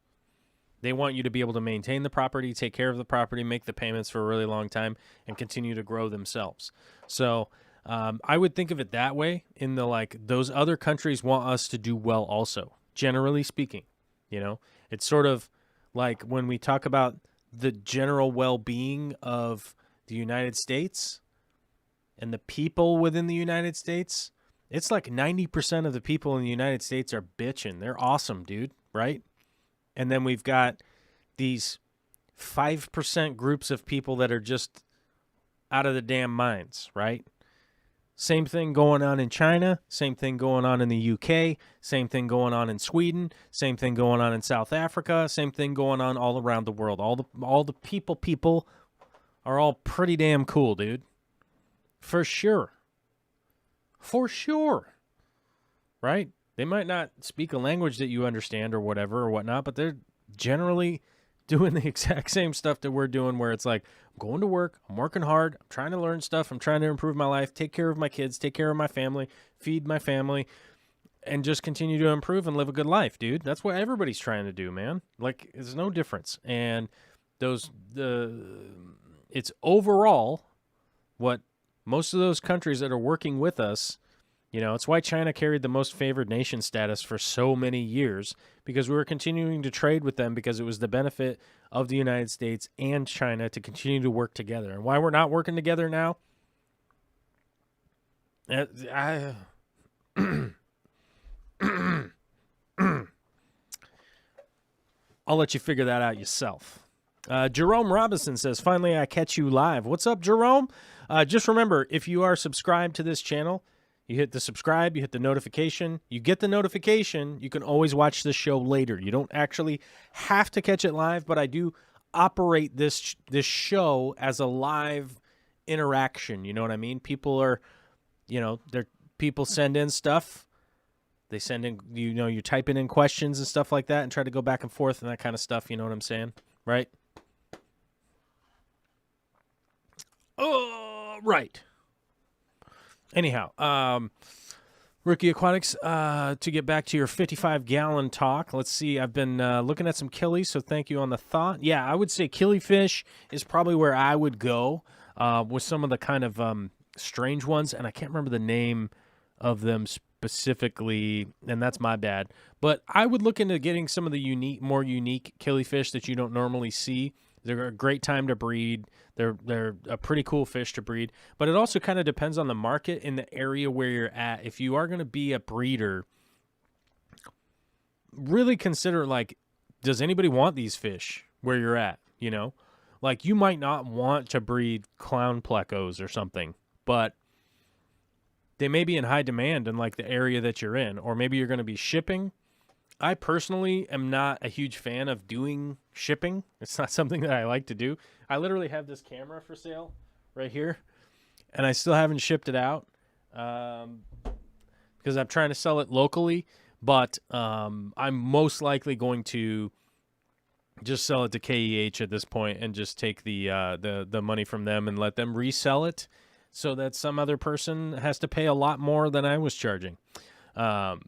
They want you to be able to maintain the property, take care of the property, make the payments for a really long time, and continue to grow themselves. So I would think of it that way in the like those other countries want us to do well also, generally speaking. You know, it's sort of like when we talk about the general well-being of the United States and the people within the United States, it's like 90% of the people in the United States are bitching. They're awesome, dude, right? And then we've got these 5% groups of people that are just out of the damn minds, right? Same thing going on in China, same thing going on in the UK, same thing going on in Sweden, same thing going on in South Africa, same thing going on all around the world. All the people are all pretty damn cool, dude. For sure. For sure. Right? They might not speak a language that you understand or whatever or whatnot, but they're generally doing the exact same stuff that we're doing where it's like, I'm going to work, I'm working hard, I'm trying to learn stuff, I'm trying to improve my life, take care of my kids, take care of my family, feed my family, and just continue to improve and live a good life, dude. That's what everybody's trying to do, man. Like, there's no difference. And it's overall what most of those countries that are working with us, you know, it's why China carried the most favored nation status for so many years, because we were continuing to trade with them because it was the benefit of the United States and China to continue to work together. And why we're not working together now? I'll let you figure that out yourself. Jerome Robinson says, finally, I catch you live. What's up, Jerome? Just remember, if you are subscribed to this channel, you hit the subscribe, you hit the notification, you get the notification, you can always watch this show later. You don't actually have to catch it live, but I do operate this show as a live interaction. You know what I mean? People are, people send in stuff. They send in, you're typing in questions and stuff like that and try to go back and forth and that kind of stuff. You know what I'm saying? Right? Oh, right. Anyhow, Rookie Aquatics, to get back to your 55-gallon talk, let's see. I've been looking at some killies, so thank you on the thought. Yeah, I would say killifish is probably where I would go with some of the kind of strange ones, and I can't remember the name of them specifically, and that's my bad. But I would look into getting some of the more unique killifish that you don't normally see. They're a great time to breed. They're a pretty cool fish to breed. But it also kind of depends on the market in the area where you're at. If you are going to be a breeder, really consider, like, does anybody want these fish where you're at, Like, you might not want to breed clown plecos or something, but they may be in high demand in, like, the area that you're in. Or maybe you're going to be shipping. I personally am not a huge fan of doing shipping. It's not something that I like to do. I literally have this camera for sale right here, and I still haven't shipped it out because I'm trying to sell it locally. But I'm most likely going to just sell it to KEH at this point and just take the money from them and let them resell it, so that some other person has to pay a lot more than I was charging. I'm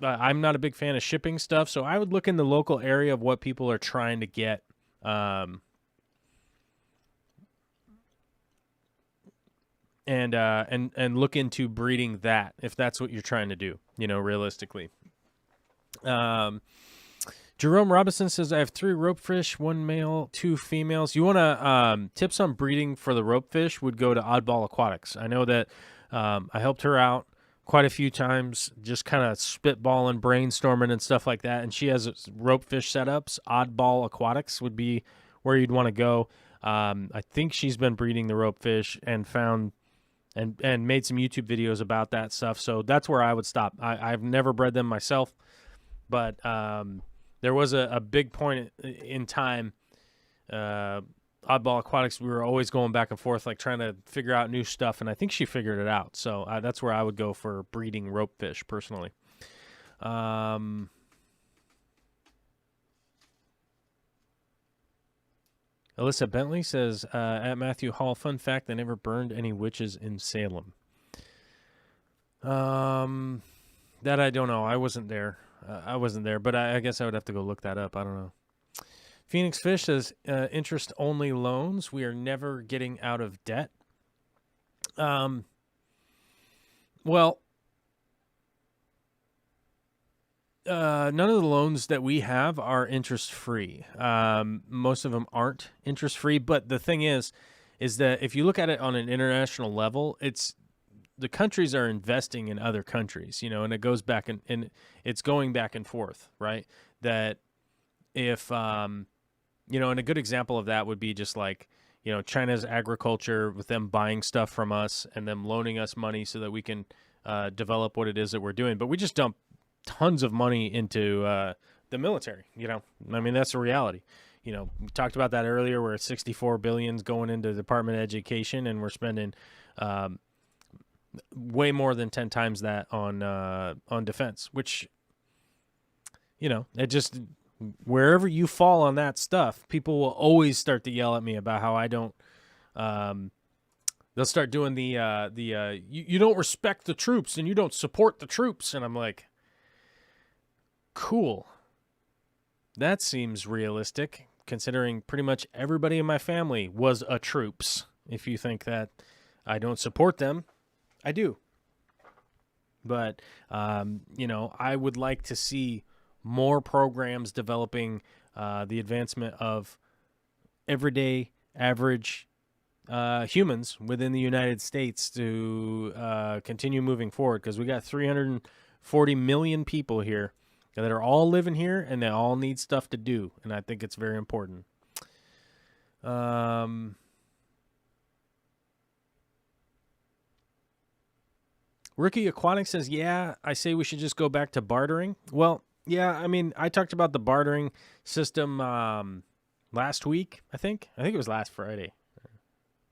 not a big fan of shipping stuff, so I would look in the local area of what people are trying to get. And look into breeding that, if that's what you're trying to do, realistically. Jerome Robinson says, I have 3 ropefish, 1 male, 2 females. You want to tips on breeding for the ropefish would go to Oddball Aquatics. I know that I helped her out quite a few times, just kind of spitballing, brainstorming and stuff like that. And she has ropefish setups. Oddball Aquatics would be where you'd want to go. I think she's been breeding the ropefish and found and made some YouTube videos about that stuff. So that's where I would stop. I've never bred them myself, but there was a big point in time, Oddball Aquatics, we were always going back and forth, like trying to figure out new stuff, and I think she figured it out. So that's where I would go for breeding ropefish, personally. Alyssa Bentley says, at Matthew Hall, fun fact, they never burned any witches in Salem. That I don't know. I wasn't there. But I guess I would have to go look that up. I don't know. Phoenix Fish says, interest-only loans. We are never getting out of debt. Well, none of the loans that we have are interest-free. Most of them aren't interest-free. But the thing is that if you look at it on an international level, the countries are investing in other countries, and it goes back and it's going back and forth, right? That if, and a good example of that would be just like, China's agriculture with them buying stuff from us and them loaning us money so that we can develop what it is that we're doing. But we just dump tons of money into the military, I mean, that's a reality. We talked about that earlier, where 64 billion is going into the Department of Education, and we're spending way more than 10 times that on defense, which, it just, wherever you fall on that stuff, people will always start to yell at me about how I don't, they'll start doing you don't respect the troops and you don't support the troops. And I'm like, cool. That seems realistic, considering pretty much everybody in my family was a troops. If you think that I don't support them, I do. But, I would like to see more programs developing the advancement of everyday, average humans within the United States to continue moving forward, because we got 340 million people here that are all living here, and they all need stuff to do, and I think it's very important. Rookie Aquatic says, yeah, I say we should just go back to bartering. Well, yeah, I mean, I talked about the bartering system last week, I think. I think it was last Friday,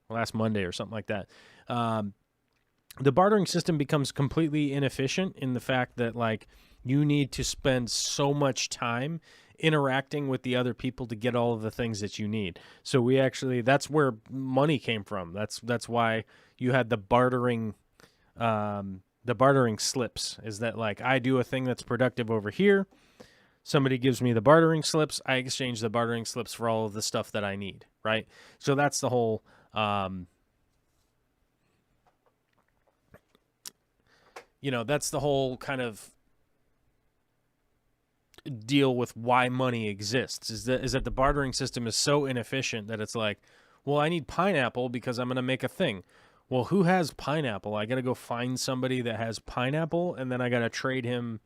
last Monday or something like that. The bartering system becomes completely inefficient in the fact that, like, you need to spend so much time interacting with the other people to get all of the things that you need. So that's where money came from. That's why you had the bartering slips, is that, like, I do a thing that's productive over here. Somebody gives me the bartering slips. I exchange the bartering slips for all of the stuff that I need. Right. So that's the whole, that's the whole kind of deal with why money exists, is that the bartering system is so inefficient that it's like, well, I need pineapple because I'm going to make a thing. Well, who has pineapple? I got to go find somebody that has pineapple, and then I got to trade him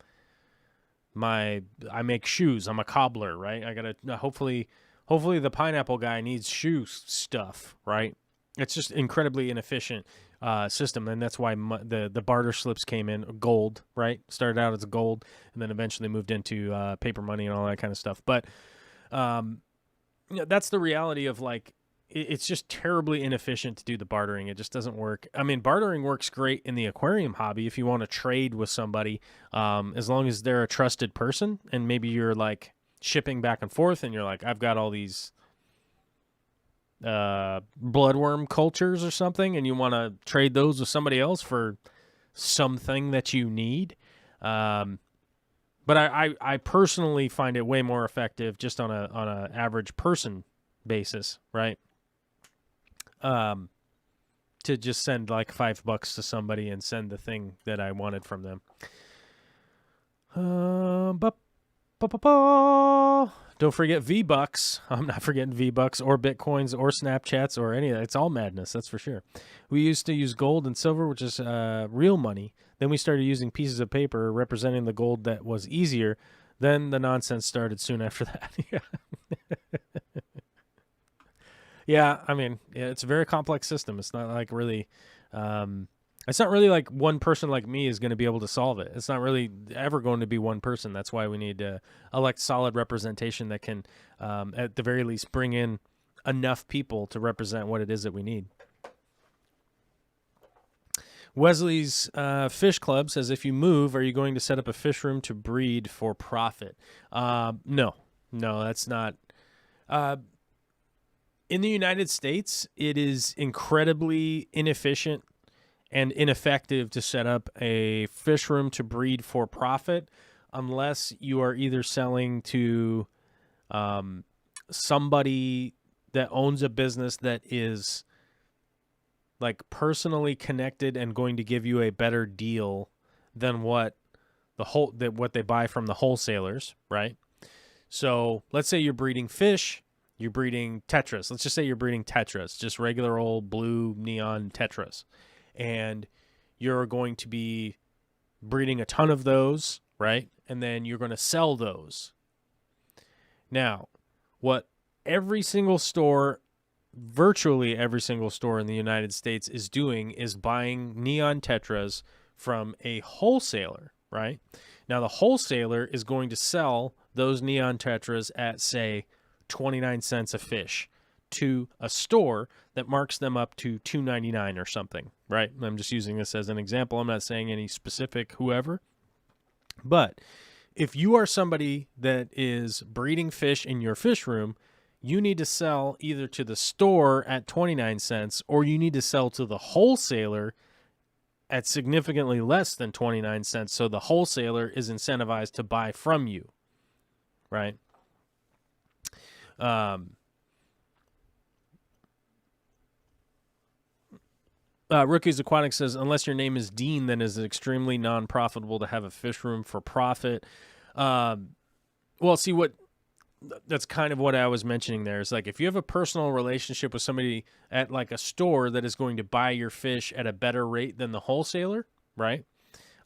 I make shoes. I'm a cobbler, right? I got to, hopefully the pineapple guy needs shoe stuff, right? It's just incredibly inefficient system, and that's why the barter slips came in. Gold, right? Started out as gold, and then eventually moved into paper money and all that kind of stuff. But that's the reality of, like, it's just terribly inefficient to do the bartering. It just doesn't work. I mean, bartering works great in the aquarium hobby if you want to trade with somebody, as long as they're a trusted person, and maybe you're like shipping back and forth, and you're like, I've got all these bloodworm cultures or something, and you want to trade those with somebody else for something that you need. But I personally find it way more effective just on a average person basis, right? To just send like $5 to somebody and send the thing that I wanted from them. Don't forget V-Bucks. I'm not forgetting V-Bucks or Bitcoins or Snapchats or any of that. It's all madness, that's for sure. We used to use gold and silver, which is real money. Then we started using pieces of paper representing the gold that was easier. Then the nonsense started soon after that. Yeah, I mean, it's a very complex system. It's not like really, it's not really like one person like me is going to be able to solve it. It's not really ever going to be one person. That's why we need to elect solid representation that can, at the very least, bring in enough people to represent what it is that we need. Wesley's Fish Club says, if you move, are you going to set up a fish room to breed for profit? No, that's not. In the United States, it is incredibly inefficient and ineffective to set up a fish room to breed for profit unless you are either selling to somebody that owns a business that is like personally connected and going to give you a better deal than what they buy from the wholesalers, right? So let's say you're breeding fish. You're breeding tetras. Let's just say you're breeding tetras, just regular old blue neon tetras. And you're going to be breeding a ton of those, right? And then you're going to sell those. Now, what every single store, virtually every single store in the United States is doing is buying neon tetras from a wholesaler, right? Now, the wholesaler is going to sell those neon tetras at, say, 29 cents a fish to a store that marks them up to $2.99 or something, right? I'm just using this as an example. I'm not saying any specific whoever. But if you are somebody that is breeding fish in your fish room, you need to sell either to the store at 29 cents or you need to sell to the wholesaler at significantly less than 29 cents. So the wholesaler is incentivized to buy from you, right? Rookies Aquatic says, unless your name is Dean, then is it extremely non-profitable to have a fish room for profit? Well, see, that's kind of what I was mentioning there. It's like if you have a personal relationship with somebody at like a store that is going to buy your fish at a better rate than the wholesaler, right?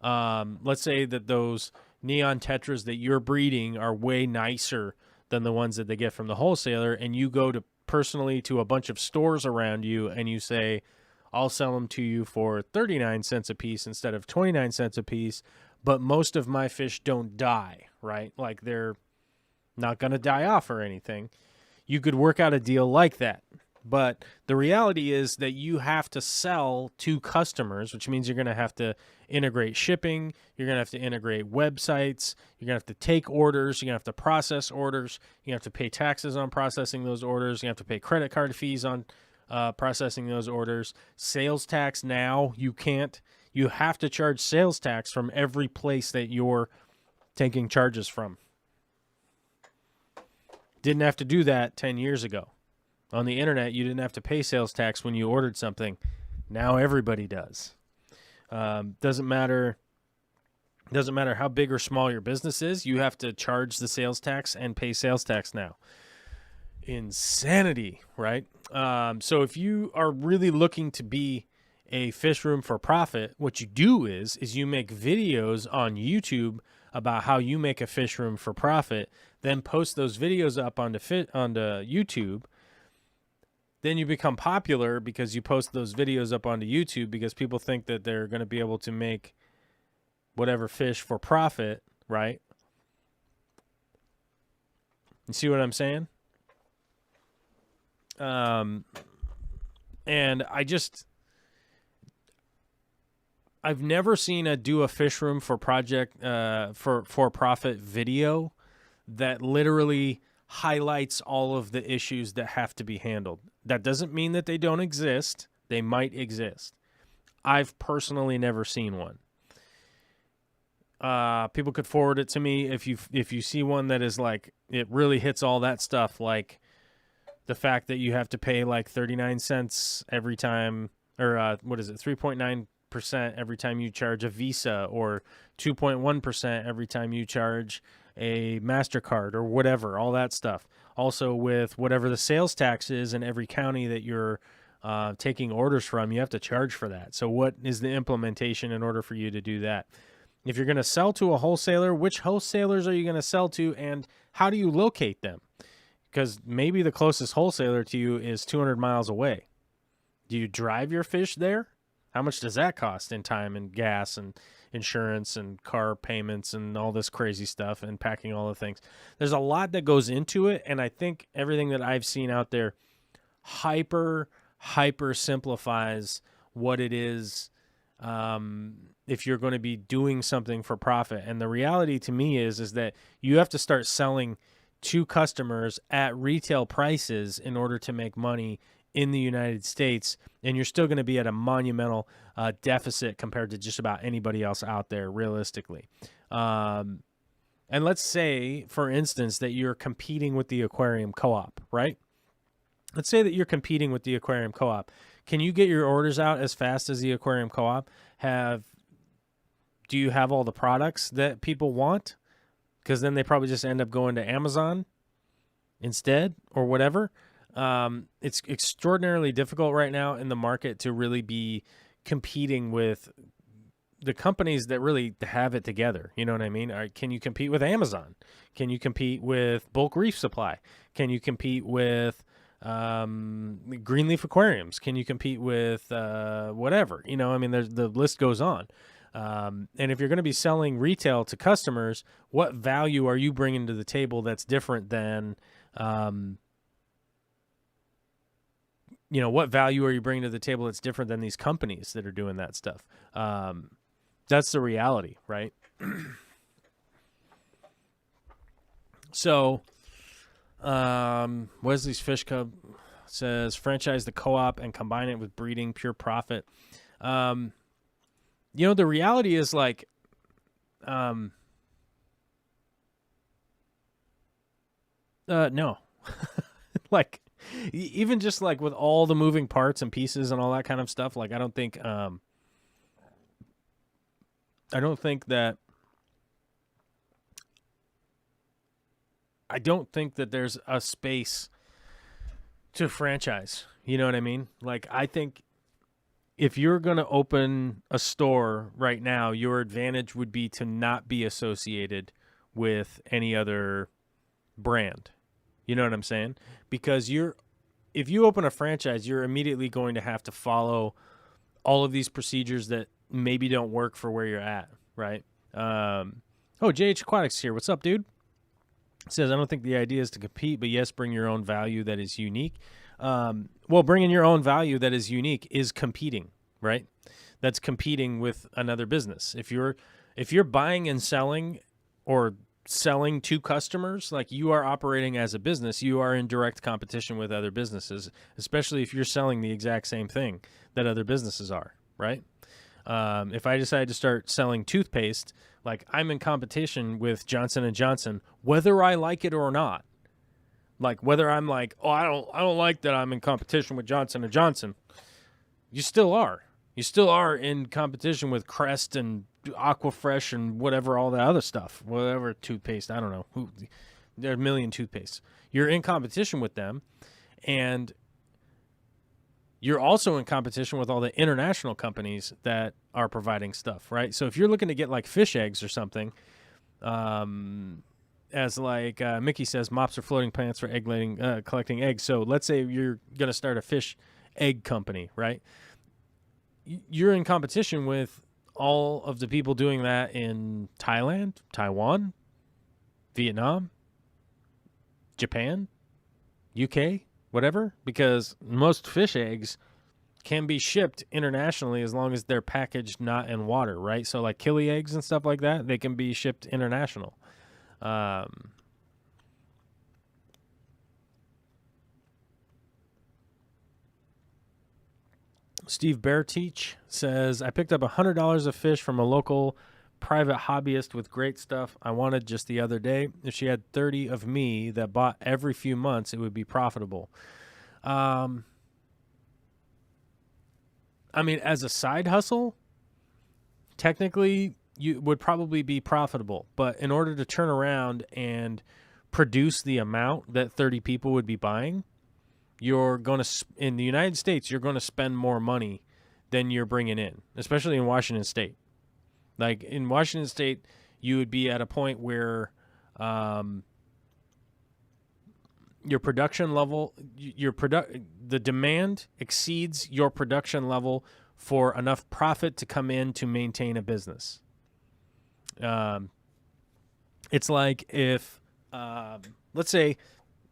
Let's say that those neon tetras that you're breeding are way nicer than the ones that they get from the wholesaler, and you go to personally to a bunch of stores around you and you say, I'll sell them to you for 39 cents a piece instead of 29 cents a piece, but most of my fish don't die, right? Like they're not going to die off or anything. You could work out a deal like that. But the reality is that you have to sell to customers, which means you're going to have to integrate shipping. You're going to have to integrate websites. You're going to have to take orders. You're going to have to process orders. You have to pay taxes on processing those orders. You have to pay credit card fees on processing those orders. Sales tax now, you can't. You have to charge sales tax from every place that you're taking charges from. Didn't have to do that 10 years ago. On the internet, you didn't have to pay sales tax when you ordered something. Now everybody does. Doesn't matter how big or small your business is. You have to charge the sales tax and pay sales tax now. Insanity, right? So if you are really looking to be a fish room for profit, what you do is you make videos on YouTube about how you make a fish room for profit, then post those videos up onto YouTube. Then you become popular because you post those videos up onto YouTube because people think that they're going to be able to make whatever fish for profit, right? You see what I'm saying? And I've never seen a fish room for profit video that literally highlights all of the issues that have to be handled. That doesn't mean that they don't exist. They might exist. I've personally never seen one. People could forward it to me if you see one that is like, it really hits all that stuff, like the fact that you have to pay like 39 cents every time, or what is it, 3.9% every time you charge a Visa, or 2.1% every time you charge a MasterCard, or whatever, all that stuff. Also with whatever the sales tax is in every county that you're taking orders from, you have to charge for that. So what is the implementation in order for you to do that? If you're going to sell to a wholesaler, which wholesalers are you going to sell to, and how do you locate them? Because maybe the closest wholesaler to you is 200 miles away. Do you drive your fish there? How much does that cost in time and gas and insurance and car payments and all this crazy stuff and packing all the things? There's a lot that goes into it, and I think everything that I've seen out there hyper simplifies what it is if you're going to be doing something for profit. And the reality to me is that you have to start selling to customers at retail prices in order to make money in the United States, and you're still going to be at a monumental deficit compared to just about anybody else out there, realistically. And let's say, for instance, that you're competing with the aquarium co-op, right? Let's say that you're competing with the aquarium co-op. Can you get your orders out as fast as the aquarium co-op? Do you have all the products that people want? Because then they probably just end up going to Amazon instead, or whatever. It's extraordinarily difficult right now in the market to really be competing with the companies that really have it together. You know what I mean? Can you compete with Amazon? Can you compete with Bulk Reef Supply? Can you compete with Greenleaf Aquariums? Can you compete with whatever? You know, I mean, the list goes on. And if you're going to be selling retail to customers, what value are you bringing to the table that's different than, what value are you bringing to the table that's different than these companies that are doing that stuff? That's the reality, right? So, Wesley's Fish Cub says, franchise the co-op and combine it with breeding, pure profit. The reality is like, no, like even just like with all the moving parts and pieces and all that kind of stuff, like I don't think that there's a space to franchise. You know what I mean? Like, I think if you're going to open a store right now, your advantage would be to not be associated with any other brand. You know what I'm saying? Because if you open a franchise, you're immediately going to have to follow all of these procedures that maybe don't work for where you're at, right? JH Aquatics here. What's up, dude? Says, I don't think the idea is to compete, but yes, bring your own value that is unique. Bringing your own value that is unique is competing, right? That's competing with another business. If you're buying and selling or selling to customers, like you are operating as a business, you are in direct competition with other businesses, especially if you're selling the exact same thing that other businesses are, right? If I decide to start selling toothpaste, like I'm in competition with Johnson & Johnson, whether I like it or not. Like whether I'm like, oh, I don't like that I'm in competition with Johnson & Johnson. You still are. You still are in competition with Crest and Aquafresh and whatever, all that other stuff, whatever toothpaste. I don't know. There are a million toothpastes. You're in competition with them, and you're also in competition with all the international companies that are providing stuff, right? So if you're looking to get like fish eggs or something, as like Mickey says, mops are floating plants for collecting eggs. So let's say you're going to start a fish egg company, right? You're in competition with all of the people doing that in Thailand, Taiwan, Vietnam, Japan, UK, whatever, because most fish eggs can be shipped internationally as long as they're packaged not in water, right? So like killie eggs and stuff like that, they can be shipped international. Steve Bearteach says, I picked up $100 of fish from a local private hobbyist with great stuff I wanted just the other day. If she had 30 of me that bought every few months, it would be profitable. I mean, as a side hustle, technically you would probably be profitable. But in order to turn around and produce the amount that 30 people would be buying, you're going to, in the United States, you're going to spend more money than you're bringing in, especially in Washington State. Like in Washington State, you would be at a point where your production level, the demand exceeds your production level for enough profit to come in to maintain a business. It's like if, let's say,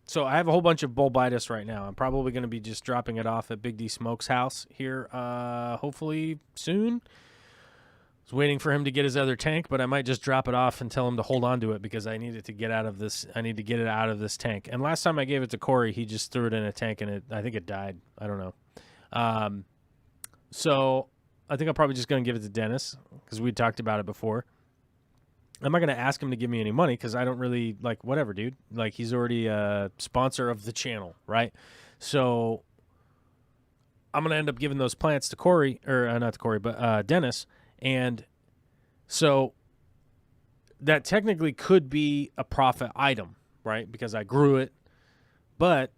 so I have a whole bunch of Bulbitis right now. I'm probably going to be just dropping it off at Big D Smoke's house here, hopefully soon. I was waiting for him to get his other tank, but I might just drop it off and tell him to hold on to it because I need it to get out of this. I need to get it out of this tank. And last time I gave it to Corey, he just threw it in a tank and I think it died. I don't know. So I think I'm probably just going to give it to Dennis because we talked about it before. I'm not going to ask him to give me any money because I don't really, like, whatever, dude. Like, he's already a sponsor of the channel, right? So I'm going to end up giving those plants to Corey, or not to Corey, but Dennis. And so that technically could be a profit item, right? Because I grew it. But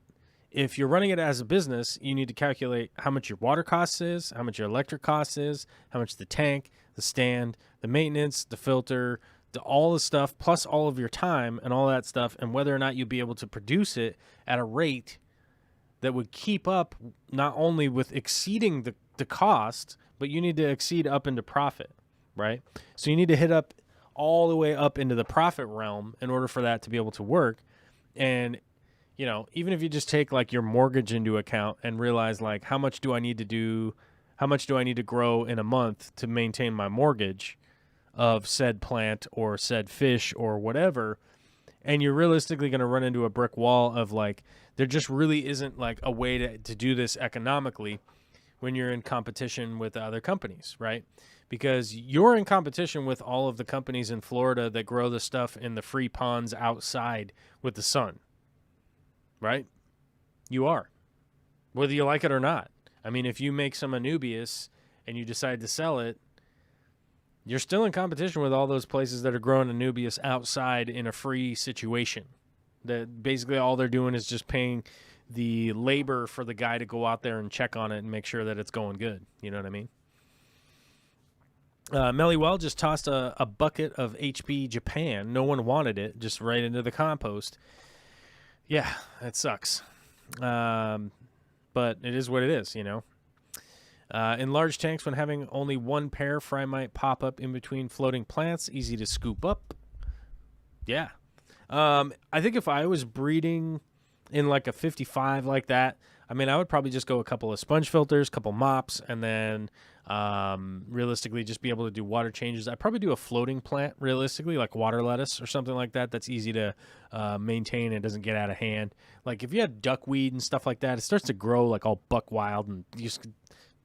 if you're running it as a business, you need to calculate how much your water cost is, how much your electric cost is, how much the tank, the stand, the maintenance, the filter, all the stuff, plus all of your time and all that stuff, and whether or not you'll be able to produce it at a rate that would keep up not only with exceeding the cost, but you need to exceed up into profit, right? So you need to hit up all the way up into the profit realm in order for that to be able to work. And, you know, even if you just take like your mortgage into account and realize like how much do I need to grow in a month to maintain my mortgage of said plant or said fish or whatever, and you're realistically going to run into a brick wall of like, there just really isn't like a way to do this economically when you're in competition with other companies, right? Because you're in competition with all of the companies in Florida that grow the stuff in the free ponds outside with the sun, right? You are, whether you like it or not. I mean, if you make some Anubias and you decide to sell it, you're still in competition with all those places that are growing Anubias outside in a free situation. That basically all they're doing is just paying the labor for the guy to go out there and check on it and make sure that it's going good. You know what I mean? Melly just tossed a bucket of HB Japan. No one wanted it, just right into the compost. Yeah, it sucks. But it is what it is, you know. In large tanks, when having only one pair, fry might pop up in between floating plants. Easy to scoop up. Yeah. I think if I was breeding in like a 55 like that, I mean, I would probably just go a couple of sponge filters, couple mops, and then realistically just be able to do water changes. I'd probably do a floating plant, realistically, like water lettuce or something like that. That's easy to maintain and doesn't get out of hand. Like if you had duckweed and stuff like that, it starts to grow like all buck wild and you just...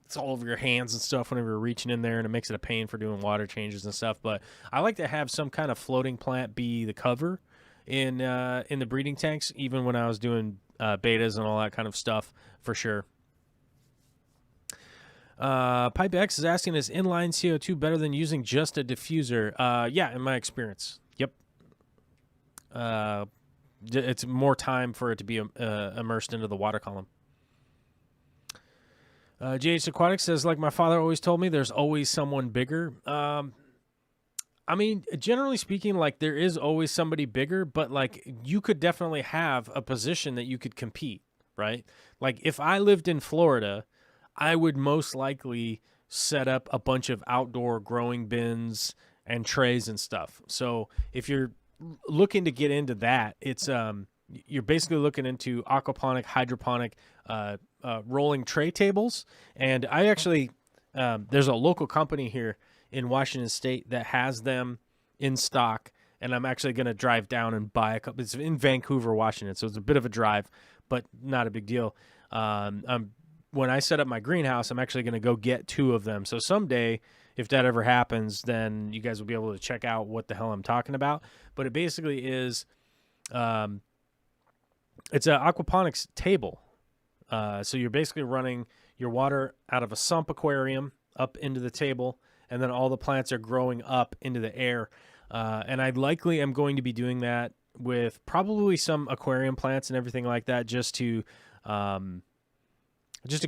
it's all over your hands and stuff whenever you're reaching in there, and it makes it a pain for doing water changes and stuff. But I like to have some kind of floating plant be the cover in the breeding tanks, even when I was doing betas and all that kind of stuff, for sure. Pipe X is asking, is inline CO2 better than using just a diffuser? Yeah, in my experience. Yep. It's more time for it to be immersed into the water column. GH Aquatics says, like my father always told me, there's always someone bigger. I mean, generally speaking, like there is always somebody bigger, but like you could definitely have a position that you could compete, right? Like if I lived in Florida, I would most likely set up a bunch of outdoor growing bins and trays and stuff. So if you're looking to get into that, it's you're basically looking into aquaponic, hydroponic, rolling tray tables. And I actually, there's a local company here in Washington State that has them in stock, and I'm actually going to drive down and buy a couple. It's in Vancouver, Washington, so it's a bit of a drive, but not a big deal. When I set up my greenhouse, I'm actually going to go get 2 of them. So someday, if that ever happens, then you guys will be able to check out what the hell I'm talking about. But it basically is, it's an aquaponics table. So you're basically running your water out of a sump aquarium up into the table, and then all the plants are growing up into the air. And I likely am going to be doing that with probably some aquarium plants and everything like that, just to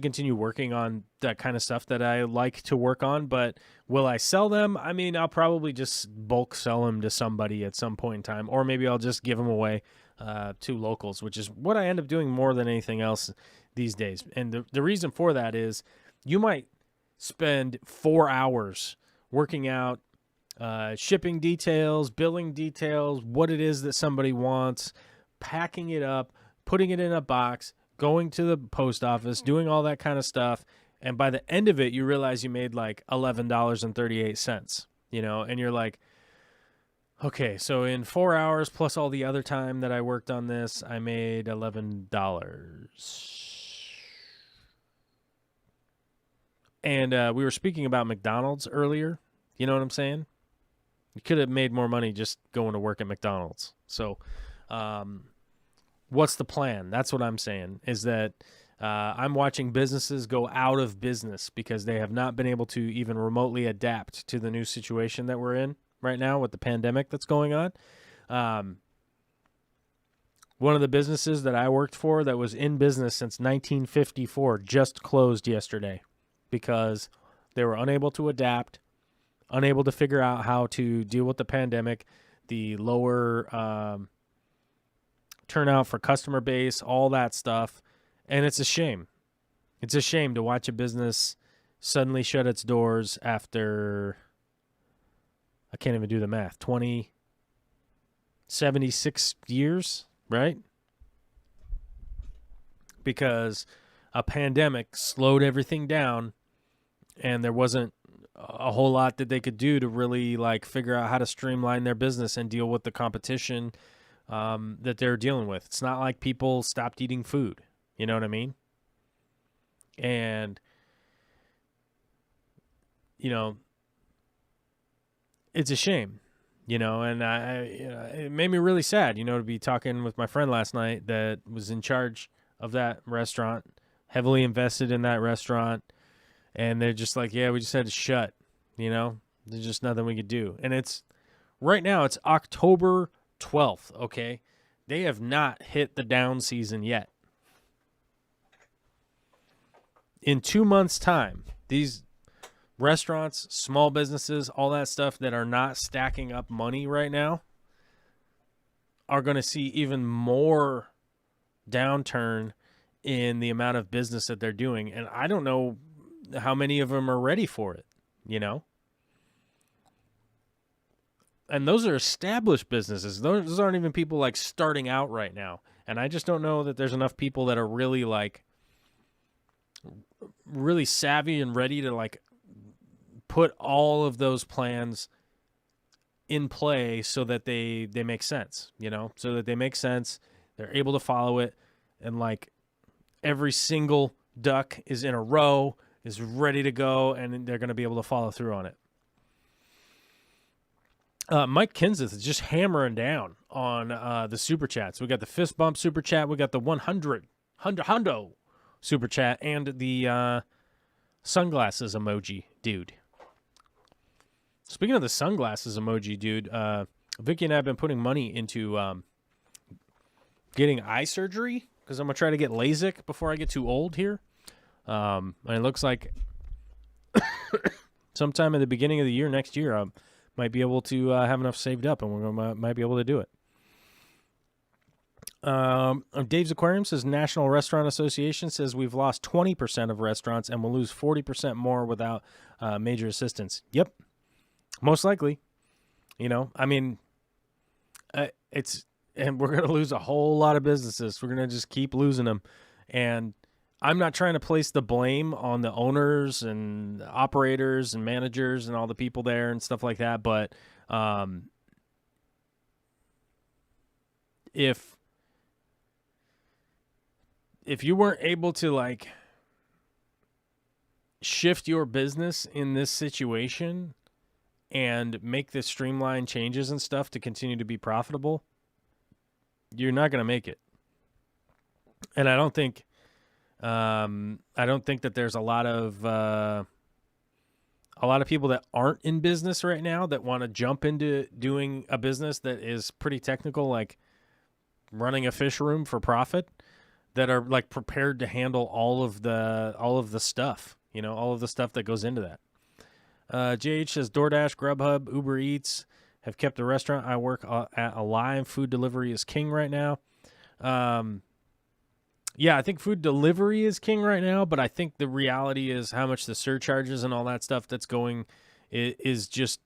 continue working on that kind of stuff that I like to work on. But will I sell them? I mean, I'll probably just bulk sell them to somebody at some point in time, or maybe I'll just give them away to locals, which is what I end up doing more than anything else these days. And the reason for that is you might spend 4 hours working out shipping details, billing details, what it is that somebody wants, packing it up, putting it in a box, going to the post office, doing all that kind of stuff. And by the end of it, you realize you made like $11.38, and you're like, okay, so in 4 hours plus all the other time that I worked on this, I made $11. And we were speaking about McDonald's earlier. You know what I'm saying? You could have made more money just going to work at McDonald's. So, what's the plan? That's what I'm saying, is that I'm watching businesses go out of business because they have not been able to even remotely adapt to the new situation that we're in right now with the pandemic that's going on. One of the businesses that I worked for that was in business since 1954 just closed yesterday because they were unable to adapt, unable to figure out how to deal with the pandemic, the lower turnout for customer base, all that stuff. And it's a shame. It's a shame to watch a business suddenly shut its doors after, I can't even do the math, 76 years, right? Because a pandemic slowed everything down, and there wasn't a whole lot that they could do to really figure out how to streamline their business and deal with the competition that they're dealing with. It's not like people stopped eating food. You know what I mean? And, it's a shame, and it made me really sad, to be talking with my friend last night that was in charge of that restaurant, heavily invested in that restaurant. And they're just like, yeah, we just had to shut, there's just nothing we could do. And right now it's October 12th. Okay. They have not hit the down season yet. In 2 months' time, these restaurants, small businesses, all that stuff that are not stacking up money right now are going to see even more downturn in the amount of business that they're doing. And I don't know how many of them are ready for it, And those are established businesses. Those aren't even people starting out right now. And I just don't know that there's enough people that are really really savvy and ready to put all of those plans in play so that they make sense, so that they make sense. They're able to follow it. And every single duck is in a row, is ready to go, and they're going to be able to follow through on it. Mike Kinseth is just hammering down on the Super Chats. We got the fist bump Super Chat. We got the 100 Hundo Super Chat, and the sunglasses emoji dude. Speaking of the sunglasses emoji dude, Vicky and I have been putting money into getting eye surgery because I'm going to try to get LASIK before I get too old here. And it looks like sometime at the beginning of the year, next year, I might be able to have enough saved up, and we might be able to do it. Dave's Aquarium says National Restaurant Association says we've lost 20% of restaurants and will lose 40% more without major assistance. Yep, most likely. It's and we're going to lose a whole lot of businesses. We're going to just keep losing them. And I'm not trying to place the blame on the owners and operators and managers and all the people there and stuff like that. But if you weren't able to like shift your business in this situation and make the streamlined changes and stuff to continue to be profitable, you're not going to make it. And I don't think that there's a lot of people that aren't in business right now that want to jump into doing a business that is pretty technical, like running a fish room for profit, that are like prepared to handle all of the stuff, all of the stuff that goes into that. JH says DoorDash, Grubhub, Uber Eats have kept the restaurant I work at alive. Food delivery is king right now. Yeah, I think food delivery is king right now, but I think the reality is how much the surcharges and all that stuff that's going is just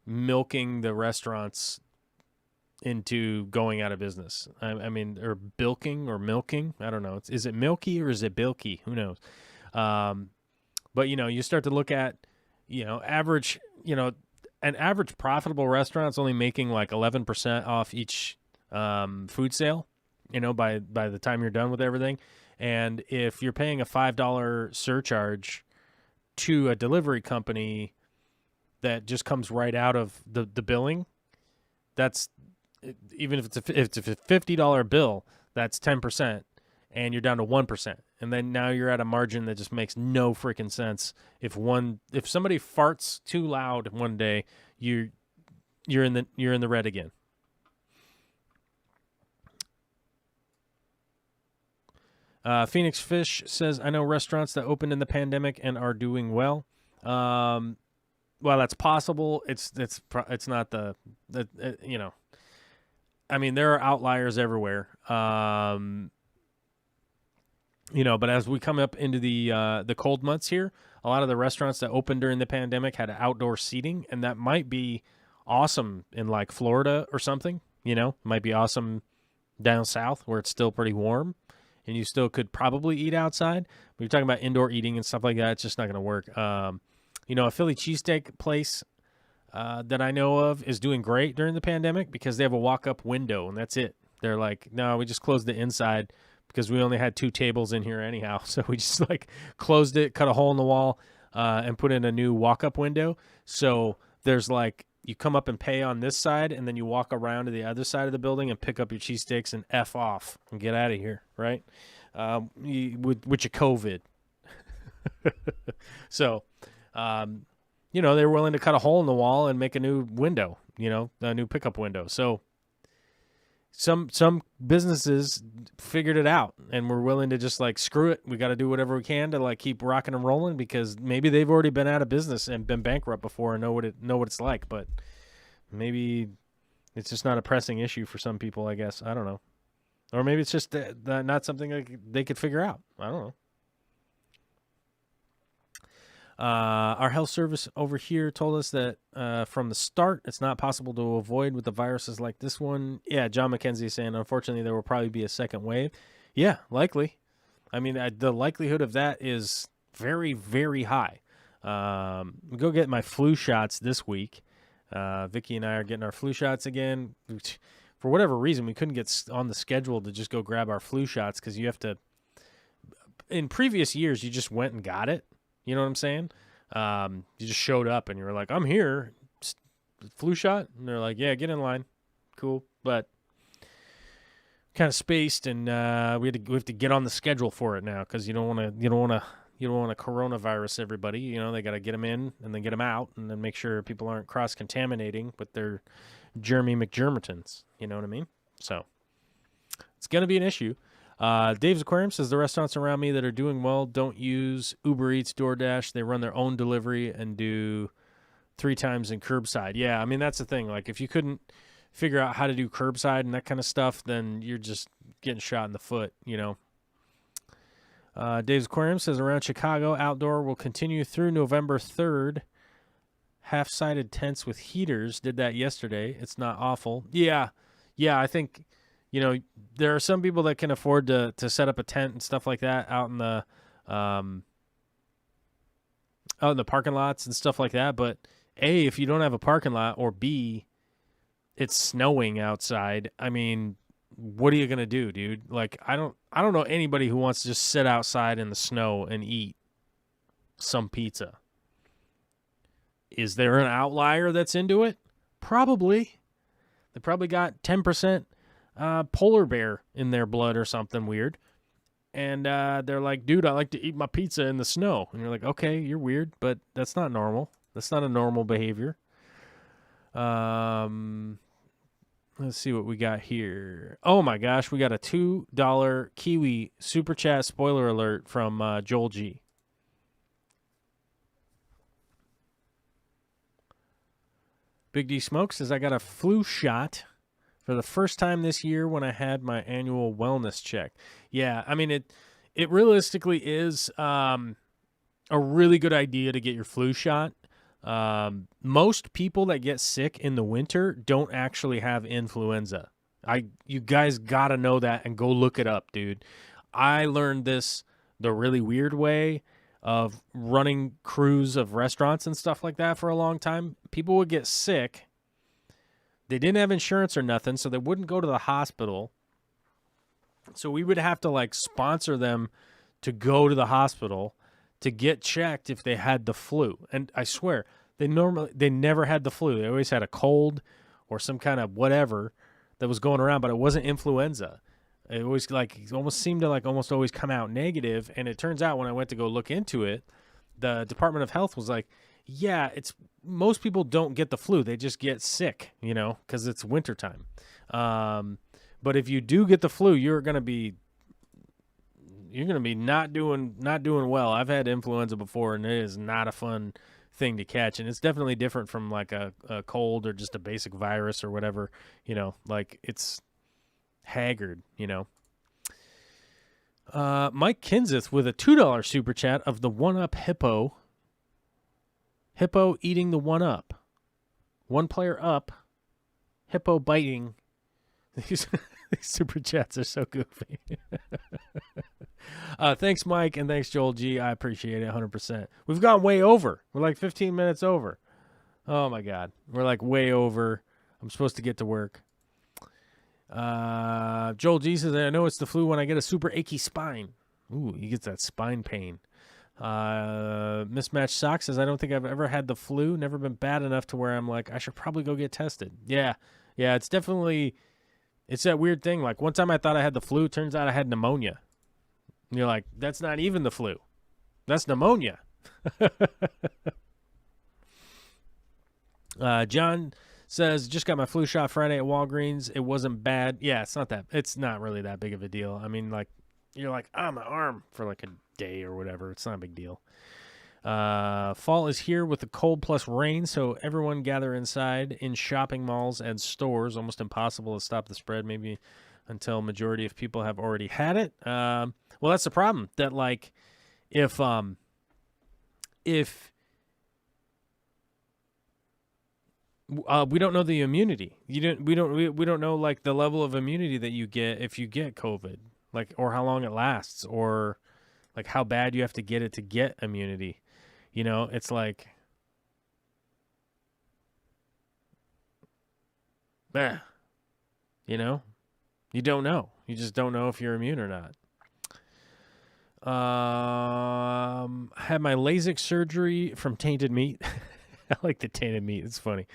milking the restaurants into going out of business. I mean, or bilking or milking. I don't know. Is it milky or is it bilky? Who knows? But, you start to look at, average, an average profitable restaurant's only making like 11% off each food sale, by the time you're done with everything. And if you're paying a $5 surcharge to a delivery company that just comes right out of the billing, that's, even if it's a $50 bill, that's 10%, and you're down to 1%. And then now you're at a margin that just makes no freaking sense. If somebody farts too loud one day, you're in the red again. Phoenix Fish says, I know restaurants that opened in the pandemic and are doing well. Well, that's possible. It's not I mean, there are outliers everywhere. But as we come up into the cold months here, a lot of the restaurants that opened during the pandemic had outdoor seating, and that might be awesome in like Florida or something. Might be awesome down south where it's still pretty warm, and you still could probably eat outside. But you're talking about indoor eating and stuff like that, it's just not going to work. A Philly cheesesteak place that I know of is doing great during the pandemic because they have a walk-up window, and that's it. They're like, no, we just closed the inside because we only had 2 tables in here anyhow. So we just like closed it, cut a hole in the wall, and put in a new walk-up window. So there's like, you come up and pay on this side, and then you walk around to the other side of the building and pick up your cheesesteaks and F off and get out of here, right? With your COVID. So, they're willing to cut a hole in the wall and make a new window, a new pickup window. So some businesses figured it out and were willing to just like, screw it. We got to do whatever we can to like keep rocking and rolling, because maybe they've already been out of business and been bankrupt before and know what it's like. But maybe it's just not a pressing issue for some people, I guess. I don't know. Or maybe it's just not something they could figure out. I don't know. Our health service over here told us that from the start, it's not possible to avoid with the viruses like this one. Yeah, John McKenzie is saying, unfortunately, there will probably be a second wave. Yeah, likely. I mean, the likelihood of that is very, very high. Go get my flu shots this week. Vicky and I are getting our flu shots again. For whatever reason, we couldn't get on the schedule to just go grab our flu shots because you have to. In previous years, you just went and got it. You know what I'm saying? You just showed up and you were like, I'm here. Flu shot? And they're like, yeah, get in line. Cool. But kind of spaced, and we have to get on the schedule for it now because you don't want to coronavirus everybody. They got to get them in and then get them out, and then make sure people aren't cross-contaminating with their Jeremy McJermitons. You know what I mean? So it's going to be an issue. Dave's Aquarium says the restaurants around me that are doing well don't use Uber Eats, DoorDash. They run their own delivery and do 3 times in curbside. Yeah, I mean, that's the thing. Like, if you couldn't figure out how to do curbside and that kind of stuff, then you're just getting shot in the foot, Dave's Aquarium says around Chicago, outdoor will continue through November 3rd. Half-sided tents with heaters. Did that yesterday. It's not awful. Yeah, yeah, I think, there are some people that can afford to set up a tent and stuff like that out in the parking lots and stuff like that. But A, if you don't have a parking lot, or B, it's snowing outside. I mean, what are you gonna do, dude? Like, I don't know anybody who wants to just sit outside in the snow and eat some pizza. Is there an outlier that's into it? Probably. They probably got 10% polar bear in their blood or something weird. And they're like, dude, I like to eat my pizza in the snow. And you're like, okay, you're weird, but that's not normal. That's not a normal behavior. Let's see what we got here. Oh my gosh, we got a $2 Kiwi Super Chat spoiler alert from Joel G. Big D Smoke says, I got a flu shot for the first time this year when I had my annual wellness check. Yeah, I mean, it realistically is a really good idea to get your flu shot. Most people that get sick in the winter don't actually have influenza. You guys got to know that and go look it up, dude. I learned this the really weird way of running crews of restaurants and stuff like that for a long time. People would get sick. They didn't have insurance or nothing, so they wouldn't go to the hospital. So we would have to like sponsor them to go to the hospital to get checked if they had the flu. And I swear, they never had the flu. They always had a cold or some kind of whatever that was going around, but it wasn't influenza. It almost seemed to almost always come out negative. And it turns out when I went to go look into it, the Department of Health was like, yeah, most people don't get the flu. They just get sick, because it's wintertime. But if you do get the flu, you're going to be not doing well. I've had influenza before, and it is not a fun thing to catch. And it's definitely different from like a cold or just a basic virus or whatever, it's haggard, Mike Kinseth with a $2 super chat of the 1-Up Hippo. Hippo eating the 1-Up. One player up. Hippo biting. These super chats are so goofy. Thanks, Mike, and thanks, Joel G. I appreciate it 100%. We've gone way over. We're like 15 minutes over. Oh, my God. We're like way over. I'm supposed to get to work. Joel G says, I know it's the flu when I get a super achy spine. Ooh, he gets that spine pain. Mismatched Socks says, I don't think I've ever had the flu. Never been bad enough to where I'm like, I should probably go get tested. Yeah, it's definitely, it's that weird thing. Like one time I thought I had the flu. Turns out I had pneumonia. And you're like, that's not even the flu. That's pneumonia. John says, just got my flu shot Friday at Walgreens. It wasn't bad. Yeah, it's not really that big of a deal. I mean, like, you're like, my arm for like a day or whatever. It's not a big deal. Fall is here with the cold plus rain, so everyone gather inside in shopping malls and stores. Almost impossible to stop the spread, maybe until majority of people have already had it. Well, that's the problem. That like, if we don't know the immunity. We don't know like the level of immunity that you get if you get COVID, like, or how long it lasts, or like how bad you have to get it to get immunity. It's like, you don't know. You just don't know if you're immune or not. Had my LASIK surgery from tainted meat. I like the tainted meat. It's funny.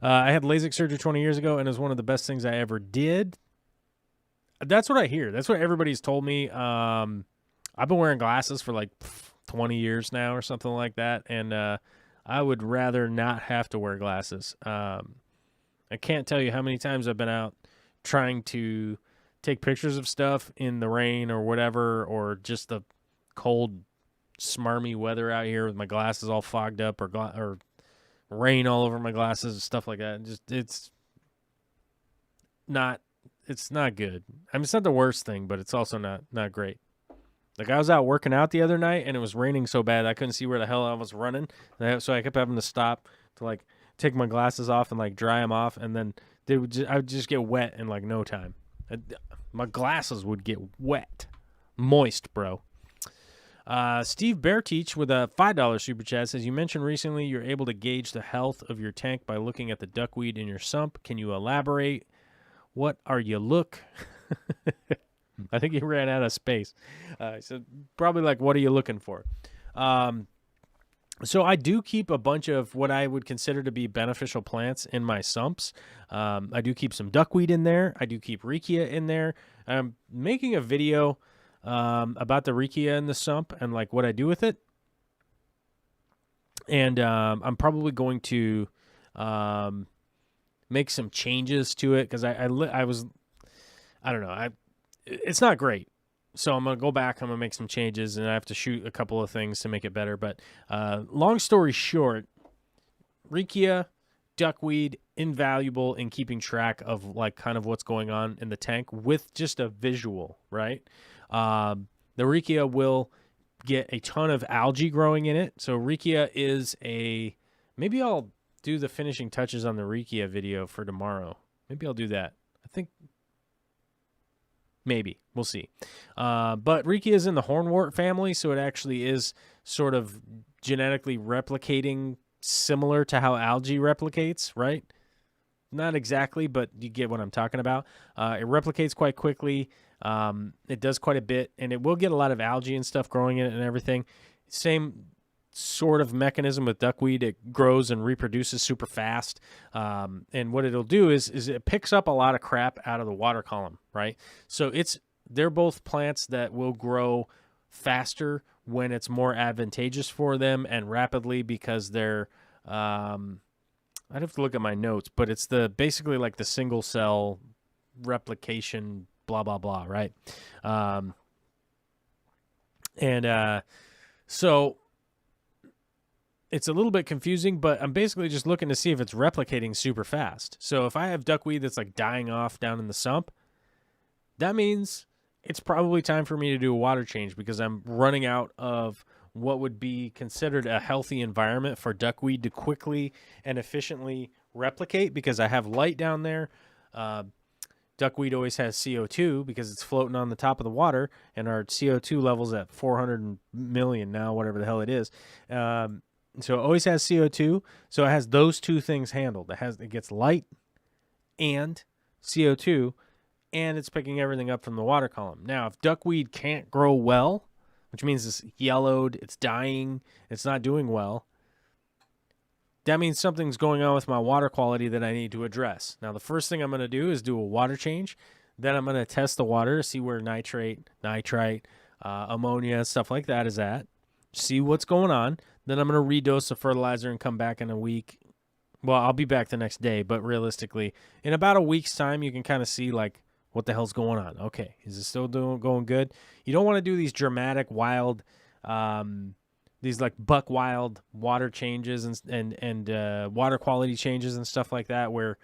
I had LASIK surgery 20 years ago, and it was one of the best things I ever did. That's what I hear. That's what everybody's told me. I've been wearing glasses for like 20 years now or something like that, and I would rather not have to wear glasses. I can't tell you how many times I've been out trying to take pictures of stuff in the rain or whatever, or just the cold, smarmy weather out here with my glasses all fogged up, or rain all over my glasses and stuff like that. It's not good. I mean, it's not the worst thing, but it's also not great. Like, I was out working out the other night, and it was raining so bad I couldn't see where the hell I was running. So I kept having to stop to, like, take my glasses off and, like, dry them off and then I would just get wet in like no time. My glasses would get wet, moist, bro. Steve Bearteach with a $5 super chat says, you mentioned recently you're able to gauge the health of your tank by looking at the duckweed in your sump. Can you elaborate? What are you look? I think he ran out of space. So probably like, what are you looking for? So I do keep a bunch of what I would consider to be beneficial plants in my sumps. I do keep some duckweed in there. I do keep Riccia in there. I'm making a video about the Riccia in the sump and like what I do with it. And I'm probably going to make some changes to it because I don't know. It's not great. So I'm going to go back. I'm going to make some changes, and I have to shoot a couple of things to make it better. But long story short, Riccia, duckweed, invaluable in keeping track of like kind of what's going on in the tank with just a visual, right? The Riccia will get a ton of algae growing in it. So Riccia is maybe I'll do the finishing touches on the Riccia video for tomorrow. Maybe I'll do that. I think maybe. We'll see. But Riccia is in the hornwort family, so it actually is sort of genetically replicating similar to how algae replicates, right? Not exactly, but you get what I'm talking about. It replicates quite quickly. It does quite a bit, and it will get a lot of algae and stuff growing in it and everything. Same sort of mechanism with duckweed. It grows and reproduces super fast. And what it'll do is it picks up a lot of crap out of the water column, right? So they're both plants that will grow faster when it's more advantageous for them and rapidly because they're I'd have to look at my notes, but it's basically like the single cell replication, blah, blah, blah, right? So it's a little bit confusing, but I'm basically just looking to see if it's replicating super fast. So if I have duckweed that's like dying off down in the sump, that means it's probably time for me to do a water change because I'm running out of what would be considered a healthy environment for duckweed to quickly and efficiently replicate because I have light down there. Duckweed always has CO2 because it's floating on the top of the water, and our CO2 level's at 400 million now, whatever the hell it is. So it always has CO2, so it has those two things handled. It gets light and CO2, and it's picking everything up from the water column. Now, if duckweed can't grow well, which means it's yellowed, it's dying, it's not doing well, that means something's going on with my water quality that I need to address. Now, the first thing I'm going to do is do a water change. Then I'm going to test the water, see where nitrite, ammonia, stuff like that is at, see what's going on. Then I'm going to redose the fertilizer and come back in a week. Well, I'll be back the next day, but realistically, in about a week's time, you can kind of see like, what the hell's going on? Okay, is it still going good? You don't want to do these dramatic, wild, these like buck wild water changes and water quality changes and stuff like that, where,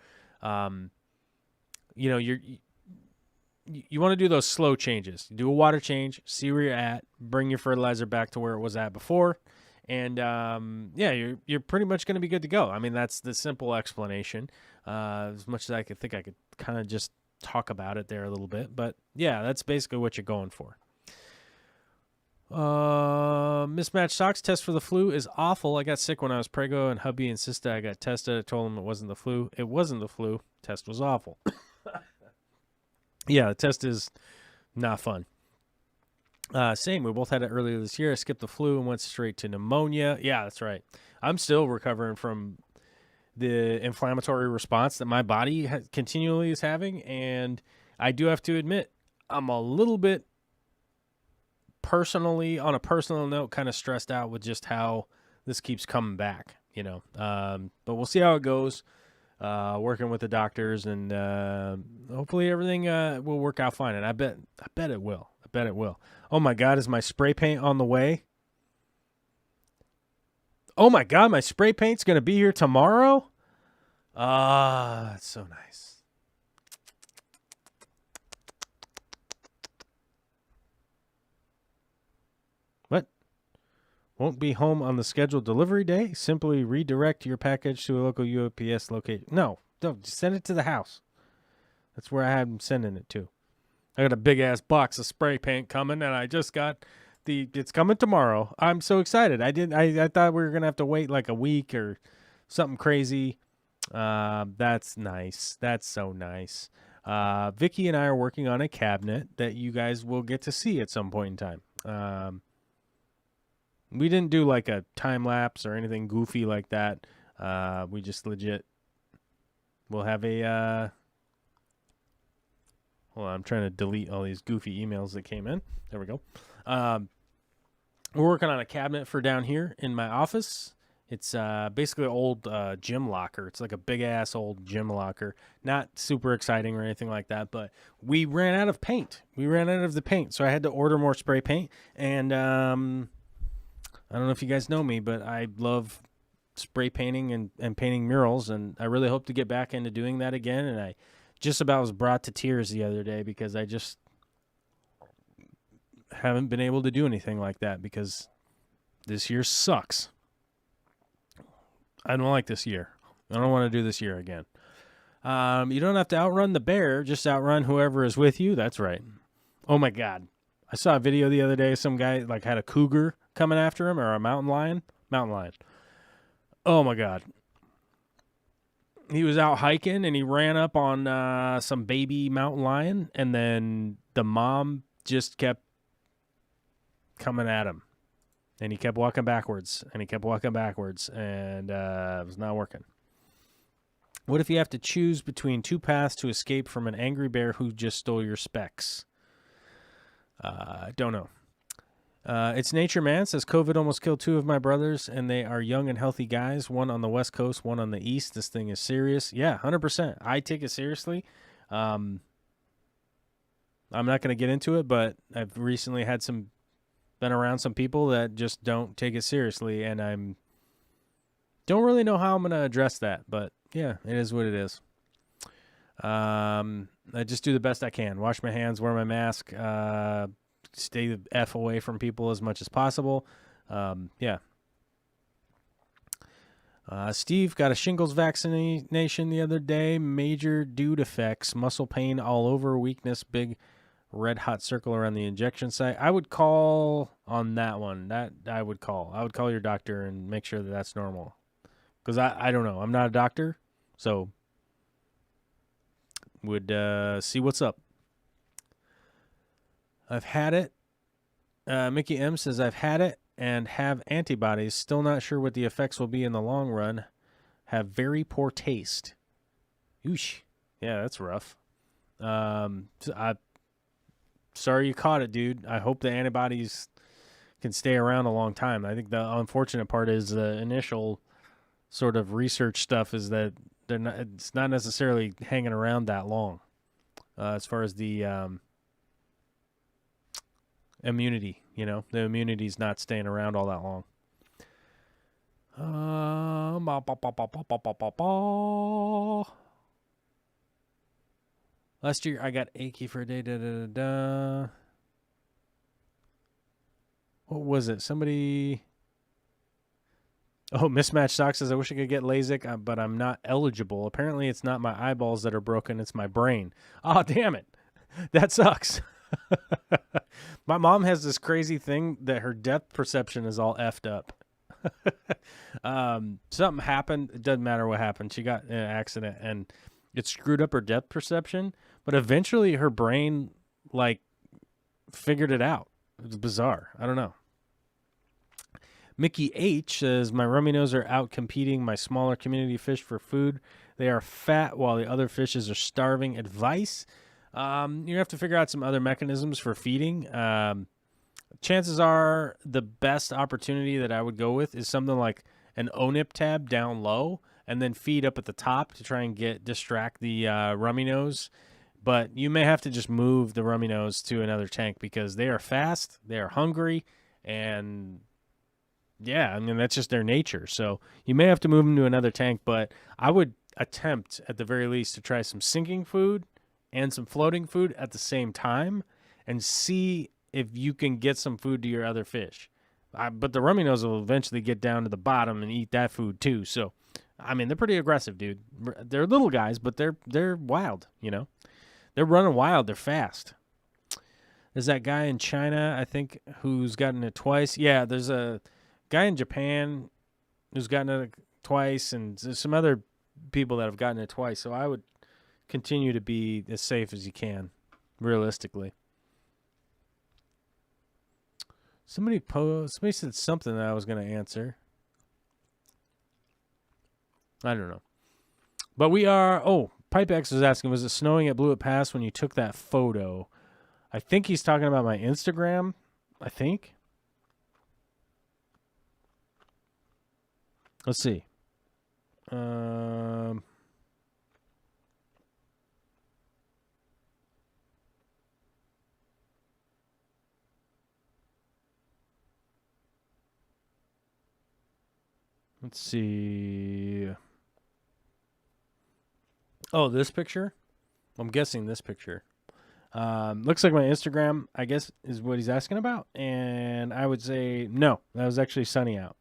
you want to do those slow changes. Do a water change, see where you're at, bring your fertilizer back to where it was at before, and you're pretty much going to be good to go. I mean, that's the simple explanation. As much as I could think, I could kind of just talk about it there a little bit, but yeah, that's basically what you're going for. Mismatched socks test for the flu is awful. I got sick when I was prego, and hubby insisted I got tested. I told him it wasn't the flu. It wasn't the flu. Test was awful. Yeah, the test is not fun. Same. We both had it earlier this year. I skipped the flu and went straight to pneumonia. Yeah, that's right. I'm still recovering from the inflammatory response that my body continually is having, and I do have to admit I'm a little bit personally, on a personal note, kind of stressed out with just how this keeps coming back, but we'll see how it goes, working with the doctors, and hopefully everything will work out fine, and I bet it will. Oh my God, is my spray paint on the way? Oh my God, my spray paint's going to be here tomorrow? That's so nice. What? Won't be home on the scheduled delivery day? Simply redirect your package to a local UPS location. No, No, just send it to the house. That's where I had them sending it to. I got a big-ass box of spray paint coming, and I just got it's coming tomorrow. I'm so excited. I thought we were going to have to wait like a week or something crazy. That's nice. That's so nice. Vicky and I are working on a cabinet that you guys will get to see at some point in time. We didn't do like a time lapse or anything goofy like that. We just legit we'll have a hold on, I'm trying to delete all these goofy emails that came in. There we go. We're working on a cabinet for down here in my office. It's basically an old gym locker. It's like a big-ass old gym locker. Not super exciting or anything like that, but we ran out of paint. We ran out of the paint, so I had to order more spray paint. And I don't know if you guys know me, but I love spray painting and painting murals, and I really hope to get back into doing that again. And I just about was brought to tears the other day because I just haven't been able to do anything like that because this year sucks. I don't like this year. I don't want to do this year again. You don't have to outrun the bear, just outrun whoever is with you. That's right. Oh my God. I saw a video the other day. Some guy like had a cougar coming after him, or a mountain lion. Mountain lion. Oh my God. He was out hiking and he ran up on some baby mountain lion, and then the mom just kept coming at him. And he kept walking backwards, and he kept walking backwards, and it was not working. What if you have to choose between two paths to escape from an angry bear who just stole your specs? Don't know. It's Nature Man says, COVID almost killed two of my brothers, and they are young and healthy guys, one on the West Coast, one on the East. This thing is serious. Yeah, 100%. I take it seriously. I'm not going to get into it, but I've recently been around some people that just don't take it seriously, and don't really know how I'm going to address that, but yeah, it is what it is. I just do the best I can. Wash my hands, wear my mask, stay the F away from people as much as possible. Yeah. Steve got a shingles vaccination the other day. Major dude effects, muscle pain all over, weakness, big red hot circle around the injection site. I would call on that one. I would call your doctor and make sure that that's normal. Because I don't know. I'm not a doctor, so would see what's up. I've had it. Mickey M says, I've had it and have antibodies. Still not sure what the effects will be in the long run. Have very poor taste. Oosh. Yeah, that's rough. Sorry you caught it, dude. I hope the antibodies can stay around a long time. I think the unfortunate part is the initial sort of research stuff is that it's not necessarily hanging around that long as far as the immunity. The immunity's not staying around all that long. Last year I got achy for a day. What was it? Somebody. Oh, Mismatched Sock says, I wish I could get LASIK, but I'm not eligible. Apparently it's not my eyeballs that are broken, it's my brain. Oh, damn it. That sucks. My mom has this crazy thing that her depth perception is all effed up. Something happened. It doesn't matter what happened. She got in an accident and it screwed up her depth perception, but eventually her brain figured it out. It's bizarre. I don't know. Mickey H says, my rummy nose are out competing my smaller community fish for food. They are fat while the other fishes are starving. Advice? You have to figure out some other mechanisms for feeding. Chances are the best opportunity that I would go with is something like an ONIP tab down low and then feed up at the top to try and distract the rummy nose. But you may have to just move the rummy nose to another tank because they are fast, they are hungry, and yeah, I mean, that's just their nature. So you may have to move them to another tank, but I would attempt at the very least to try some sinking food and some floating food at the same time and see if you can get some food to your other fish. But the rummy nose will eventually get down to the bottom and eat that food too. So I mean, they're pretty aggressive, dude. They're little guys, but they're wild, you know? They're running wild. They're fast. There's that guy in China, I think, who's gotten it twice. Yeah, there's a guy in Japan who's gotten it twice, and there's some other people that have gotten it twice. So I would continue to be as safe as you can, realistically. Somebody said something that I was going to answer. I don't know. But we are... Oh, Pipex was asking, was it snowing at Blewett Pass when you took that photo? I think he's talking about my Instagram. I think. Let's see. Let's see. Oh, this picture? I'm guessing this picture. Looks like my Instagram, I guess, is what he's asking about. And I would say no. That was actually sunny out.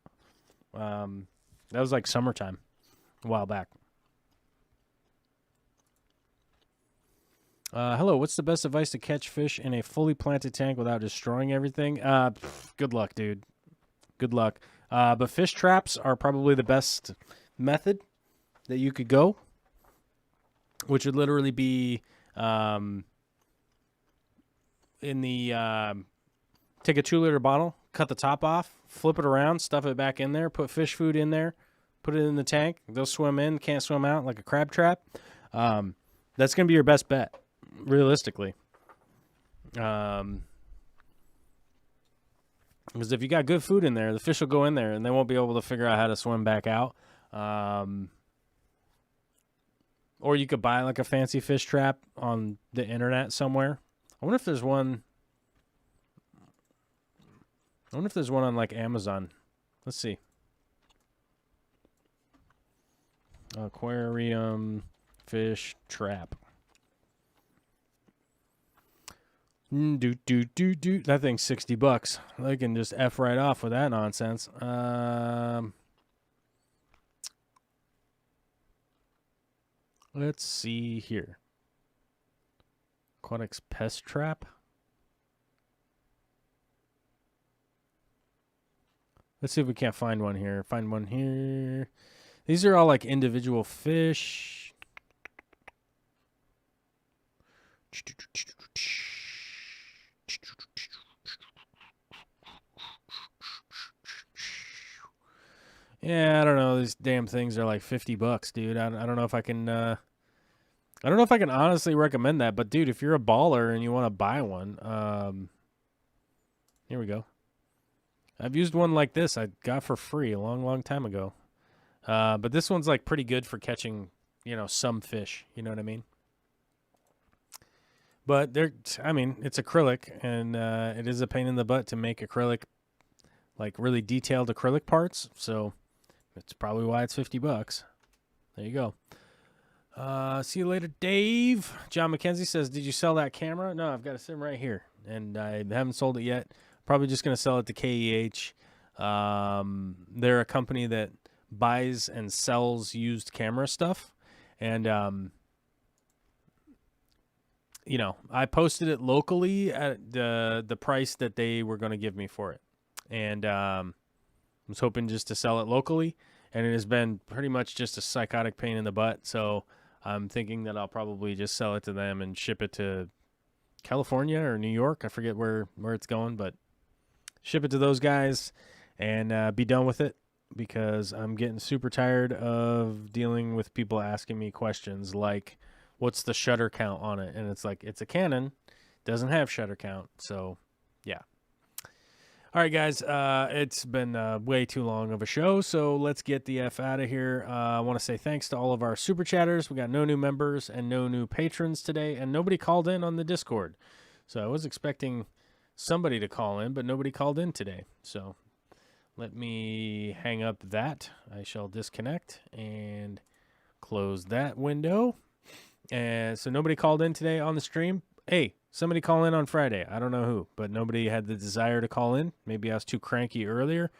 That was like summertime a while back. Hello, what's the best advice to catch fish in a fully planted tank without destroying everything? Good luck, dude. Good luck. But fish traps are probably the best method that you could go, which would literally be in the take a 2-liter bottle, cut the top off, flip it around, stuff it back in there, put fish food in there, put it in the tank. They'll swim in, can't swim out like a crab trap. That's going to be your best bet, realistically. Because if you got good food in there, the fish will go in there and they won't be able to figure out how to swim back out. Or you could buy like a fancy fish trap on the internet somewhere. I wonder if there's one. I wonder if there's one on like Amazon. Let's see. Aquarium fish trap. That thing's $60. They can just F right off with that nonsense. Let's see here. Aquatics pest trap. Let's see if we can't find one here. Find one here. These are all like individual fish. Yeah, I don't know. These damn things are like $50, dude. I don't know if I can. I don't know if I can honestly recommend that. But dude, if you're a baller and you want to buy one, here we go. I've used one like this. I got for free a long time ago. But this one's like pretty good for catching, some fish. You know what I mean? But it's acrylic, and it is a pain in the butt to make acrylic, like really detailed acrylic parts. So that's probably why it's $50. There you go. See you later, Dave. John McKenzie says, did you sell that camera? No, I've got it sitting right here, and I haven't sold it yet. Probably just going to sell it to KEH. They're a company that buys and sells used camera stuff. And, I posted it locally at the price that they were going to give me for it. And I was hoping just to sell it locally. And it has been pretty much just a psychotic pain in the butt. So I'm thinking that I'll probably just sell it to them and ship it to California or New York. I forget where it's going, but ship it to those guys and be done with it, because I'm getting super tired of dealing with people asking me questions like, what's the shutter count on it? And it's like, it's a Canon, doesn't have shutter count. So, yeah. All right, guys, it's been way too long of a show, so let's get the F out of here. I want to say thanks to all of our super chatters. We got no new members and no new patrons today, and nobody called in on the Discord. So I was expecting somebody to call in, but nobody called in today. So let me hang up that. I shall disconnect and close that window. And so nobody called in today on the stream. Hey, somebody call in on Friday. I don't know who, but nobody had the desire to call in. Maybe I was too cranky earlier.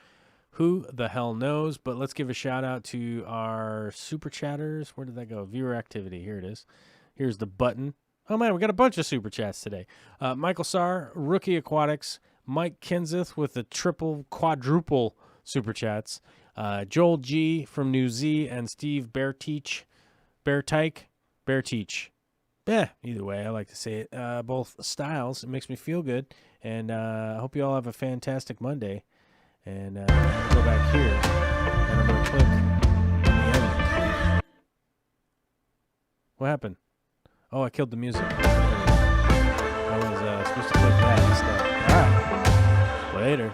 Who the hell knows? But let's give a shout out to our super chatters. Where did that go? Viewer activity. Here it is. Here's the button. Oh, man, we got a bunch of super chats today. Michael Sarr, Rookie Aquatics, Mike Kenseth with the triple, quadruple super chats, Joel G from New Z, and Steve Bearteach. Yeah, either way, I like to say it. Both styles. It makes me feel good. And I hope you all have a fantastic Monday. And I'm going to go back here, and I'm going to click on the end. What happened? Oh, I killed the music. I was supposed to click that instead. All right. Later.